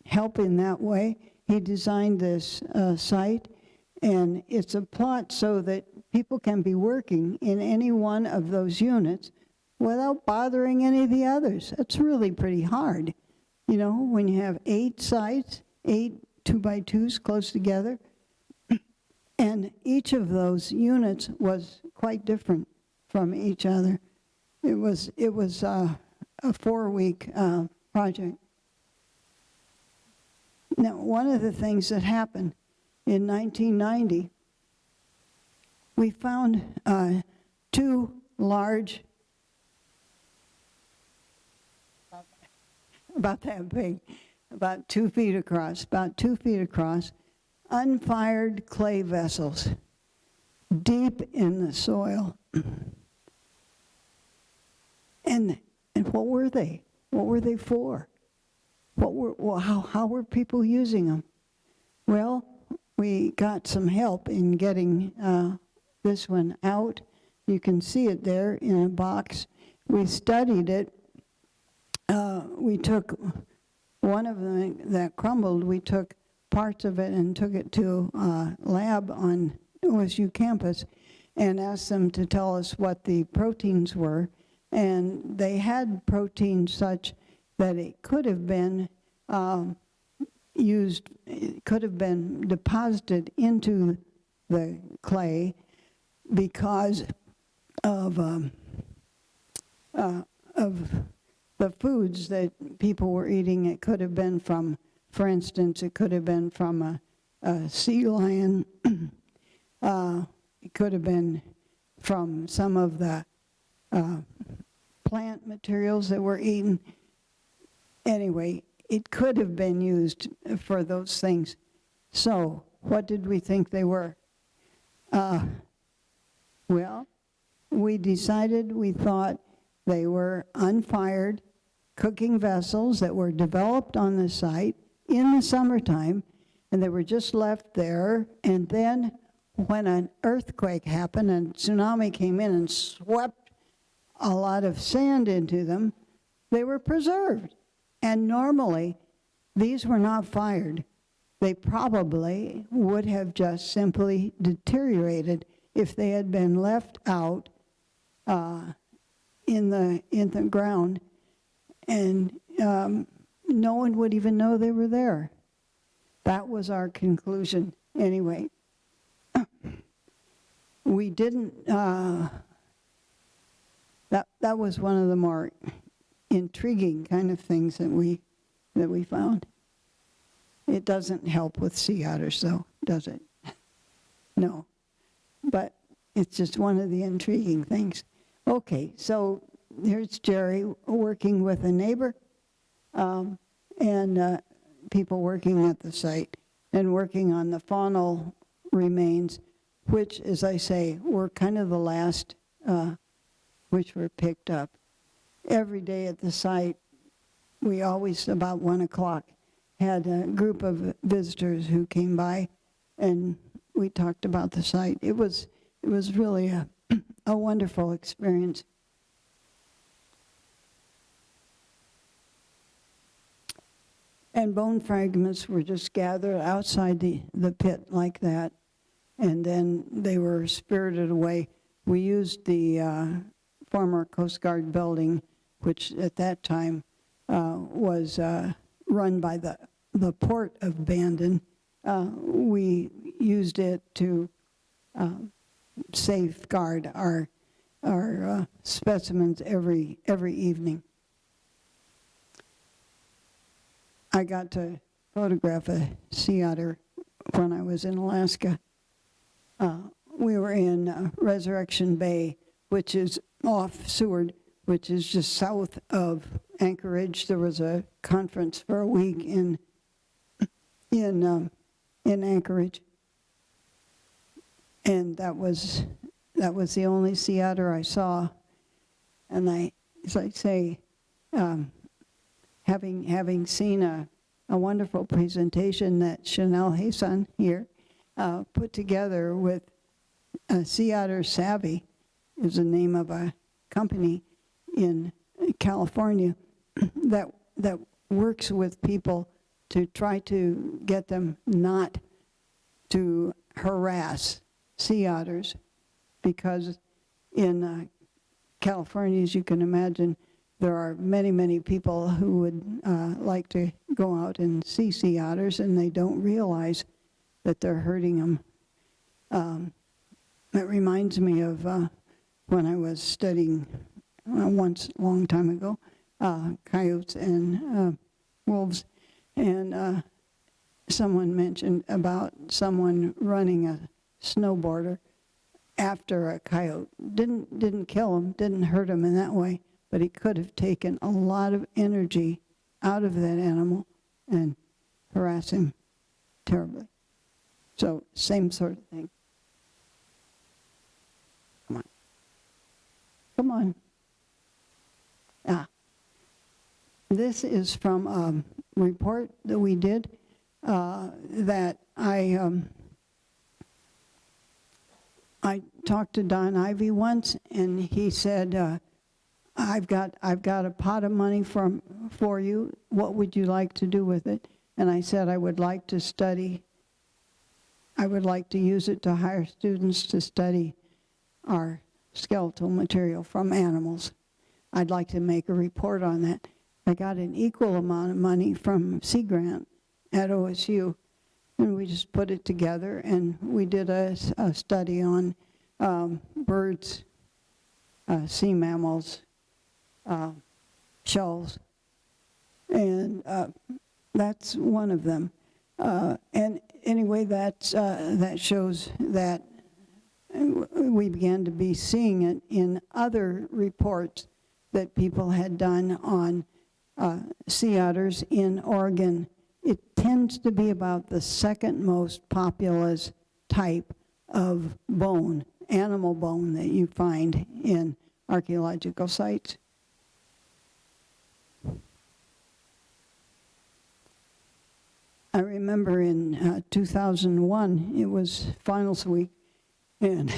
help in that way. He designed this site, and it's a plot so that people can be working in any one of those units without bothering any of the others. That's really pretty hard. You know, when you have 8 sites, 8 2x2s close together, and each of those units was quite different from each other. It was a 4-week project. Now, one of the things that happened in 1990, we found 2 large, about that big, about 2 feet across, unfired clay vessels deep in the soil. And what were they? What were they for? How were people using them? Well, we got some help in getting this one out. You can see it there in a box. We studied it. We took one of them that crumbled, we took parts of it and took it to a lab on OSU campus and asked them to tell us what the proteins were. And they had proteins such that it could have been used, it could have been deposited into the clay because of the foods that people were eating. It could have been from, for instance, it could have been from a sea lion. It could have been from some of the plant materials that were eaten. Anyway, it could have been used for those things. So, what did we think they were? Well, we decided, we thought they were unfired cooking vessels that were developed on the site in the summertime, and they were just left there. And then when an earthquake happened and tsunami came in and swept a lot of sand into them, they were preserved. And normally, these were not fired. They probably would have just simply deteriorated if they had been left out in the ground, and no one would even know they were there. That was our conclusion anyway. We didn't, that was one of the more intriguing kind of things that we found. It doesn't help with sea otters though, does it? No, but it's just one of the intriguing things. Okay, so here's Jerry working with a neighbor and people working at the site and working on the faunal remains, which, as I say, were kind of the last which were picked up. Every day at the site, we always, about 1 o'clock, had a group of visitors who came by and we talked about the site. It was really a wonderful experience. And bone fragments were just gathered outside the pit like that, and then they were spirited away. We used the former Coast Guard building, which at that time was run by the port of Bandon. We used it to safeguard our specimens every evening. I got to photograph a sea otter when I was in Alaska. We were in Resurrection Bay, which is off Seward, which is just south of Anchorage. There was a conference for a week in Anchorage, and that was the only sea otter I saw. And as I say, having seen a wonderful presentation that Chanel Hassan here put together with Sea Otter Savvy is the name of a company in California that works with people to try to get them not to harass sea otters, because in California, as you can imagine, there are many, many people who would like to go out and see sea otters, and they don't realize that they're hurting them. It reminds me of when I was studying once a long time ago, coyotes and wolves, and someone mentioned about someone running a snowboarder after a coyote. Didn't kill him, didn't hurt him in that way, but he could have taken a lot of energy out of that animal and harass him terribly. So same sort of thing. Come on. Come on. This is from a report that we did that I talked to Don Ivy once, and he said, I've got a pot of money for you. What would you like to do with it? And I said, I would like to use it to hire students to study our skeletal material from animals. I'd like to make a report on that. I got an equal amount of money from Sea Grant at OSU, and we just put it together, and we did a study on birds, sea mammals, shells, and that's one of them. And anyway, that shows that we began to be seeing it in other reports that people had done on sea otters in Oregon. It tends to be about the second most populous type of bone, animal bone, that you find in archaeological sites. I remember in 2001, it was finals week, and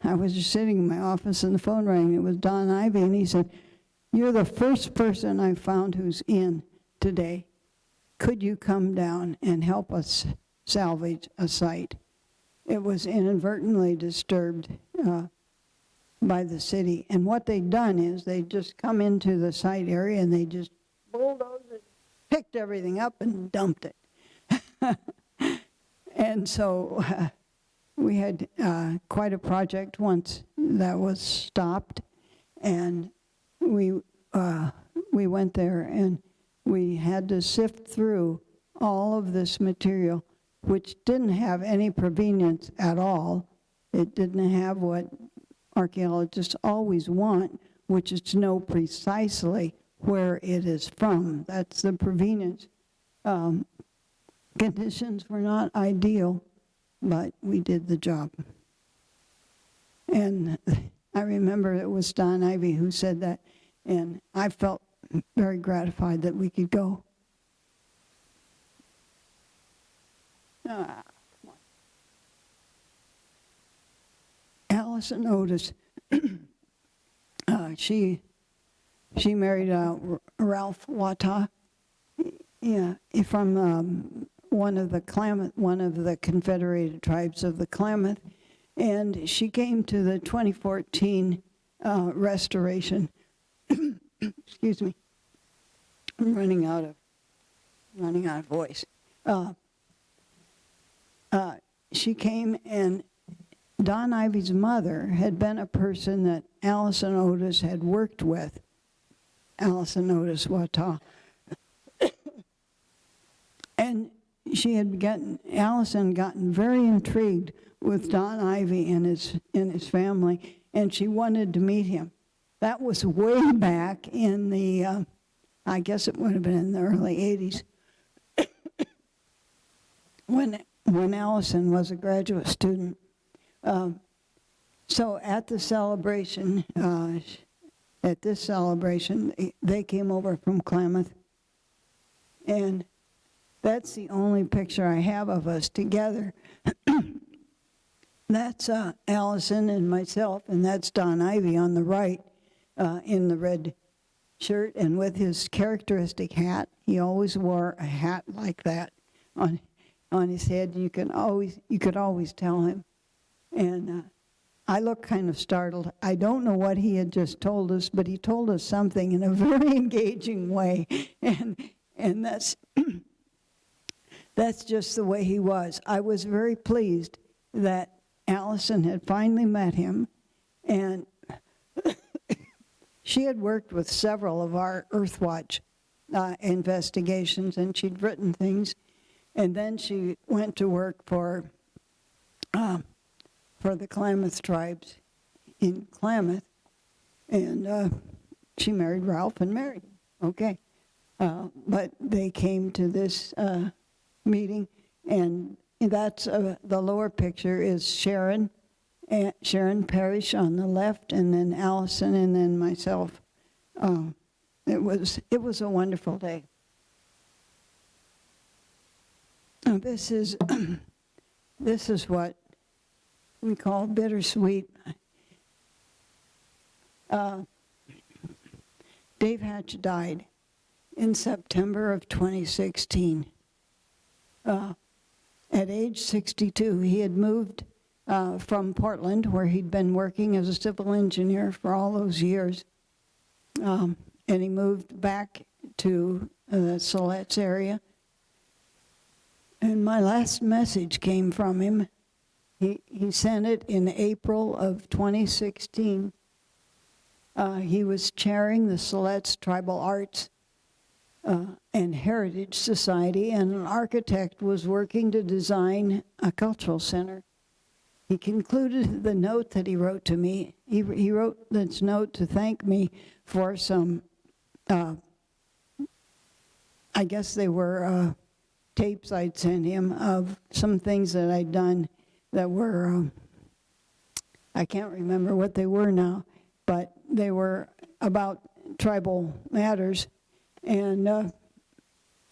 I was just sitting in my office and the phone rang. It was Don Ivy, and he said, "You're the first person I found who's in today. Could you come down and help us salvage a site?" It was inadvertently disturbed by the city. And what they'd done is they just come into the site area and they just bulldozed it, picked everything up and dumped it. And so we had quite a project once that was stopped, and we went there and we had to sift through all of this material, which didn't have any provenience at all. It didn't have what archaeologists always want, which is to know precisely where it is from. That's the provenience. Conditions were not ideal, but we did the job. And I remember it was Don Ivy who said that, and I felt very gratified that we could go. Come on. Allison Otters, she married Ralph Wata, from one of the Confederated Tribes of the Klamath, and she came to the 2014 restoration. Excuse me, I'm running out of voice. She came, and Don Ivy's mother had been a person that Allison Otters had worked with, Allison Otters Wata. And Allison gotten very intrigued with Don Ivy and his family, and she wanted to meet him. That was way back in the, I guess it would have been in the early 80s, when Allison was a graduate student. So at this celebration, they came over from Klamath, and That's the only picture I have of us together. That's Allison and myself, and that's Don Ivy on the right in the red shirt and with his characteristic hat. He always wore a hat like that on his head. You could always tell him. And I look kind of startled. I don't know what he had just told us, but he told us something in a very engaging way, and that's that's just the way he was. I was very pleased that Allison had finally met him, and she had worked with several of our Earthwatch investigations, and she'd written things, and then she went to work for the Klamath tribes in Klamath, and she married Ralph and married him. Okay, but they came to this meeting, and that's the lower picture is Sharon Parrish on the left, and then Allison, and then myself. It was a wonderful day. This is what we call bittersweet. Dave Hatch died in September of 2016. At age 62, he had moved from Portland, where he'd been working as a civil engineer for all those years. And he moved back to the Siletz area. And my last message came from him. He sent it in April of 2016. He was chairing the Siletz Tribal Arts and Heritage Society, and an architect was working to design a cultural center. He concluded the note that he wrote to me. He wrote this note to thank me for some, I guess they were tapes I'd sent him of some things that I'd done that were, I can't remember what they were now, but they were about tribal matters. And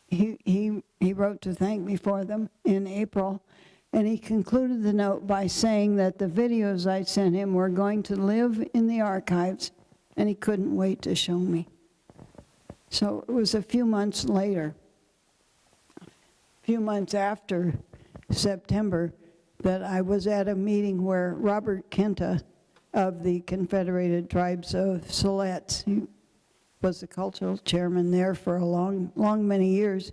he wrote to thank me for them in April. And he concluded the note by saying that the videos I sent him were going to live in the archives, and he couldn't wait to show me. So it was a few months later, a few months after September, that I was at a meeting where Robert Kenta of the Confederated Tribes of Siletz, he was the cultural chairman there for a many years.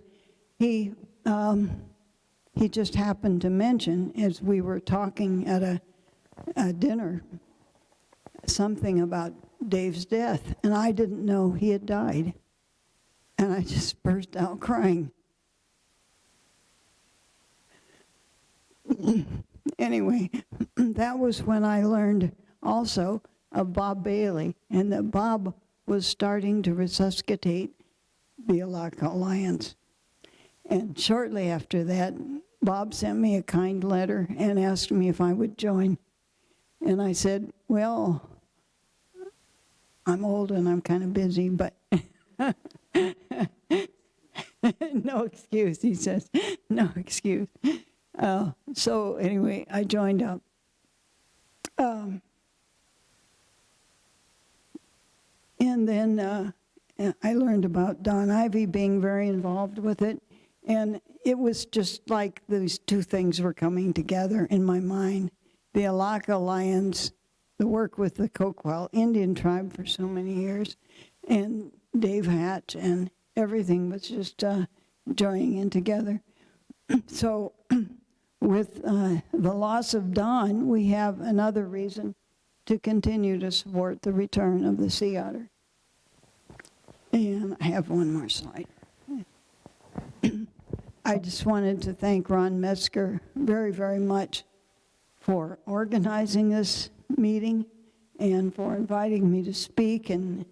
He just happened to mention, as we were talking at a dinner, something about Dave's death, and I didn't know he had died. And I just burst out crying. Anyway, that was when I learned also of Bob Bailey, and that Bob was starting to resuscitate the Elakha Alliance. And shortly after that, Bob sent me a kind letter and asked me if I would join. And I said, well, I'm old and I'm kind of busy, but no excuse, he says, no excuse. So anyway, I joined up. And then I learned about Don Ivy being very involved with it. And it was just like these two things were coming together in my mind. The Elakha Alliance, the work with the Coquille Indian tribe for so many years, and Dave Hatch, and everything was just joining in together. So with the loss of Don, we have another reason to continue to support the return of the sea otter. And I have one more slide. I just wanted to thank Ron Metzger very, very much for organizing this meeting and for inviting me to speak and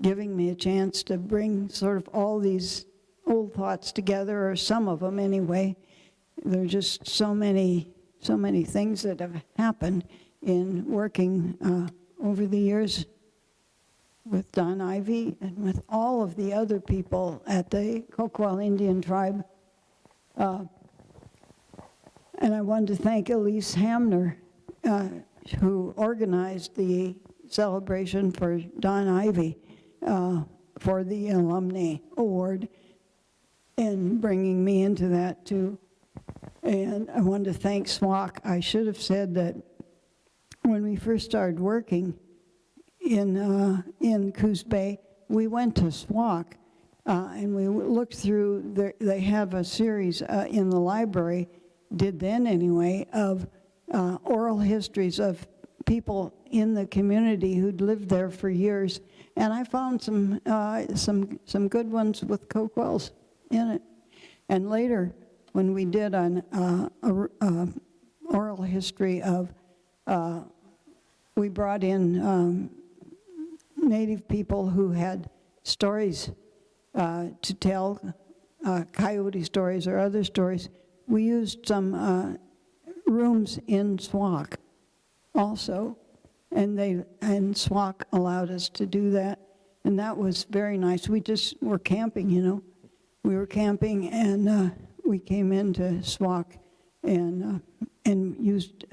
giving me a chance to bring sort of all these old thoughts together, or some of them anyway. There are just so many things that have happened in working over the years with Don Ivy and with all of the other people at the Coquille Indian tribe. And I wanted to thank Elise Hamner, who organized the celebration for Don Ivy for the Alumni Award, and bringing me into that too. And I wanted to thank SWOCC. I should have said that when we first started working in Coos Bay, we went to SWOCC and we looked through, they have a series in the library, did then anyway, of oral histories of people in the community who'd lived there for years. And I found some good ones with Coquilles in it. And later, when we did an oral history of, we brought in Native people who had stories to tell, coyote stories or other stories. We used some rooms in SWOCC also, and SWOCC allowed us to do that, and that was very nice. We just were camping, you know. We were camping, and we came into SWOCC and used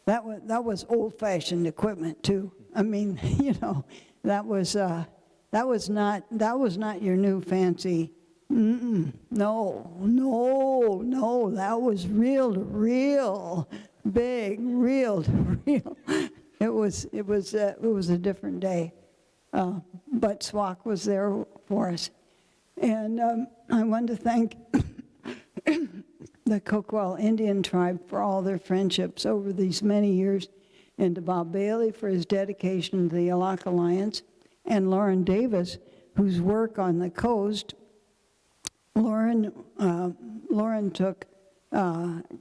that was old-fashioned equipment too. I mean, you know, that was not your new fancy. No, that was real big, real. It was a different day, but SWOCC was there for us, and I wanted to thank the Coquille Indian tribe for all their friendships over these many years, and to Bob Bailey for his dedication to the Elakha Alliance, and Loren Davis, whose work on the coast. Loren took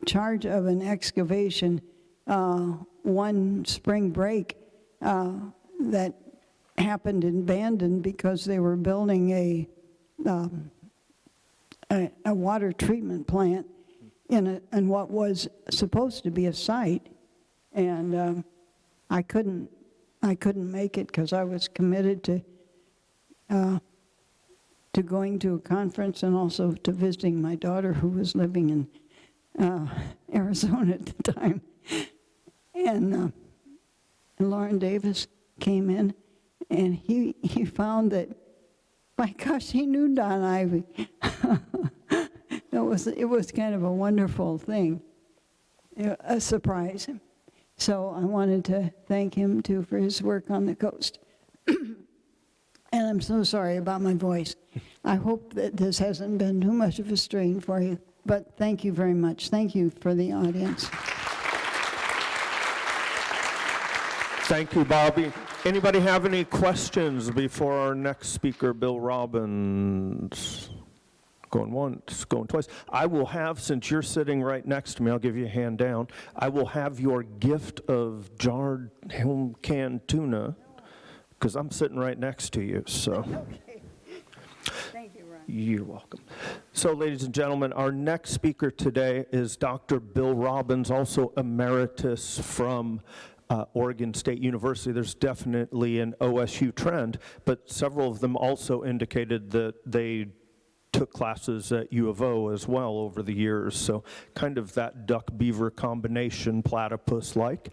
charge of an excavation one spring break that happened in Bandon because they were building a water treatment plant in what was supposed to be a site, and I couldn't make it because I was committed to going to a conference and also to visiting my daughter, who was living in Arizona at the time. And Loren Davis came in, and he found that, my gosh, he knew Don Ivy. It was kind of a wonderful thing, a surprise. So I wanted to thank him too for his work on the coast. And I'm so sorry about my voice. I hope that this hasn't been too much of a strain for you, but thank you very much. Thank you for the audience. Thank you, Bobbi. Anybody have any questions before our next speaker, Bill Robbins? Going once, going twice. I will have, since you're sitting right next to me, I'll give you a hand down. I will have your gift of jarred home canned tuna, because I'm sitting right next to you, so. Okay. Thank you, Ron. You're welcome. So, ladies and gentlemen, our next speaker today is Dr. Bill Robbins, also emeritus from Oregon State University. There's definitely an OSU trend, but several of them also indicated that they took classes at U of O as well over the years, so kind of that duck-beaver combination, platypus-like.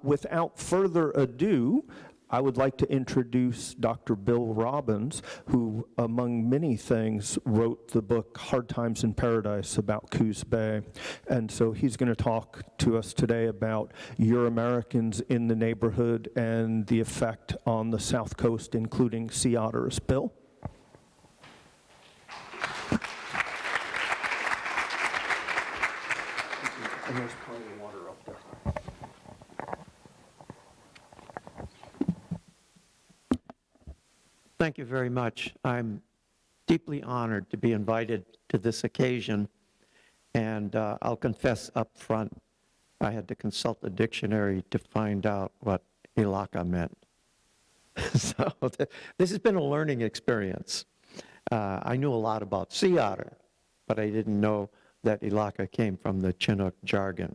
Without further ado, I would like to introduce Dr. Bill Robbins, who, among many things, wrote the book Hard Times in Paradise about Coos Bay. And so he's going to talk to us today about EuroAmericans in the neighborhood and the effect on the South Coast, including sea otters. Bill? And there's plenty of water up there. Thank you very much. I'm deeply honored to be invited to this occasion, and I'll confess up front, I had to consult the dictionary to find out what Elakha meant. So this has been a learning experience. I knew a lot about sea otter, but I didn't know that Elakha came from the Chinook jargon.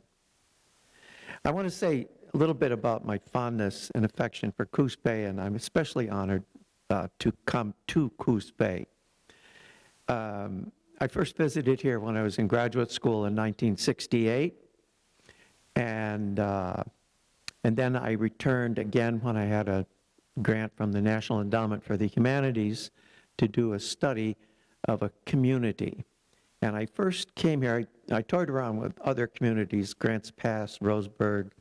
I want to say a little bit about my fondness and affection for Coos Bay, and I'm especially honored to come to Coos Bay. I first visited here when I was in graduate school in 1968, and then I returned again when I had a grant from the National Endowment for the Humanities to do a study of a community. And I first came here, I toured around with other communities, Grants Pass, Roseburg,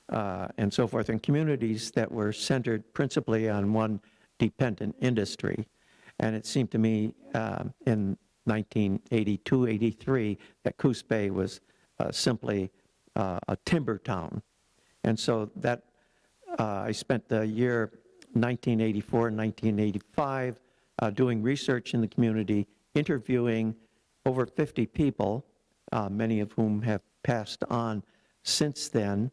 and so forth, and communities that were centered principally on one dependent industry. And it seemed to me in 1982, 83, that Coos Bay was simply a timber town. And so that I spent the year 1984 and 1985 doing research in the community, interviewing over 50 people, many of whom have passed on since then,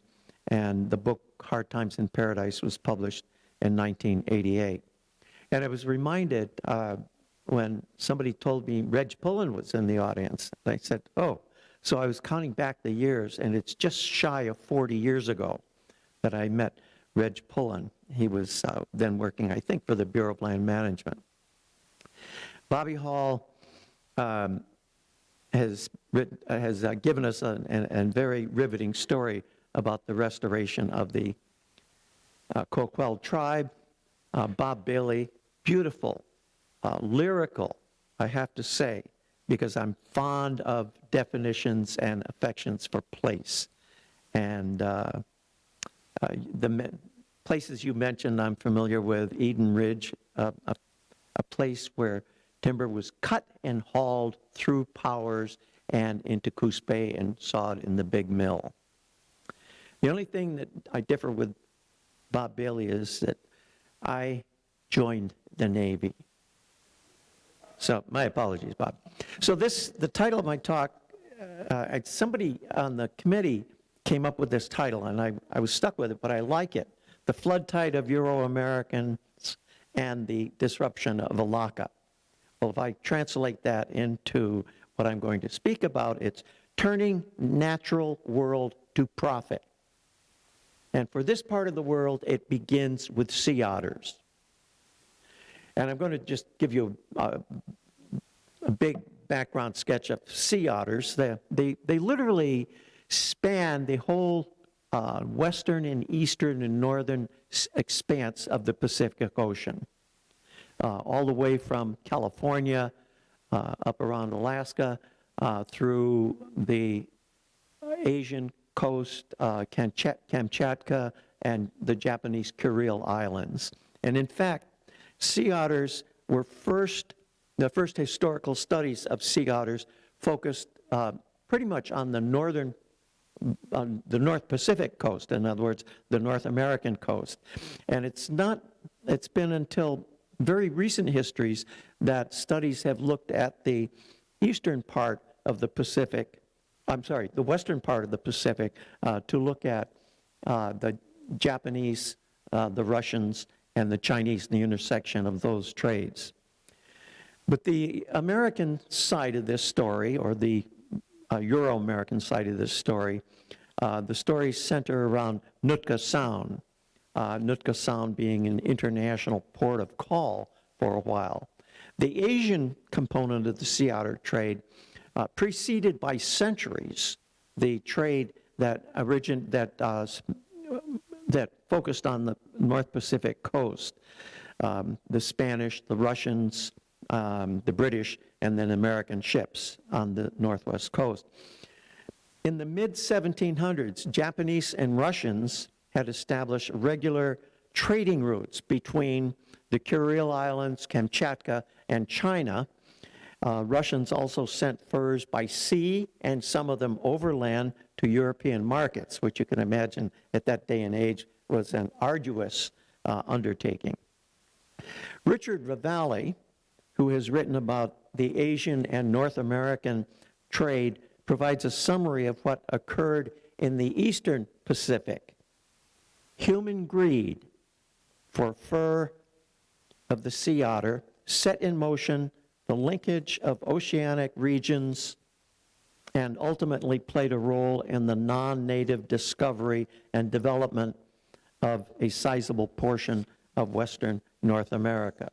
and the book Hard Times in Paradise was published in 1988. And I was reminded when somebody told me Reg Pullen was in the audience. I said, oh, so I was counting back the years, and it's just shy of 40 years ago that I met Reg Pullen. He was then working, I think, for the Bureau of Land Management. Bobbi Hall has given us a very riveting story about the restoration of the Coquille tribe. Bob Bailey, beautiful, lyrical, I have to say, because I'm fond of definitions and affections for place. And the places you mentioned I'm familiar with, Eden Ridge, a place where timber was cut and hauled through Powers and into Coos Bay and sawed in the big mill. The only thing that I differ with Bob Bailey is that I joined the Navy. So my apologies, Bob. So the title of my talk, somebody on the committee came up with this title, and I was stuck with it, but I like it. The Floodtide of EuroAmericans and the Disruption of Elakha. Well, if I translate that into what I'm going to speak about, it's turning natural world to profit. And for this part of the world, it begins with sea otters. And I'm going to just give you a big background sketch of sea otters. They literally span the whole western and eastern and northern expanse of the Pacific Ocean, all the way from California up around Alaska through the Asian coast, Kamchatka, and the Japanese Kurile Islands. And in fact, sea otters were the first historical studies of sea otters focused pretty much on the North Pacific coast, in other words, the North American coast. And it's been until very recent histories that studies have looked at the eastern part of the Pacific, the western part of the Pacific, to look at the Japanese, the Russians, and the Chinese, the intersection of those trades. But the American side of this story, or the Euro-American side of this story, the stories center around Nootka Sound, Nootka Sound being an international port of call for a while. The Asian component of the sea otter trade preceded by centuries the trade that focused on the North Pacific coast, the Spanish, the Russians, the British, and then American ships on the northwest coast. In the mid-1700s, Japanese and Russians had established regular trading routes between the Kurile Islands, Kamchatka, and China. Russians also sent furs by sea and some of them overland to European markets, which you can imagine at that day and age was an arduous undertaking. Richard Ravalli, who has written about the Asian and North American trade, provides a summary of what occurred in the Eastern Pacific. Human greed for fur of the sea otter set in motion the linkage of oceanic regions and ultimately played a role in the non-native discovery and development of a sizable portion of Western North America.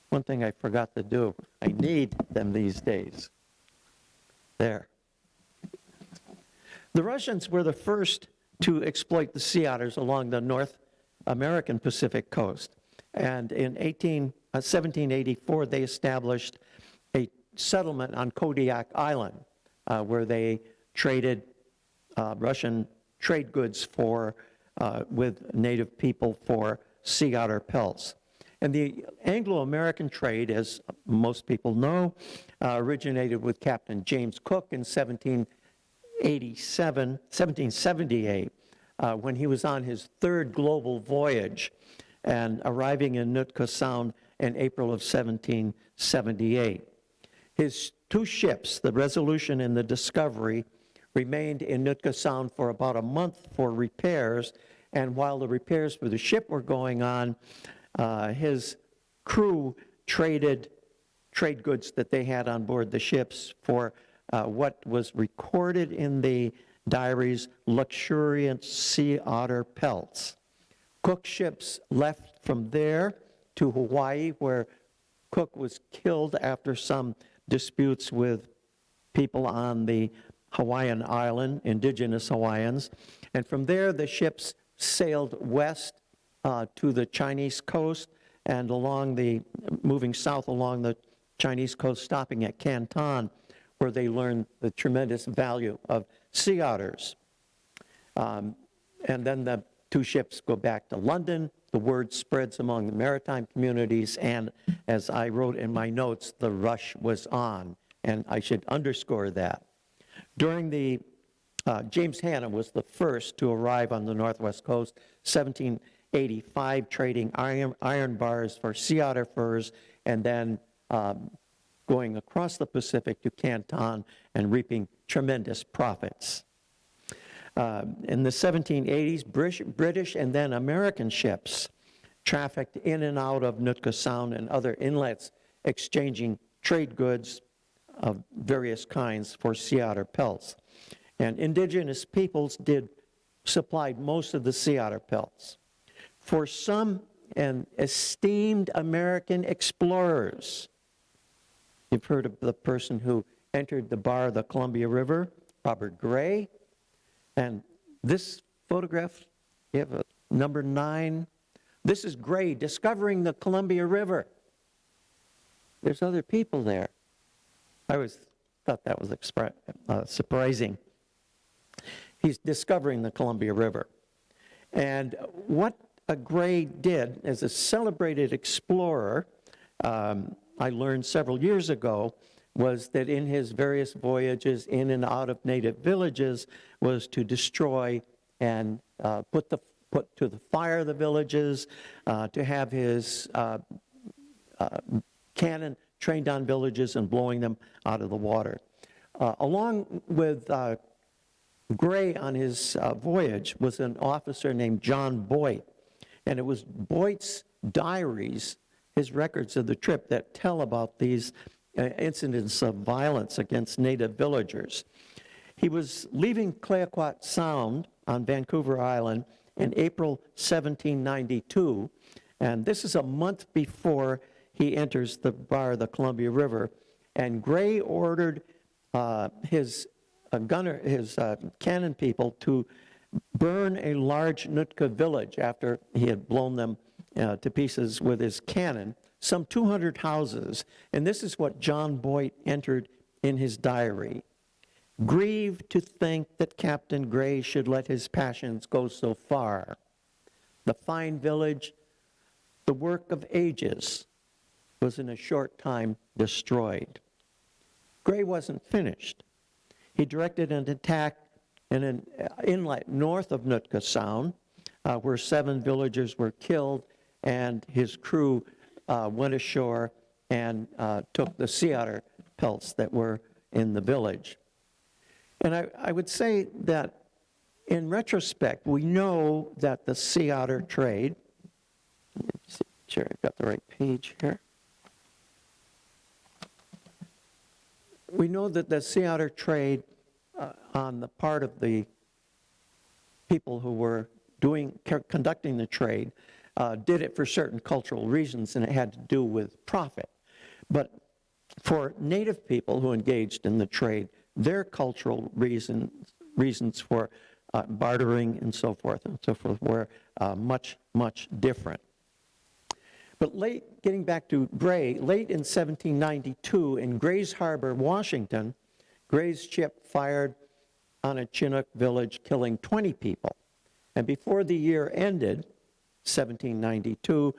One thing I forgot to do, I need them these days. There. The Russians were the first to exploit the sea otters along the North American Pacific coast. And in 1784, they established a settlement on Kodiak Island where they traded Russian trade goods with native people for sea otter pelts. And the Anglo-American trade, as most people know, originated with Captain James Cook in 1778, when he was on his third global voyage and arriving in Nootka Sound in April of 1778. His two ships, the Resolution and the Discovery, remained in Nootka Sound for about a month for repairs, and while the repairs for the ship were going on, his crew traded trade goods that they had on board the ships for what was recorded in the diaries, luxuriant sea otter pelts. Cook's ships left from there to Hawaii, where Cook was killed after some disputes with people on the Hawaiian island, indigenous Hawaiians. And from there, the ships sailed west to the Chinese coast and moving south along the Chinese coast, stopping at Canton, where they learned the tremendous value of sea otters. And then the two ships go back to London. The word spreads among the maritime communities, and as I wrote in my notes, the rush was on, and I should underscore that. During the James Hanna was the first to arrive on the Northwest Coast, 1785, trading iron bars for sea otter furs, and then going across the Pacific to Canton and reaping tremendous profits. In the 1780s, British and then American ships trafficked in and out of Nootka Sound and other inlets, exchanging trade goods of various kinds for sea otter pelts. And indigenous peoples supplied most of the sea otter pelts. For some esteemed American explorers, you've heard of the person who entered the bar of the Columbia River, Robert Gray. And this photograph, you have number 9. This is Gray discovering the Columbia River. There's other people there. I always thought that was surprising. He's discovering the Columbia River. And what Gray did as a celebrated explorer, I learned several years ago, was that in his various voyages in and out of native villages was to destroy and put to the fire the villages, to have his cannon trained on villages and blowing them out of the water. Along with Gray on his voyage was an officer named John Boyd, and it was Boyd's diaries, his records of the trip, that tell about these incidents of violence against native villagers. He was leaving Clayoquot Sound on Vancouver Island in April 1792, and this is a month before he enters the bar of the Columbia River, and Gray ordered his cannon people to burn a large Nootka village after he had blown them to pieces with his cannon, some 200 houses, and this is what John Boyd entered in his diary. Grieved to think that Captain Gray should let his passions go so far. The fine village, the work of ages, was in a short time destroyed. Gray wasn't finished. He directed an attack in an inlet north of Nootka Sound, where 7 villagers were killed, and his crew went ashore and took the sea otter pelts that were in the village. And I would say that in retrospect, we know that the sea otter trade, let me see, sure I've got the right page here. We know that the sea otter trade on the part of the people who were conducting the trade did it for certain cultural reasons, and it had to do with profit. But for native people who engaged in the trade, their cultural reasons for bartering and so forth were much, much different. But getting back to Gray, late in 1792 in Gray's Harbor, Washington, Gray's ship fired on a Chinook village, killing 20 people. And before the year ended, 1792,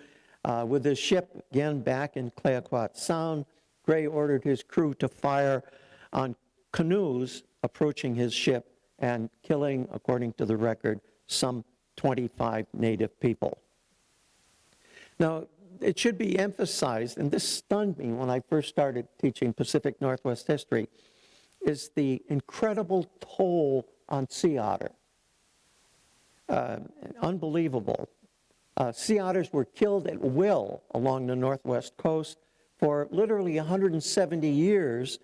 with his ship again back in Clayoquot Sound, Gray ordered his crew to fire on canoes approaching his ship and killing, according to the record, some 25 native people. Now, it should be emphasized, and this stunned me when I first started teaching Pacific Northwest history, is the incredible toll on sea otter. Unbelievable. Sea otters were killed at will along the northwest coast for literally 170 years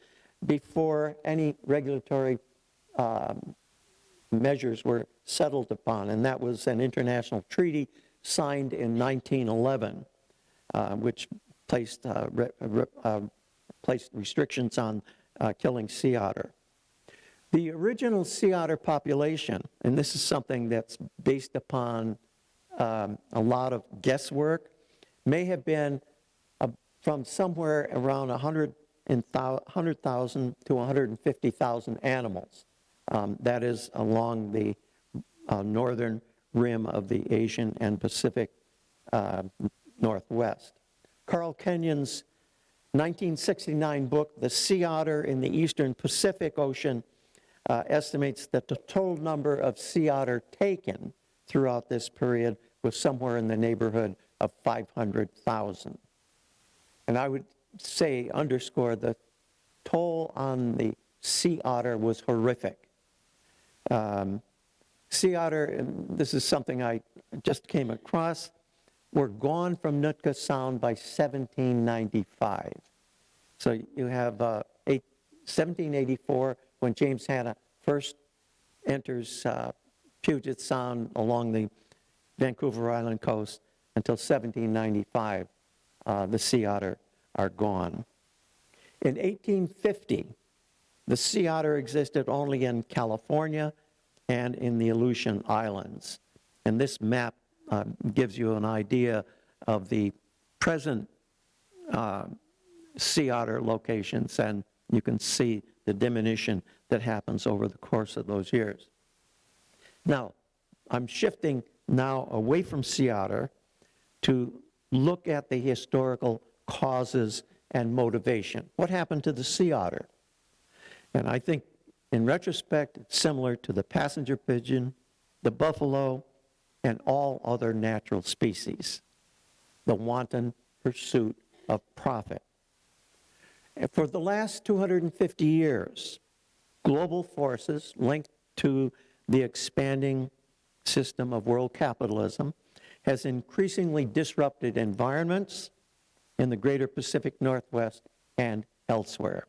before any regulatory measures were settled upon, and that was an international treaty signed in 1911, which placed restrictions on killing sea otter. The original sea otter population, and this is something that's based upon a lot of guesswork, may have been from somewhere around 100,000 to 150,000 animals. That is along the northern rim of the Asian and Pacific Northwest. Carl Kenyon's 1969 book, The Sea Otter in the Eastern Pacific Ocean, estimates that the total number of sea otter taken throughout this period was somewhere in the neighborhood of 500,000. And I would say, underscore, the toll on the sea otter was horrific. Sea otter, and this is something I just came across, were gone from Nootka Sound by 1795. So you have 1784, when James Hanna first enters Puget Sound along the Vancouver Island coast, until 1795, the sea otter are gone. In 1850, the sea otter existed only in California and in the Aleutian Islands. And this map gives you an idea of the present sea otter locations, and you can see the diminution that happens over the course of those years. Now, I'm shifting now away from sea otter to look at the historical causes and motivation. What happened to the sea otter? And I think, in retrospect, it's similar to the passenger pigeon, the buffalo, and all other natural species: the wanton pursuit of profit. And for the last 250 years, global forces linked to the expanding system of world capitalism has increasingly disrupted environments in the greater Pacific Northwest and elsewhere.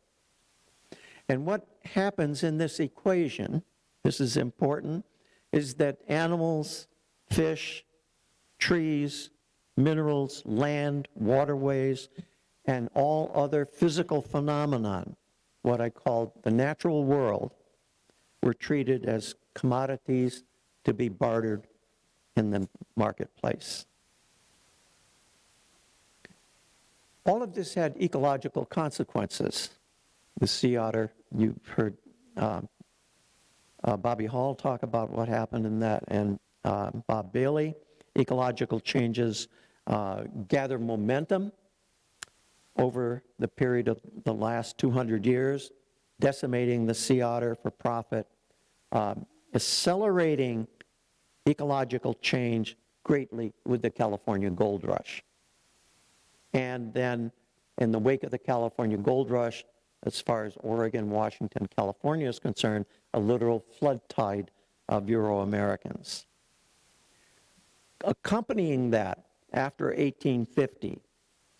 And what happens in this equation, this is important, is that animals, fish, trees, minerals, land, waterways, and all other physical phenomenon, what I call the natural world, were treated as commodities to be bartered in the marketplace. All of this had ecological consequences. The sea otter, you've heard Bobbi Hall talk about what happened in that, and Bob Bailey. Ecological changes gather momentum over the period of the last 200 years, decimating the sea otter for profit, accelerating ecological change greatly with the California gold rush. And then in the wake of the California gold rush, as far as Oregon, Washington, California is concerned, a literal floodtide of EuroAmericans. Accompanying that, after 1850,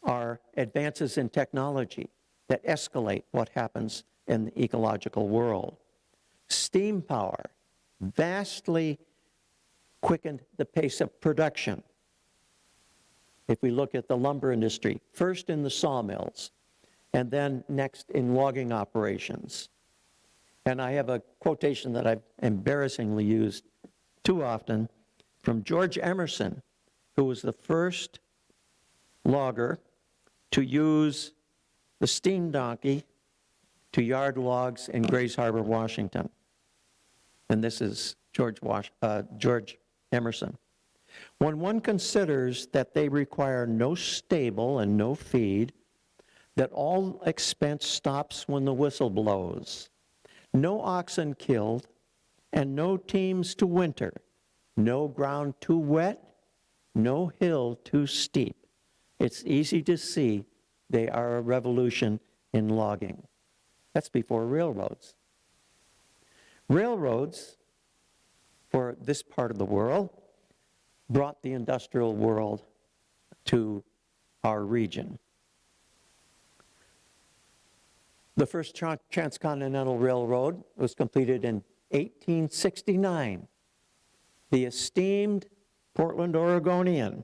are advances in technology that escalate what happens in the ecological world. Steam power vastly quickened the pace of production. If we look at the lumber industry, first in the sawmills, and then next in logging operations. And I have a quotation that I've embarrassingly used too often from George Emerson, who was the first logger to use the steam donkey to yard logs in Grays Harbor, Washington. And this is George Emerson. When one considers that they require no stable and no feed, that all expense stops when the whistle blows, no oxen killed, and no teams to winter, no ground too wet, no hill too steep, it's easy to see they are a revolution in logging. That's before railroads. Railroads, for this part of the world, brought the industrial world to our region. The first transcontinental railroad was completed in 1869. The esteemed Portland Oregonian,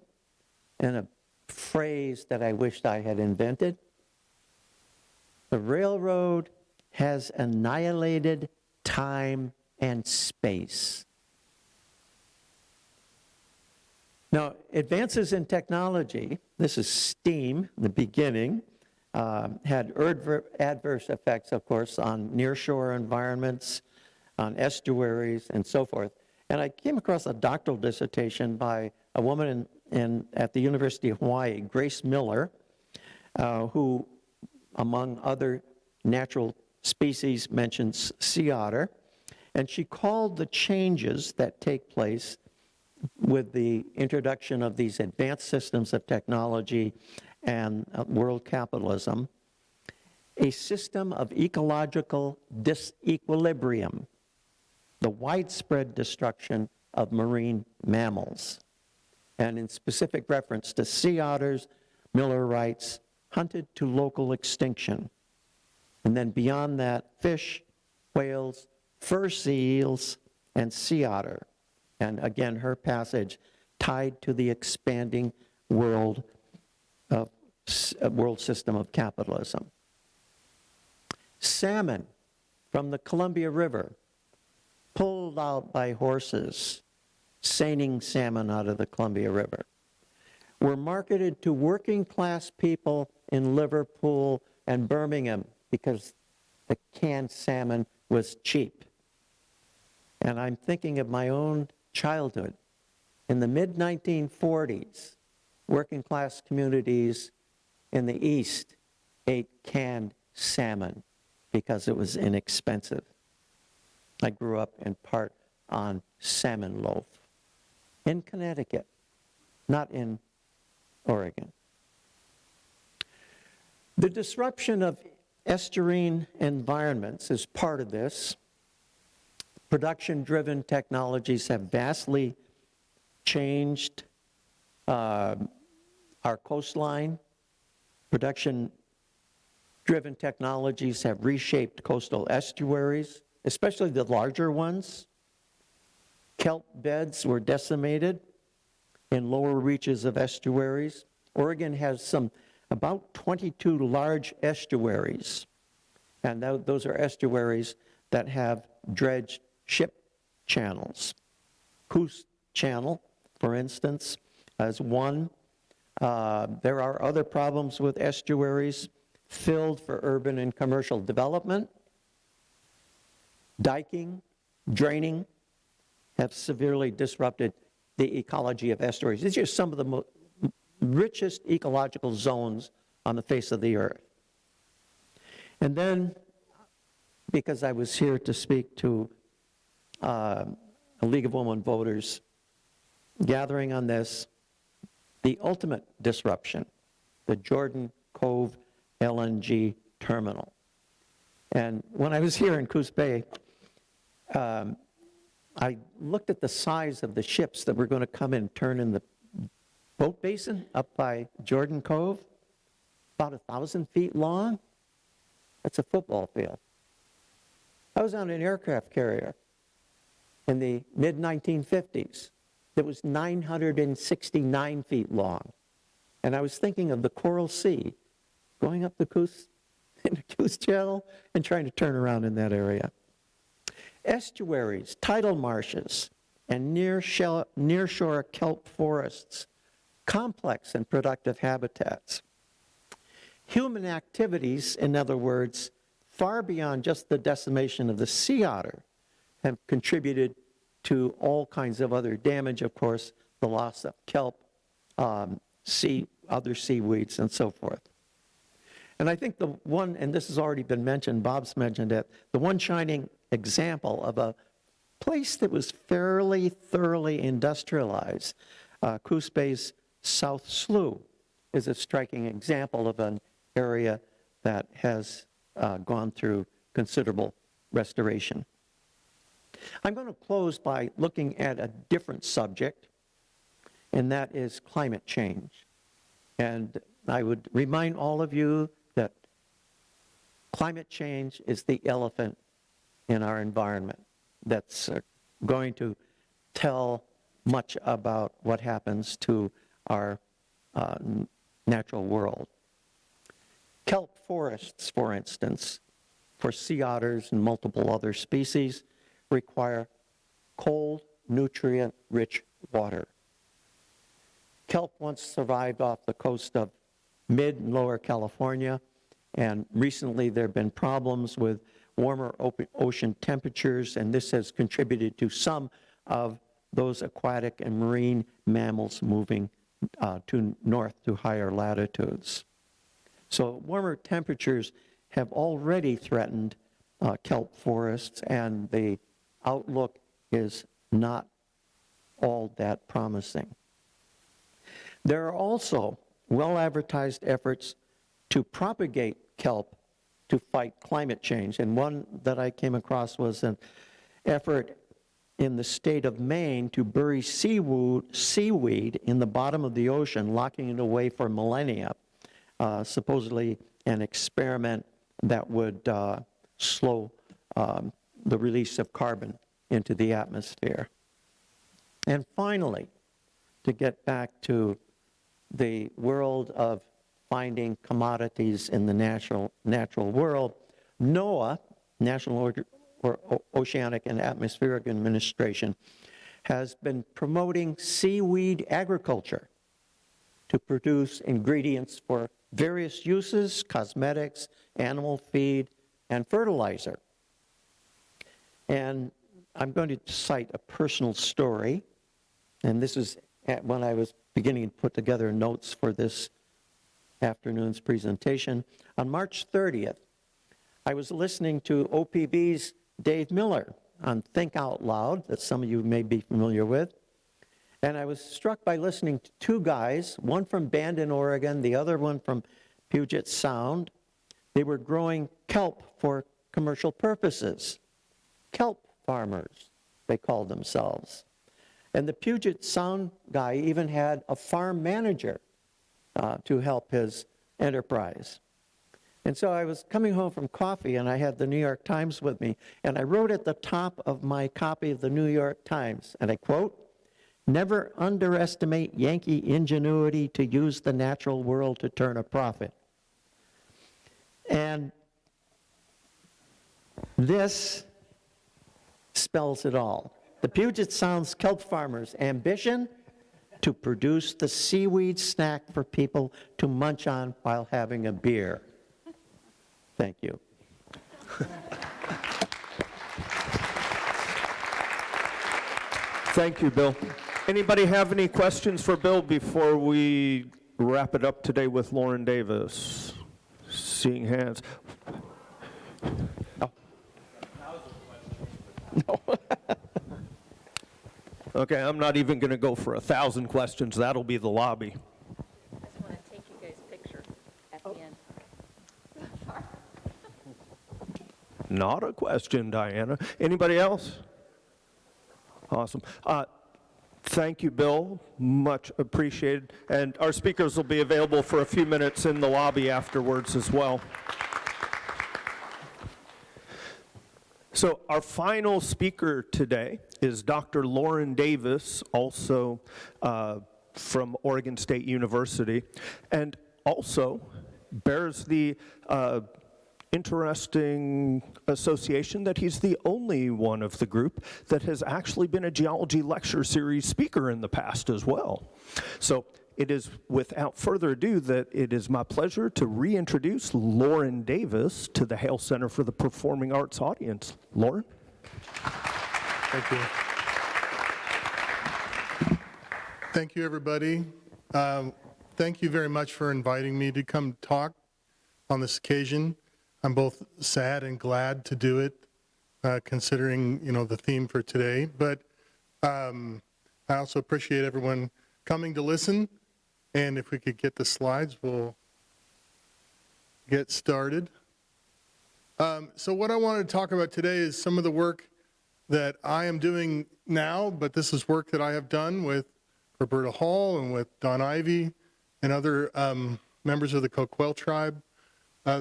and a phrase that I wished I had invented, the railroad has annihilated time and space. Now, advances in technology, this is steam, the beginning, had adverse effects, of course, on nearshore environments, on estuaries, and so forth. And I came across a doctoral dissertation by a woman at the University of Hawaii, Grace Miller, who, among other natural species, mentions sea otter. And she called the changes that take place with the introduction of these advanced systems of technology and world capitalism, a system of ecological disequilibrium, the widespread destruction of marine mammals. And in specific reference to sea otters, Miller writes, hunted to local extinction. And then beyond that, fish, whales, fur seals, and sea otter. And again, her passage tied to the expanding world system of capitalism. Salmon from the Columbia River, pulled out by horses, seining salmon out of the Columbia River, were marketed to working class people in Liverpool and Birmingham because the canned salmon was cheap. And I'm thinking of my own childhood. In the mid-1940s, working class communities in the East ate canned salmon because it was inexpensive. I grew up in part on salmon loaf in Connecticut, not in Oregon. The disruption of estuarine environments is part of this. Production-driven technologies have vastly changed our coastline. Production-driven technologies have reshaped coastal estuaries, especially the larger ones. Kelp beds were decimated in lower reaches of estuaries. Oregon has about 22 large estuaries, and those are estuaries that have dredged ship channels. Coos Channel, for instance, is one. There are other problems with estuaries filled for urban and commercial development. Diking, draining have severely disrupted the ecology of estuaries. These are some of the richest ecological zones on the face of the earth. And then, because I was here to speak to a League of Women Voters gathering on this, the ultimate disruption, the Jordan Cove LNG terminal. And when I was here in Coos Bay, I looked at the size of the ships that were going to come in, turn in the boat basin up by Jordan Cove, about 1,000 feet long. That's a football field. I was on an aircraft carrier in the mid-1950s that was 969 feet long. And I was thinking of the Coral Sea, going up the Coos, in the Coos Channel and trying to turn around in that area. Estuaries, tidal marshes, and nearshore kelp forests, complex and productive habitats. Human activities, in other words, far beyond just the decimation of the sea otter, have contributed to all kinds of other damage, of course, the loss of kelp, other seaweeds, and so forth. And I think the one, and this has already been mentioned, Bob's mentioned it, the one shining example of a place that was fairly thoroughly industrialized, Coos Bay's South Slough, is a striking example of an area that has gone through considerable restoration. I'm going to close by looking at a different subject, and that is climate change. And I would remind all of you that climate change is the elephant in our environment that's going to tell much about what happens to our natural world. Kelp forests, for instance, for sea otters and multiple other species, require cold, nutrient-rich water. Kelp once survived off the coast of mid and lower California, and recently there have been problems with warmer ocean temperatures, and this has contributed to some of those aquatic and marine mammals moving to north to higher latitudes. So warmer temperatures have already threatened kelp forests, and the outlook is not all that promising. There are also well-advertised efforts to propagate kelp to fight climate change, and one that I came across was an effort in the state of Maine to bury seaweed in the bottom of the ocean, locking it away for millennia, supposedly an experiment that would slow the release of carbon into the atmosphere. And finally, to get back to the world of finding commodities in the natural world, NOAA, National Oceanic and Atmospheric Administration, has been promoting seaweed agriculture to produce ingredients for various uses, cosmetics, animal feed, and fertilizer. And I'm going to cite a personal story, and this is when I was beginning to put together notes for this afternoon's presentation. On March 30th, I was listening to OPB's Dave Miller on Think Out Loud, that some of you may be familiar with, and I was struck by listening to two guys, one from Bandon, Oregon, the other one from Puget Sound. They were growing kelp for commercial purposes. Kelp farmers, they called themselves. And the Puget Sound guy even had a farm manager to help his enterprise. And so I was coming home from coffee, and I had the New York Times with me, and I wrote at the top of my copy of the New York Times, and I quote, "Never underestimate Yankee ingenuity to use the natural world to turn a profit." And this spells it all. The Puget Sound's kelp farmers' ambition to produce the seaweed snack for people to munch on while having a beer. Thank you. Thank you, Bill. Anybody have any questions for Bill before we wrap it up today with Loren Davis? Seeing hands. Oh. No. Okay, I'm not even going to go for 1,000 questions. That'll be the lobby. I just want to take you guys' picture at the end. Not a question, Diana. Anybody else? Awesome. Thank you, Bill. Much appreciated. And our speakers will be available for a few minutes in the lobby afterwards as well. So our final speaker today is Dr. Loren Davis, also from Oregon State University, and also bears the interesting association that he's the only one of the group that has actually been a geology lecture series speaker in the past as well. So it is without further ado that it is my pleasure to reintroduce Loren Davis to the Hale Center for the Performing Arts audience. Loren? Thank you. Thank you, everybody. Thank you very much for inviting me to come talk on this occasion. I'm both sad and glad to do it, considering, the theme for today. But I also appreciate everyone coming to listen. And if we could get the slides, we'll get started. So what I wanted to talk about today is some of the work that I am doing now, but this is work that I have done with Roberta Hall and with Don Ivy and other members of the Coquille tribe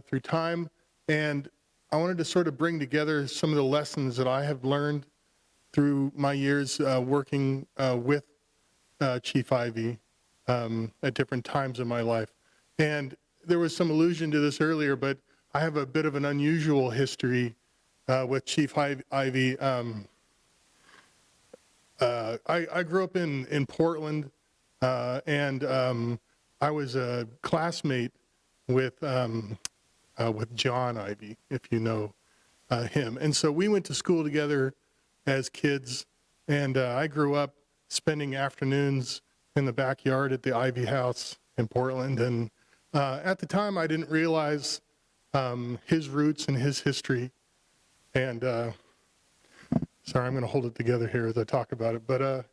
through time. And I wanted to sort of bring together some of the lessons that I have learned through my years working with Chief Ivy at different times in my life. And there was some allusion to this earlier, but I have a bit of an unusual history with Chief Ivy. I grew up in Portland, and I was a classmate with John Ivy, if you know him. And so we went to school together as kids, and I grew up spending afternoons in the backyard at the Ivy house in Portland. And at the time, I didn't realize his roots and his history. And sorry, I'm going to hold it together here as I talk about it. But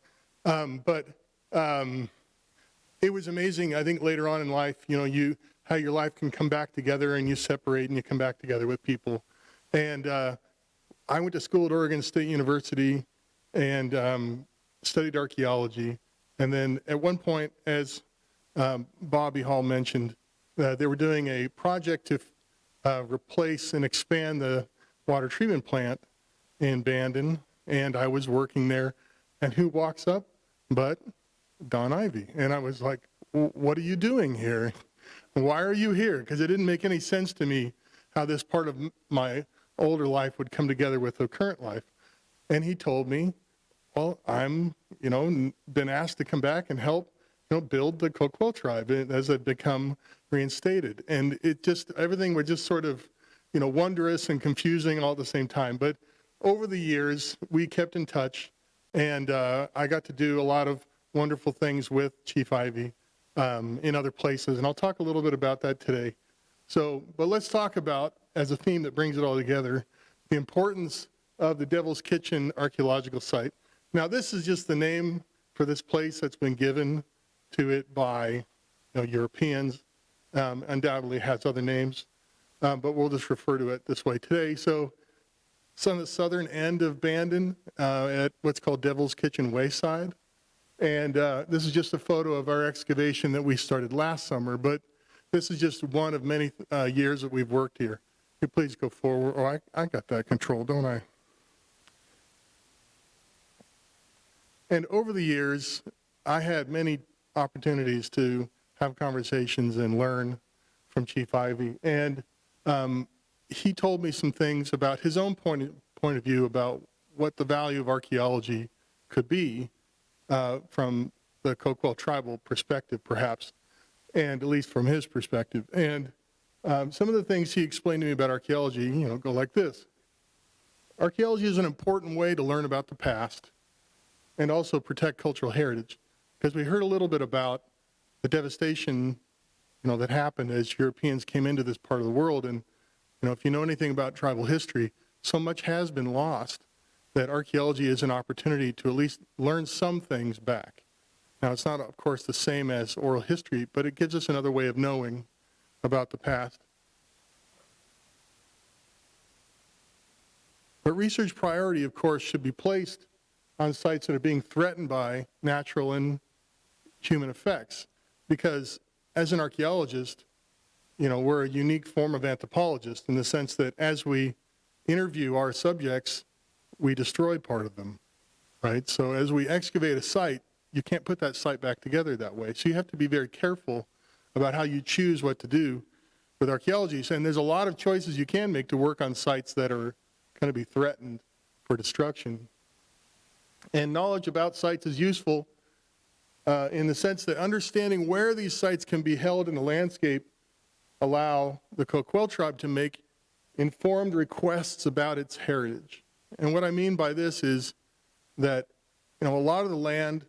it was amazing. I think later on in life, how your life can come back together and you separate and you come back together with people. And I went to school at Oregon State University and studied archaeology. And then at one point, as Bobbi Hall mentioned, they were doing a project to replace and expand the water treatment plant in Bandon. And I was working there. And who walks up but Don Ivy? And I was like, what are you doing here? Why are you here? Because it didn't make any sense to me how this part of my older life would come together with the current life. And he told me, well, I'm, been asked to come back and help, build the Coquille tribe as it become reinstated. And it just, everything was just sort of, wondrous and confusing all at the same time. But over the years, we kept in touch, and I got to do a lot of wonderful things with Chief Ivy in other places, and I'll talk a little bit about that today. But let's talk about, as a theme that brings it all together, the importance of the Devil's Kitchen Archaeological Site. Now, this is just the name for this place that's been given to it by Europeans. Undoubtedly has other names, but we'll just refer to it this way today. So it's on the southern end of Bandon at what's called Devil's Kitchen Wayside. And this is just a photo of our excavation that we started last summer, but this is just one of many years that we've worked here. Could you please go forward? Oh, I got that controlled, don't I? And over the years, I had many opportunities to have conversations and learn from Chief Ivy. And he told me some things about his own point of view about what the value of archaeology could be from the Coquille tribal perspective, perhaps, and at least from his perspective. And some of the things he explained to me about archaeology, go like this. Archaeology is an important way to learn about the past and also protect cultural heritage, because we heard a little bit about the devastation, that happened as Europeans came into this part of the world. And, if you know anything about tribal history, so much has been lost that archaeology is an opportunity to at least learn some things back. Now, it's not, of course, the same as oral history, but it gives us another way of knowing about the past. But research priority, of course, should be placed on sites that are being threatened by natural and human effects. Because as an archaeologist, we're a unique form of anthropologist in the sense that as we interview our subjects, we destroy part of them, right? So as we excavate a site, you can't put that site back together that way. So you have to be very careful about how you choose what to do with archaeology. And there's a lot of choices you can make to work on sites that are going to be threatened for destruction. And knowledge about sites is useful in the sense that understanding where these sites can be held in the landscape allow the Coquille tribe to make informed requests about its heritage. And what I mean by this is that, a lot of the land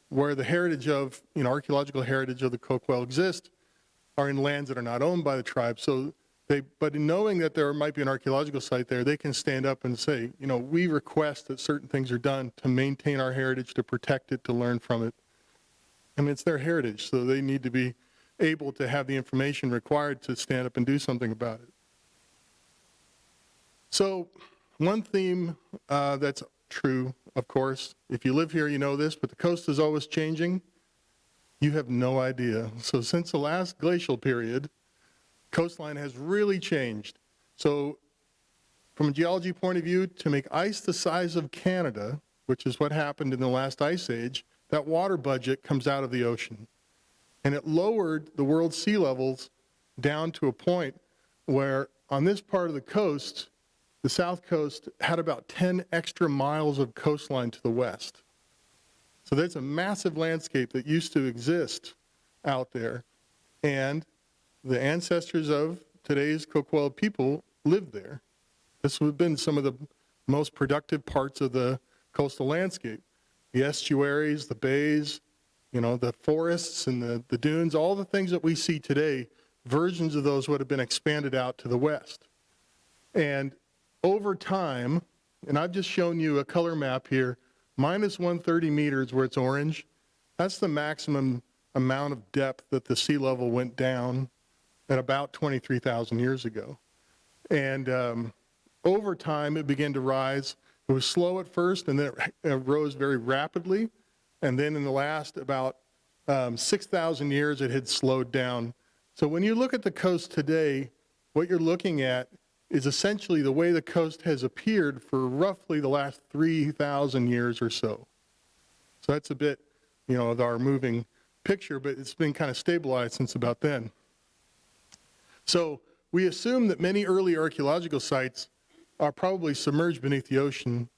where the heritage of, archaeological heritage of the Coquille exists are in lands that are not owned by the tribe. So but in knowing that there might be an archaeological site there, they can stand up and say, we request that certain things are done to maintain our heritage, to protect it, to learn from it. It's their heritage, so they need to be able to have the information required to stand up and do something about it. So one theme that's true, of course, if you live here, you know this, but the coast is always changing. You have no idea. So since the last glacial period, coastline has really changed. So from a geology point of view, to make ice the size of Canada, which is what happened in the last ice age, that water budget comes out of the ocean. And it lowered the world's sea levels down to a point where on this part of the coast, the south coast had about 10 extra miles of coastline to the west. So there's a massive landscape that used to exist out there. And the ancestors of today's Coquille people lived there. This would have been some of the most productive parts of the coastal landscape. The estuaries, the bays, the forests and the dunes, all the things that we see today, versions of those would have been expanded out to the west. And over time, and I've just shown you a color map here, minus 130 meters where it's orange, that's the maximum amount of depth that the sea level went down at about 23,000 years ago. And over time, it began to rise. It was slow at first, and then it rose very rapidly. And then in the last about 6,000 years, it had slowed down. So when you look at the coast today, what you're looking at is essentially the way the coast has appeared for roughly the last 3,000 years or so. So that's a bit, of our moving picture, but it's been kind of stabilized since about then. So we assume that many early archaeological sites are probably submerged beneath the ocean,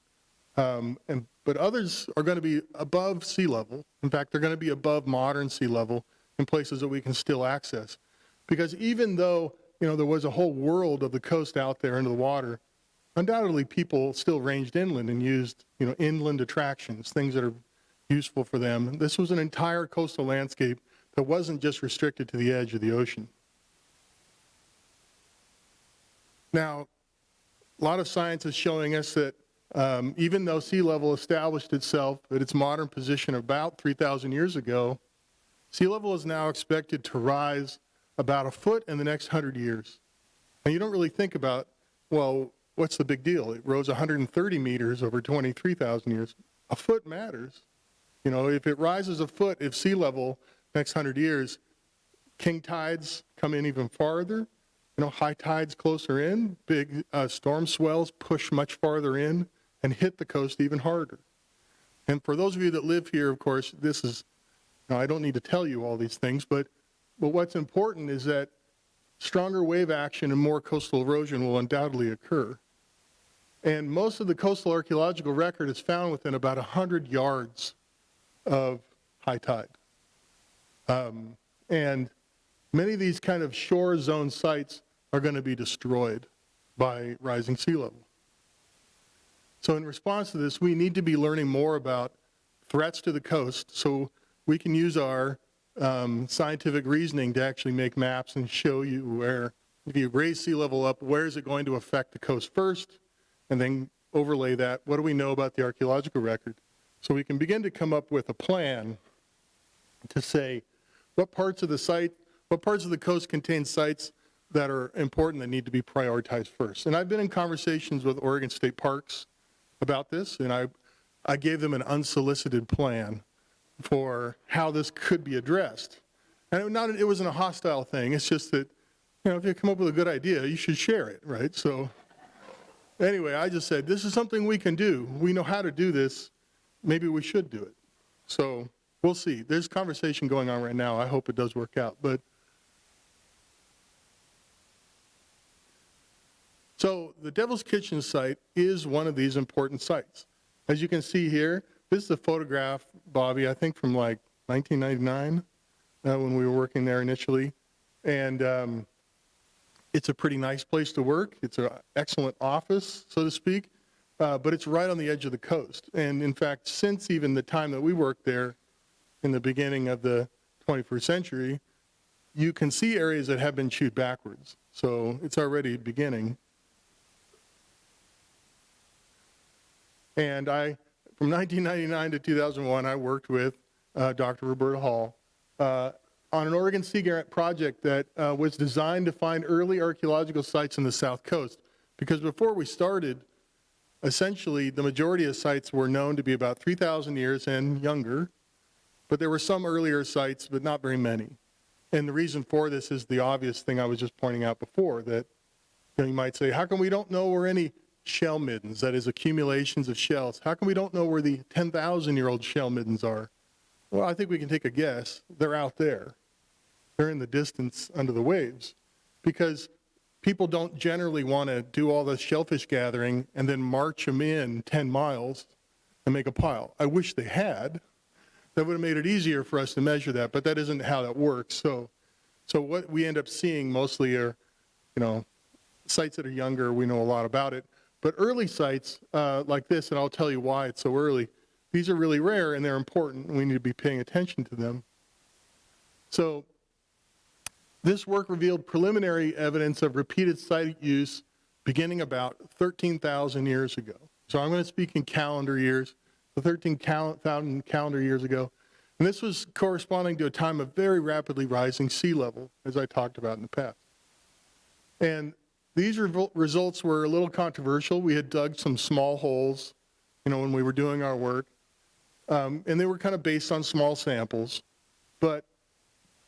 but others are going to be above sea level. In fact, they're going to be above modern sea level in places that we can still access. Because even though, there was a whole world of the coast out there into the water, undoubtedly people still ranged inland and used, inland attractions, things that are useful for them. This was an entire coastal landscape that wasn't just restricted to the edge of the ocean. Now, a lot of science is showing us that even though sea level established itself at its modern position about 3,000 years ago, sea level is now expected to rise about a foot in the next 100 years. And you don't really think about, well, what's the big deal? It rose 130 meters over 23,000 years. A foot matters. If it rises a foot, if sea level next 100 years, king tides come in even farther, high tides closer in, big storm swells push much farther in and hit the coast even harder. And for those of you that live here, of course, this is, I don't need to tell you all these things, but what's important is that stronger wave action and more coastal erosion will undoubtedly occur. And most of the coastal archaeological record is found within about 100 yards of high tide. And many of these kind of shore zone sites are going to be destroyed by rising sea level. So in response to this, we need to be learning more about threats to the coast so we can use our scientific reasoning to actually make maps and show you where, if you raise sea level up, where is it going to affect the coast first, and then overlay that, what do we know about the archaeological record? So we can begin to come up with a plan to say what parts of the coast contain sites that are important that need to be prioritized first. And I've been in conversations with Oregon State Parks about this, and I gave them an unsolicited plan for how this could be addressed. And it wasn't a hostile thing. It's just that, if you come up with a good idea, you should share it, right? So anyway, I just said, this is something we can do. We know how to do this. Maybe we should do it. So we'll see. There's conversation going on right now. I hope it does work out. But so the Devil's Kitchen site is one of these important sites. As you can see here, this is a photograph, Bobbi, I think from like 1999 when we were working there initially. And it's a pretty nice place to work. It's an excellent office, so to speak, but it's right on the edge of the coast. And in fact, since even the time that we worked there in the beginning of the 21st century, you can see areas that have been chewed backwards. So it's already beginning. And from 1999 to 2001, I worked with Dr. Roberta Hall on an Oregon Sea Grant project that was designed to find early archaeological sites in the South Coast. Because before we started, essentially the majority of sites were known to be about 3,000 years and younger, but there were some earlier sites, but not very many. And the reason for this is the obvious thing I was just pointing out before, that you might say, how come we don't know where any shell middens, that is accumulations of shells, how come we don't know where the 10,000-year-old shell middens are? Well, I think we can take a guess. They're out there. They're in the distance under the waves, because people don't generally want to do all the shellfish gathering and then march them in 10 miles and make a pile. I wish they had. That would have made it easier for us to measure that, but that isn't how that works. So what we end up seeing mostly are, sites that are younger. We know a lot about it. But early sites like this, and I'll tell you why it's so early, these are really rare and they're important, and we need to be paying attention to them. So this work revealed preliminary evidence of repeated site use beginning about 13,000 years ago. So I'm going to speak in calendar years, so 13,000 calendar years ago. And this was corresponding to a time of very rapidly rising sea level, as I talked about in the past. And these results were a little controversial. We had dug some small holes, when we were doing our work. And they were kind of based on small samples. But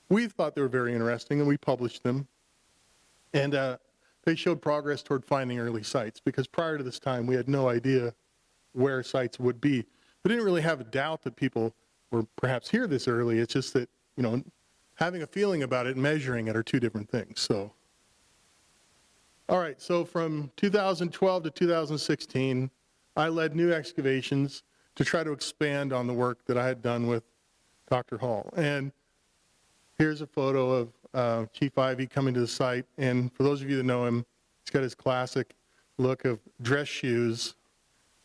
we thought they were very interesting, and we published them. And they showed progress toward finding early sites, because prior to this time, we had no idea where sites would be. We didn't really have a doubt that people were perhaps here this early. It's just that, having a feeling about it and measuring it are two different things. So, all right, so from 2012 to 2016, I led new excavations to try to expand on the work that I had done with Dr. Hall. And here's a photo of Chief Ivy coming to the site. And for those of you that know him, he's got his classic look of dress shoes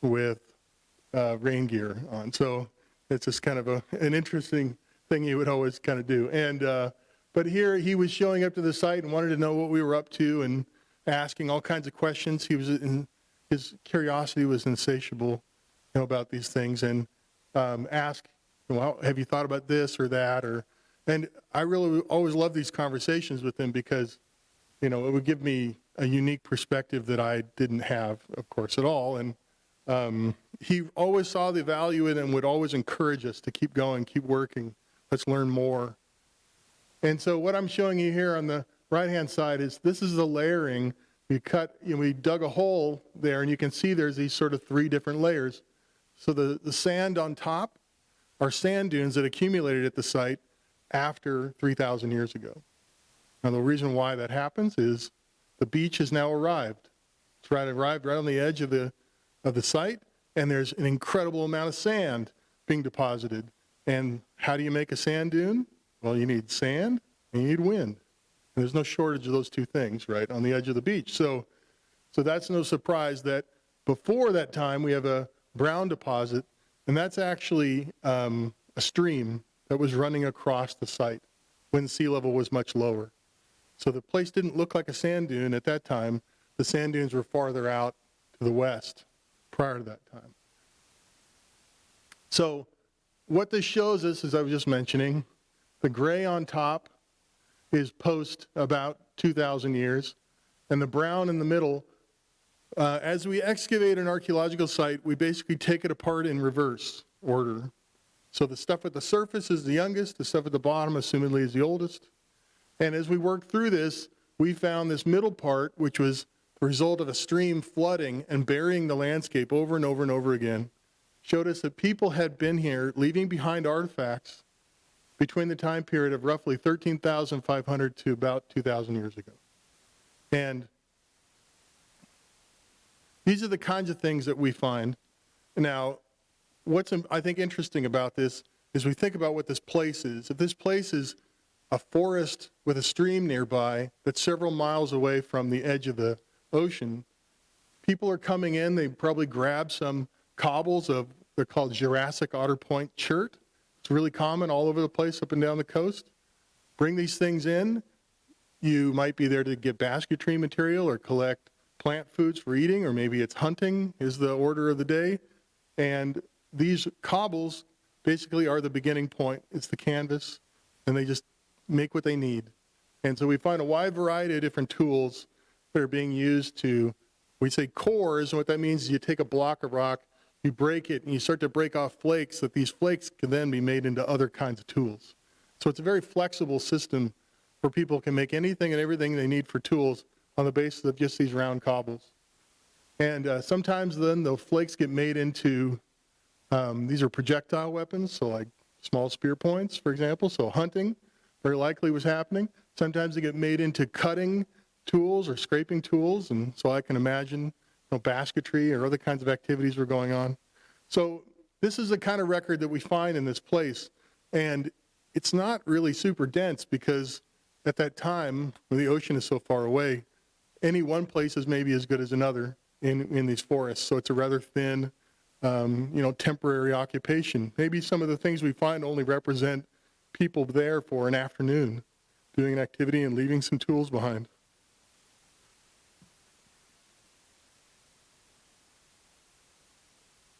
with rain gear on. So it's just kind of an interesting thing he would always kind of do. And but here he was showing up to the site and wanted to know what we were up to and asking all kinds of questions. His curiosity was insatiable, about these things, and ask, well, have you thought about this or that? And I really always love these conversations with him, because, it would give me a unique perspective that I didn't have, of course, at all. And he always saw the value in it and would always encourage us to keep going, keep working. Let's learn more. And so what I'm showing you here on the right-hand side is this is the layering. We dug a hole there, and you can see there's these sort of three different layers. So the sand on top are sand dunes that accumulated at the site after 3,000 years ago. Now, the reason why that happens is the beach has now arrived. It's arrived right on the edge of the site, and there's an incredible amount of sand being deposited. And how do you make a sand dune? Well, you need sand and you need wind. And there's no shortage of those two things, right, on the edge of the beach. So that's no surprise that before that time we have a brown deposit, and that's actually a stream that was running across the site when sea level was much lower. So the place didn't look like a sand dune at that time. The sand dunes were farther out to the west prior to that time. So what this shows us, as I was just mentioning, the gray on top is post about 2,000 years, and the brown in the middle. As we excavate an archaeological site, we basically take it apart in reverse order. So the stuff at the surface is the youngest, the stuff at the bottom, assumedly, is the oldest. And as we worked through this, we found this middle part, which was the result of a stream flooding and burying the landscape over and over and over again, showed us that people had been here leaving behind artifacts between the time period of roughly 13,500 to about 2,000 years ago. And these are the kinds of things that we find. Now, what's I think interesting about this is we think about what this place is. If this place is a forest with a stream nearby that's several miles away from the edge of the ocean, people are coming in, they probably grab some cobbles of, they're called Jurassic otter point chert. It's really common all over the place up and down the coast. Bring these things in. You might be there to get basketry material or collect plant foods for eating, or maybe it's hunting is the order of the day. And these cobbles basically are the beginning point. It's the canvas, and they just make what they need. And so we find a wide variety of different tools that are being used to, we say cores, and what that means is you take a block of rock, you break it, and you start to break off flakes, that these flakes can then be made into other kinds of tools. So it's a very flexible system where people can make anything and everything they need for tools on the basis of just these round cobbles. And sometimes then the flakes get made into, these are projectile weapons, so like small spear points, for example, so hunting very likely was happening. Sometimes they get made into cutting tools or scraping tools, and so I can imagine basketry or other kinds of activities were going on. So this is the kind of record that we find in this place, and it's not really super dense because at that time, when the ocean is so far away, any one place is maybe as good as another in these forests, so it's a rather thin, temporary occupation. Maybe some of the things we find only represent people there for an afternoon doing an activity and leaving some tools behind.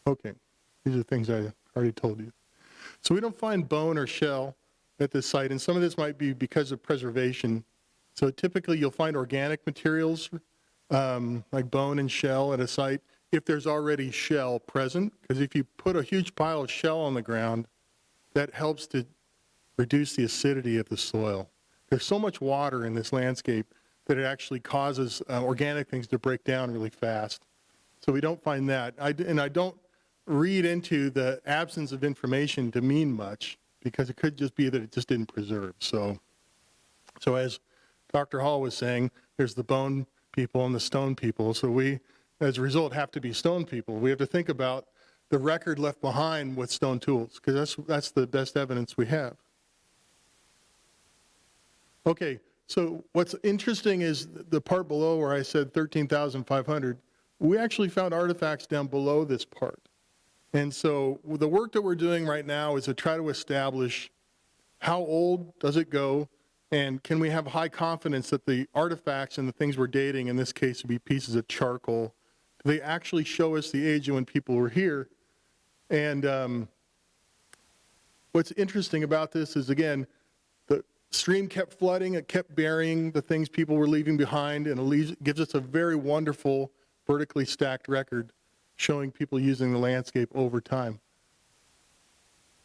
Okay, these are things I already told you. So we don't find bone or shell at this site, and some of this might be because of preservation. So typically you'll find organic materials like bone and shell at a site if there's already shell present, because if you put a huge pile of shell on the ground, that helps to reduce the acidity of the soil. There's so much water in this landscape that it actually causes organic things to break down really fast. So we don't find that. I don't read into the absence of information to mean much, because it could just be that it just didn't preserve. So as Dr. Hall was saying, there's the bone people and the stone people. So we, as a result, have to be stone people. We have to think about the record left behind with stone tools, because that's the best evidence we have. Okay, so what's interesting is the part below where I said 13,500, we actually found artifacts down below this part. And so the work that we're doing right now is to try to establish how old does it go, and can we have high confidence that the artifacts and the things we're dating, in this case would be pieces of charcoal, they actually show us the age of when people were here. And what's interesting about this is, again, the stream kept flooding, it kept burying the things people were leaving behind, and it gives us a very wonderful vertically stacked record showing people using the landscape over time.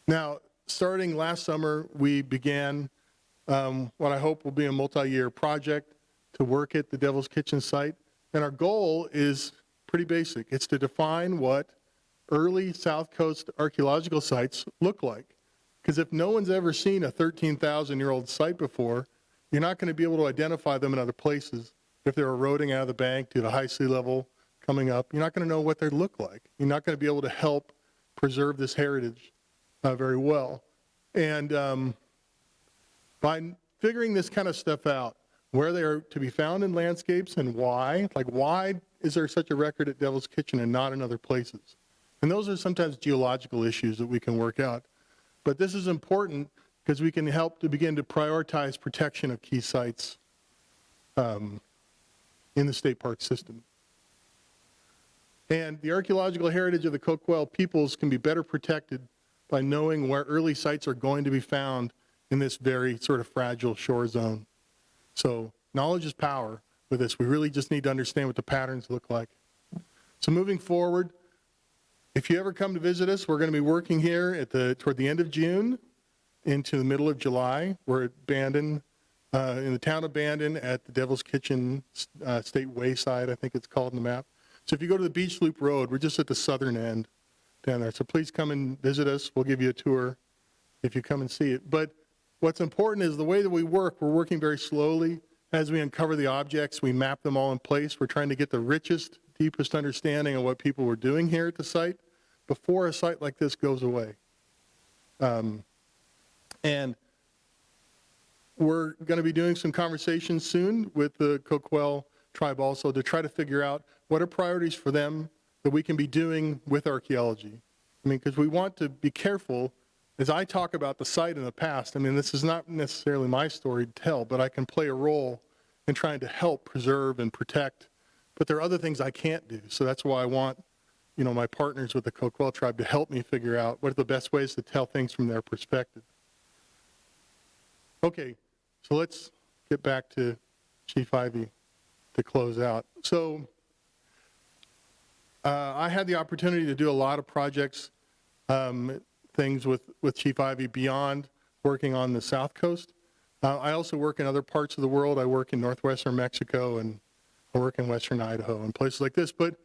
Now, starting last summer, we began what I hope will be a multi-year project to work at the Devil's Kitchen site. And our goal is pretty basic. It's to define what early South Coast archaeological sites look like. Because if no one's ever seen a 13,000-year-old site before, you're not going to be able to identify them in other places. If they're eroding out of the bank due to high sea level coming up, you're not going to know what they look like. You're not going to be able to help preserve this heritage very well. And by figuring this kind of stuff out, where they are to be found in landscapes and why, like why is there such a record at Devil's Kitchen and not in other places? And those are sometimes geological issues that we can work out. But this is important because we can help to begin to prioritize protection of key sites in the state park system. And the archaeological heritage of the Coquille peoples can be better protected by knowing where early sites are going to be found in this very sort of fragile shore zone. So knowledge is power with this. We really just need to understand what the patterns look like. So moving forward, if you ever come to visit us, we're going to be working here at toward the end of June into the middle of July. We're at Bandon, in the town of Bandon at the Devil's Kitchen State Wayside, I think it's called in the map. So if you go to the Beach Loop Road, we're just at the southern end down there. So please come and visit us. We'll give you a tour if you come and see it. But what's important is the way that we work, we're working very slowly. As we uncover the objects, we map them all in place. We're trying to get the richest, deepest understanding of what people were doing here at the site before a site like this goes away. And we're going to be doing some conversations soon with the Coquille tribe also to try to figure out what are priorities for them that we can be doing with archaeology. I mean, because we want to be careful. As I talk about the site in the past, I mean, this is not necessarily my story to tell, but I can play a role in trying to help preserve and protect. But there are other things I can't do. So that's why I want, you know, my partners with the Coquille tribe to help me figure out what are the best ways to tell things from their perspective. Okay, so let's get back to Chief Ivy to close out. So I had the opportunity to do a lot of projects, things with Chief Ivy beyond working on the South Coast. I also work in other parts of the world. I work in northwestern Mexico and I work in western Idaho and places like this. But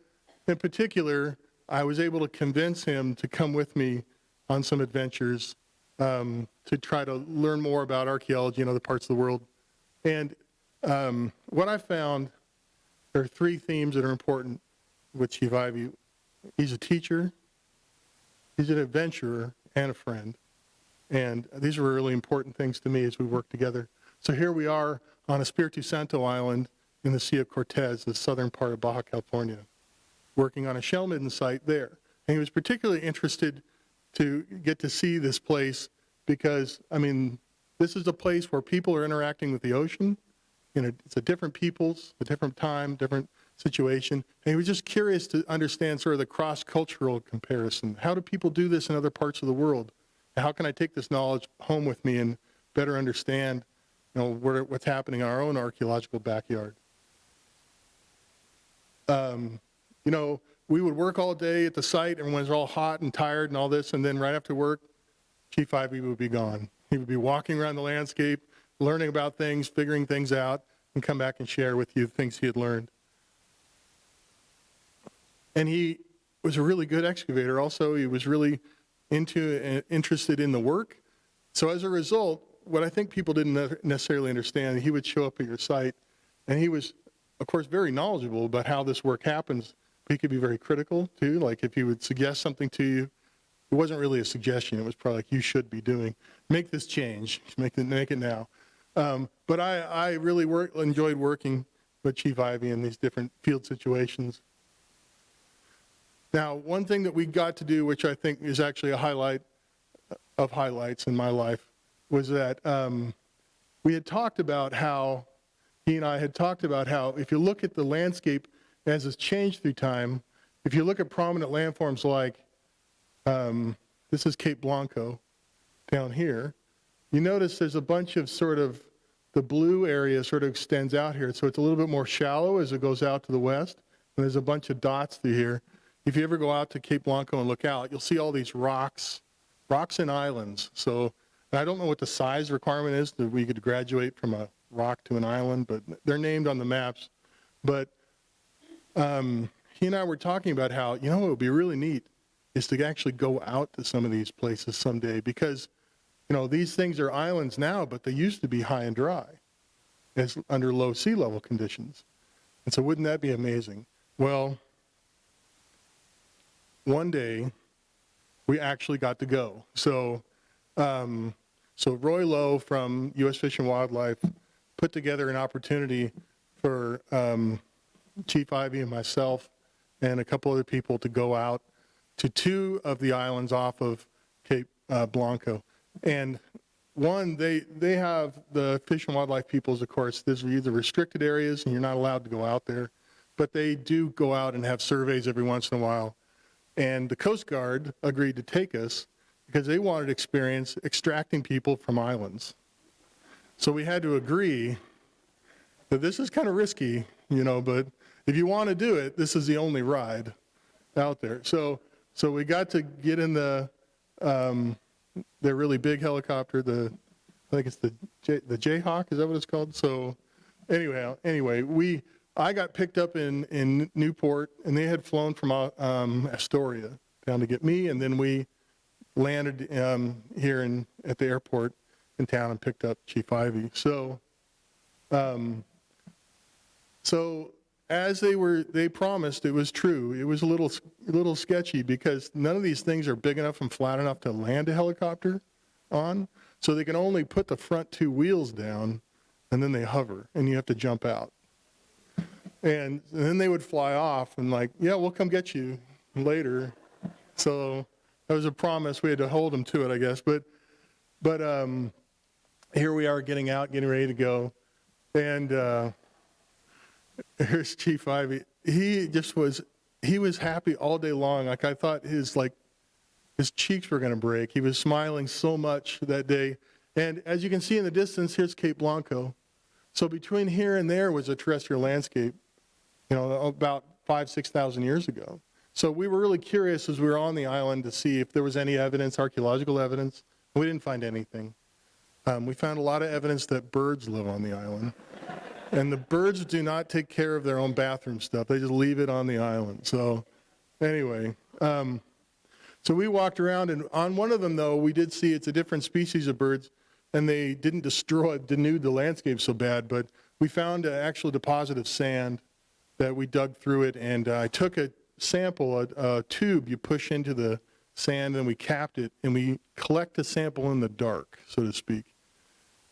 in particular, I was able to convince him to come with me on some adventures to try to learn more about archaeology in other parts of the world. And what I found, there are three themes that are important with Chief Ivy. He's a teacher, he's an adventurer, and a friend. And these were really important things to me as we work together. So here we are on Espiritu Santo Island in the Sea of Cortez, the southern part of Baja California, working on a shell-midden site there. And he was particularly interested to get to see this place because, I mean, this is a place where people are interacting with the ocean. You know, it's a different peoples, a different time, different situation. And he was just curious to understand sort of the cross-cultural comparison. How do people do this in other parts of the world? How can I take this knowledge home with me and better understand, you know, what's happening in our own archaeological backyard? You know, we would work all day at the site, everyone's all hot and tired and all this, and then right after work, Chief Ivy would be gone. He would be walking around the landscape, learning about things, figuring things out, and come back and share with you the things he had learned. And he was a really good excavator also. He was really interested in the work. So as a result, what I think people didn't necessarily understand, he would show up at your site, and he was, of course, very knowledgeable about how this work happens. But he could be very critical, too. Like if he would suggest something to you, it wasn't really a suggestion. It was probably like, you should be doing. Make this change. Make it now. But I really enjoyed working with Chief Ivy in these different field situations. Now, one thing that we got to do, which I think is actually a highlight of highlights in my life, was that we had talked about how, he and I had talked about how if you look at the landscape as it's changed through time, if you look at prominent landforms like, this is Cape Blanco down here, you notice there's a bunch of sort of, the blue area sort of extends out here. So it's a little bit more shallow as it goes out to the west. And there's a bunch of dots through here. If you ever go out to Cape Blanco and look out, you'll see all these rocks and islands. So I don't know what the size requirement is that we could graduate from a rock to an island, but they're named on the maps. But he and I were talking about how, you know, what would be really neat is to actually go out to some of these places someday because, you know, these things are islands now, but they used to be high and dry as under low sea level conditions. And so wouldn't that be amazing? Well, one day we actually got to go. So Roy Lowe from U.S. Fish and Wildlife put together an opportunity for Chief Ivy and myself and a couple other people to go out to two of the islands off of Cape Blanco. And one, they have the Fish and Wildlife peoples, of course, these are either restricted areas and you're not allowed to go out there, but they do go out and have surveys every once in a while. And the Coast Guard agreed to take us because they wanted experience extracting people from islands. So we had to agree that this is kind of risky, you know, but if you want to do it, this is the only ride out there. So we got to get in the really big helicopter, I think it's the Jayhawk, is that what it's called? So anyway, I got picked up in Newport, and they had flown from Astoria down to get me, and then we landed here at the airport in town and picked up Chief Ivy. So, as they promised, it was true. It was a little sketchy because none of these things are big enough and flat enough to land a helicopter on. So they can only put the front two wheels down, and then they hover, and you have to jump out. And then they would fly off and like, yeah, we'll come get you later. So that was a promise. We had to hold them to it, I guess. But here we are getting out, getting ready to go. And here's Chief Ivy. He was happy all day long. Like I thought his cheeks were going to break. He was smiling so much that day. And as you can see in the distance, here's Cape Blanco. So between here and there was a terrestrial landscape, about 5,000 to 6,000 years ago. So we were really curious as we were on the island to see if there was any evidence, archaeological evidence. We didn't find anything. We found a lot of evidence that birds live on the island. And the birds do not take care of their own bathroom stuff. They just leave it on the island. So anyway, so we walked around, and on one of them, though, we did see it's a different species of birds, and they didn't denude the landscape so bad, but we found an actual deposit of sand that we dug through it, and I took a sample, a tube you push into the sand, and we capped it, and we collect a sample in the dark, so to speak.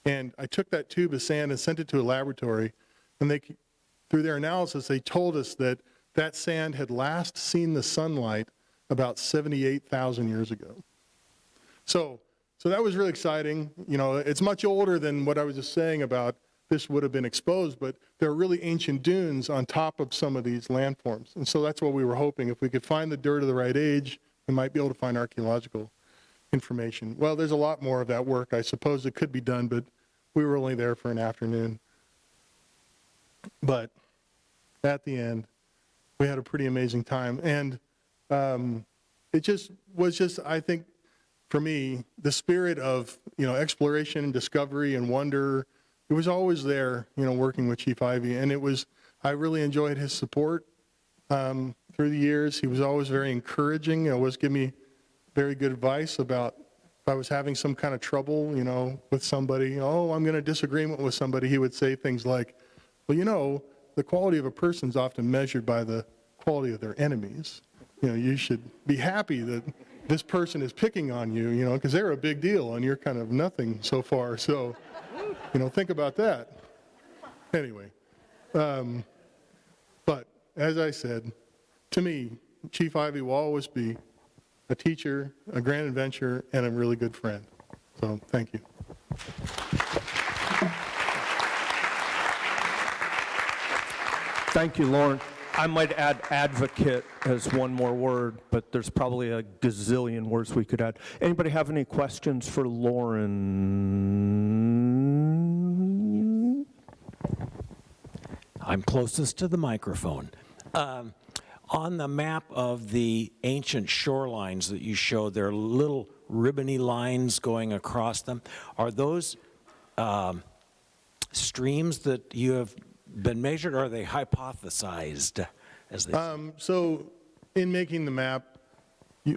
And I took that tube of sand and sent it to a laboratory, and through their analysis, they told us that that sand had last seen the sunlight about 78,000 years ago. So that was really exciting. It's much older than what I was just saying about this would have been exposed, but there are really ancient dunes on top of some of these landforms. And so that's what we were hoping. If we could find the dirt of the right age, we might be able to find archaeological information. Well, there's a lot more of that work. I suppose it could be done, but we were only there for an afternoon. But at the end, we had a pretty amazing time. And it was I think, for me, the spirit of, exploration and discovery and wonder. It was always there, working with Chief Ivy. And I really enjoyed his support through the years. He was always very encouraging. He always gave me very good advice about if I was having some kind of trouble, with somebody. Oh, I'm going to disagreement with somebody. He would say things like, well, the quality of a person is often measured by the quality of their enemies. You should be happy that this person is picking on you, because they're a big deal and you're kind of nothing so far. So, think about that. Anyway, but as I said, to me, Chief Ivy will always be a teacher, a grand adventurer, and a really good friend. So thank you. Thank you, Loren. I might add advocate as one more word, but there's probably a gazillion words we could add. Anybody have any questions for Loren? I'm closest to the microphone. On the map of the ancient shorelines that you showed, there are little ribbony lines going across them. Are those streams that you have been measured, or are they hypothesized? As they so in making the map,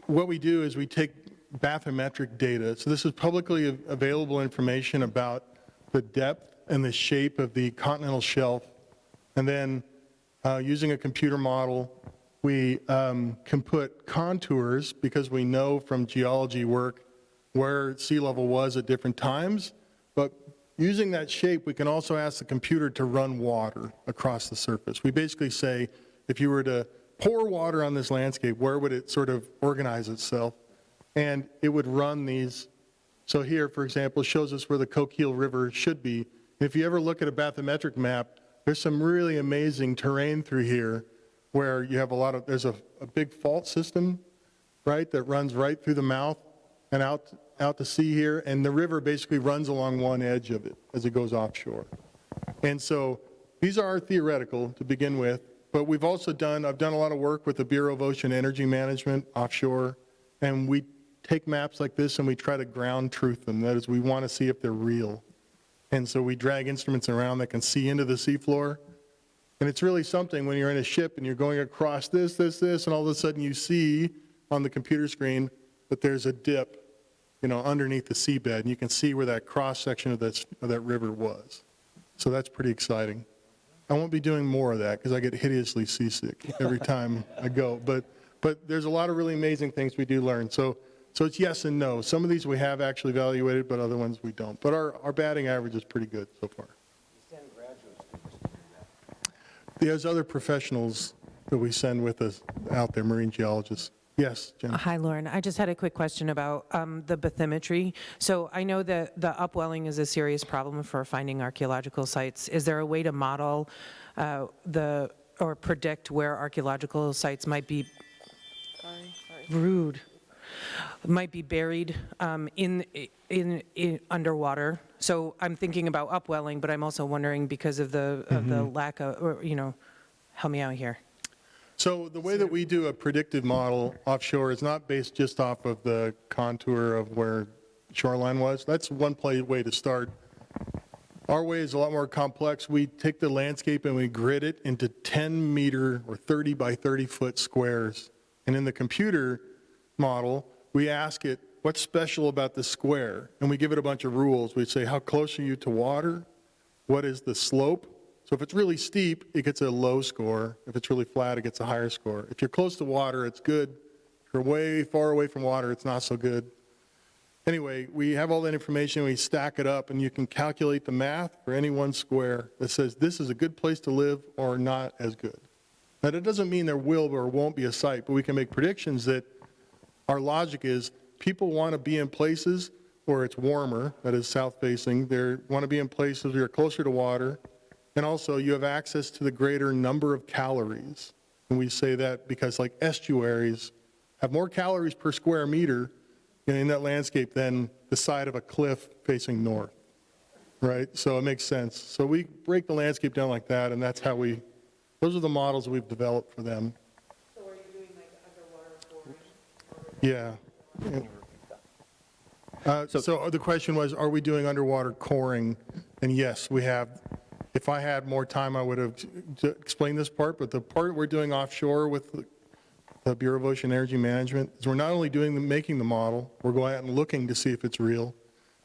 what we do is we take bathymetric data. So this is publicly available information about the depth and the shape of the continental shelf. And then using a computer model, we can put contours, because we know from geology work where sea level was at different times. But using that shape, we can also ask the computer to run water across the surface. We basically say, if you were to pour water on this landscape, where would it sort of organize itself? And it would run these. So here, for example, shows us where the Coquille River should be. And if you ever look at a bathymetric map, there's some really amazing terrain through here where you have there's a big fault system, right, that runs right through the mouth and out to sea here, and the river basically runs along one edge of it as it goes offshore. And so these are theoretical to begin with, but I've done a lot of work with the Bureau of Ocean Energy Management offshore, and we take maps like this and we try to ground truth them. That is, we want to see if they're real. And so we drag instruments around that can see into the seafloor. And it's really something when you're in a ship and you're going across this, and all of a sudden you see on the computer screen that there's a dip underneath the seabed, and you can see where that cross section of that river was. So that's pretty exciting. I won't be doing more of that because I get hideously seasick every time I go. But there's a lot of really amazing things we do learn. So it's yes and no. Some of these we have actually evaluated, but other ones we don't. But our batting average is pretty good so far. There's other professionals that we send with us out there, marine geologists. Yes, Jen. Hi, Loren. I just had a quick question about the bathymetry. So I know that the upwelling is a serious problem for finding archaeological sites. Is there a way to model or predict where archaeological sites might be might be buried in underwater? So I'm thinking about upwelling, but I'm also wondering because of the lack of, help me out here. So the way that we do a predictive model offshore is not based just off of the contour of where shoreline was. That's one way to start. Our way is a lot more complex. We take the landscape and we grid it into 10 meter or 30 by 30 foot squares. And in the computer model, we ask it, what's special about the square? And we give it a bunch of rules. We say, how close are you to water? What is the slope? So if it's really steep, it gets a low score. If it's really flat, it gets a higher score. If you're close to water, it's good. If you're way far away from water, it's not so good. Anyway, we have all that information, we stack it up, and you can calculate the math for any one square that says this is a good place to live or not as good. Now, that doesn't mean there will or won't be a site, but we can make predictions that our logic is people want to be in places where it's warmer, that is south-facing. They want to be in places where you're closer to water. And also, you have access to the greater number of calories. And we say that because like estuaries have more calories per square meter in that landscape than the side of a cliff facing north, right? So it makes sense. So we break the landscape down like that, and that's how those are the models we've developed for them. So are you doing like underwater coring? Yeah. So the question was, are we doing underwater coring? And yes, we have. If I had more time, I would have explained this part, but the part we're doing offshore with the Bureau of Ocean Energy Management is we're not only making the model, we're going out and looking to see if it's real.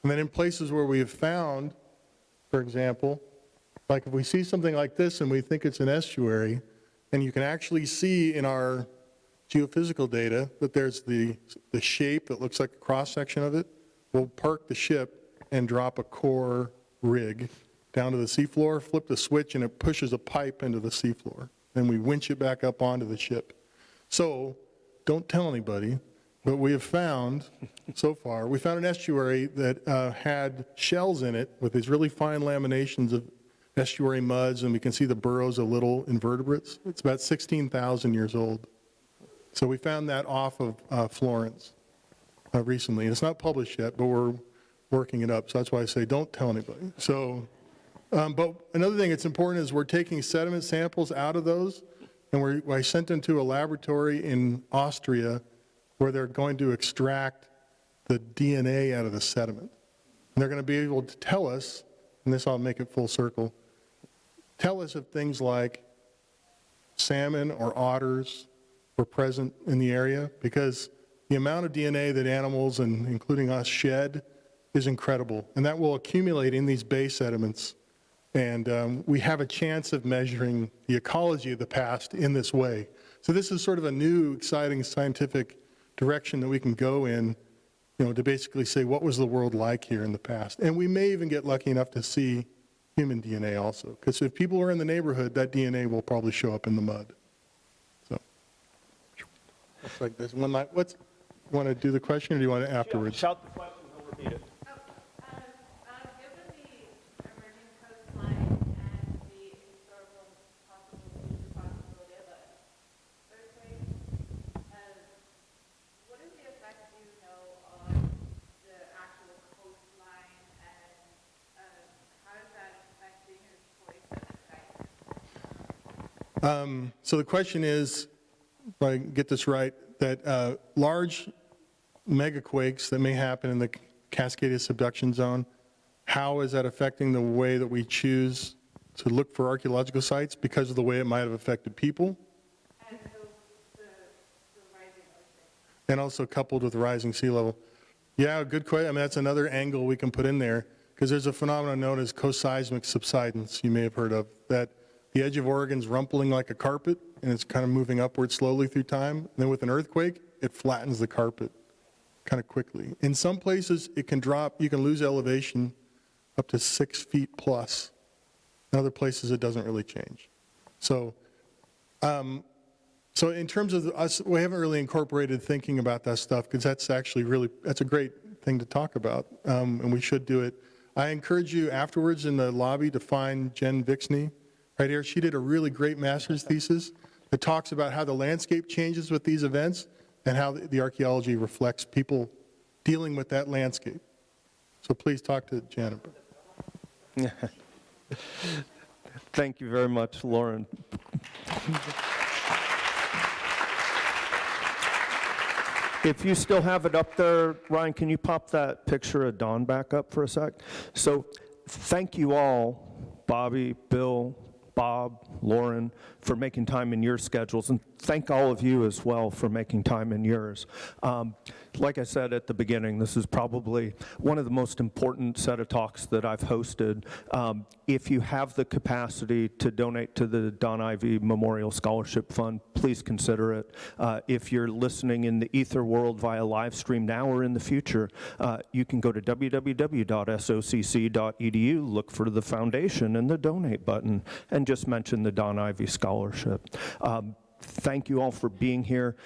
And then in places where we have found, for example, like if we see something like this and we think it's an estuary, and you can actually see in our geophysical data that there's the shape that looks like a cross-section of it, we'll park the ship and drop a core rig down to the seafloor, flip the switch, and it pushes a pipe into the seafloor. Then we winch it back up onto the ship. So, don't tell anybody, but we have found, so far, we found an estuary that had shells in it with these really fine laminations of estuary muds, and we can see the burrows of little invertebrates. It's about 16,000 years old. So we found that off of Florence recently. And it's not published yet, but we're working it up. So that's why I say don't tell anybody. So. But another thing that's important is we're taking sediment samples out of those, and I sent them to a laboratory in Austria where they're going to extract the DNA out of the sediment. And they're going to be able to tell us, and this I'll make it full circle, tell us if things like salmon or otters were present in the area, because the amount of DNA that animals, and including us, shed is incredible. And that will accumulate in these bay sediments. And we have a chance of measuring the ecology of the past in this way. So this is sort of a new, exciting scientific direction that we can go in, to basically say what was the world like here in the past. And we may even get lucky enough to see human DNA also, because if people are in the neighborhood, that DNA will probably show up in the mud. So, looks like there's one line. You want to do the question, or do you want it afterwards? Shout the question, he'll repeat it. So the question is, if I get this right, that large megaquakes that may happen in the Cascadia subduction zone, how is that affecting the way that we choose to look for archaeological sites because of the way it might have affected people? And also coupled with the rising sea level. Yeah, good question. I mean, that's another angle we can put in there, because there's a phenomenon known as coseismic subsidence you may have heard of, that the edge of Oregon's rumpling like a carpet, and it's kind of moving upward slowly through time. And then with an earthquake, it flattens the carpet kind of quickly. In some places, it can drop, you can lose elevation up to 6 feet plus. In other places, it doesn't really change. So, so in terms of us, we haven't really incorporated thinking about that stuff, because that's actually really, that's a great thing to talk about, and we should do it. I encourage you afterwards in the lobby to find Jen Vixney right here. She did a really great master's thesis that talks about how the landscape changes with these events and how the archaeology reflects people dealing with that landscape. So please talk to Jen. Thank you very much, Loren. If you still have it up there, Ryan, can you pop that picture of Dawn back up for a sec? So thank you all, Bobbi, Bill, Bob, Loren, for making time in your schedules, and thank all of you as well for making time in yours. Like I said at the beginning, this is probably one of the most important set of talks that I've hosted. If you have the capacity to donate to the Don Ivy Memorial Scholarship Fund, please consider it. If you're listening in the ether world via live stream now or in the future, you can go to www.socc.edu, look for the foundation and the donate button, and just mention the Don Ivy Scholarship. Thank you all for being here.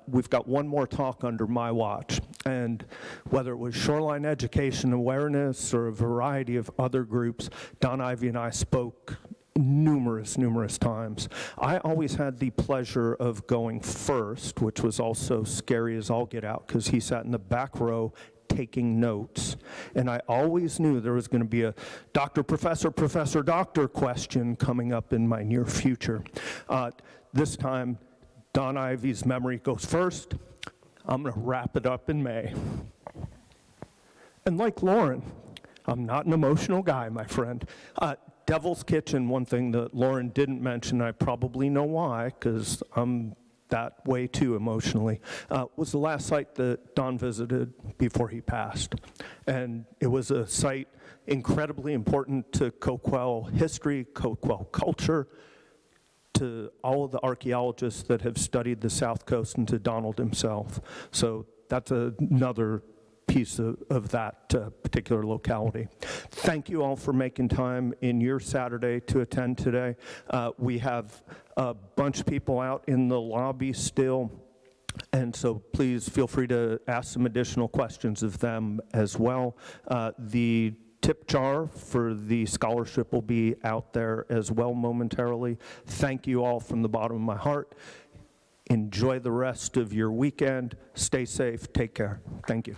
We've got one more talk under my watch, and whether it was shoreline education awareness or a variety of other groups, Don Ivy and I spoke numerous times. I always had the pleasure of going first, which was also scary as all get out, because he sat in the back row taking notes, and I always knew there was going to be a doctor, professor, doctor question coming up in my near future. This time, Don Ivy's memory goes first. I'm going to wrap it up in May. And like Loren, I'm not an emotional guy, my friend. Devil's Kitchen, one thing that Loren didn't mention, I probably know why, because I'm that way too emotionally, was the last site that Don visited before he passed. And it was a site incredibly important to Coquille history, Coquille culture, to all of the archaeologists that have studied the South Coast, and to Donald himself. So that's another piece of that particular locality. Thank you all for making time in your Saturday to attend today. We have a bunch of people out in the lobby still, and so please feel free to ask some additional questions of them as well. The tip jar for the scholarship will be out there as well momentarily. Thank you all from the bottom of my heart. Enjoy the rest of your weekend. Stay safe. Take care. Thank you.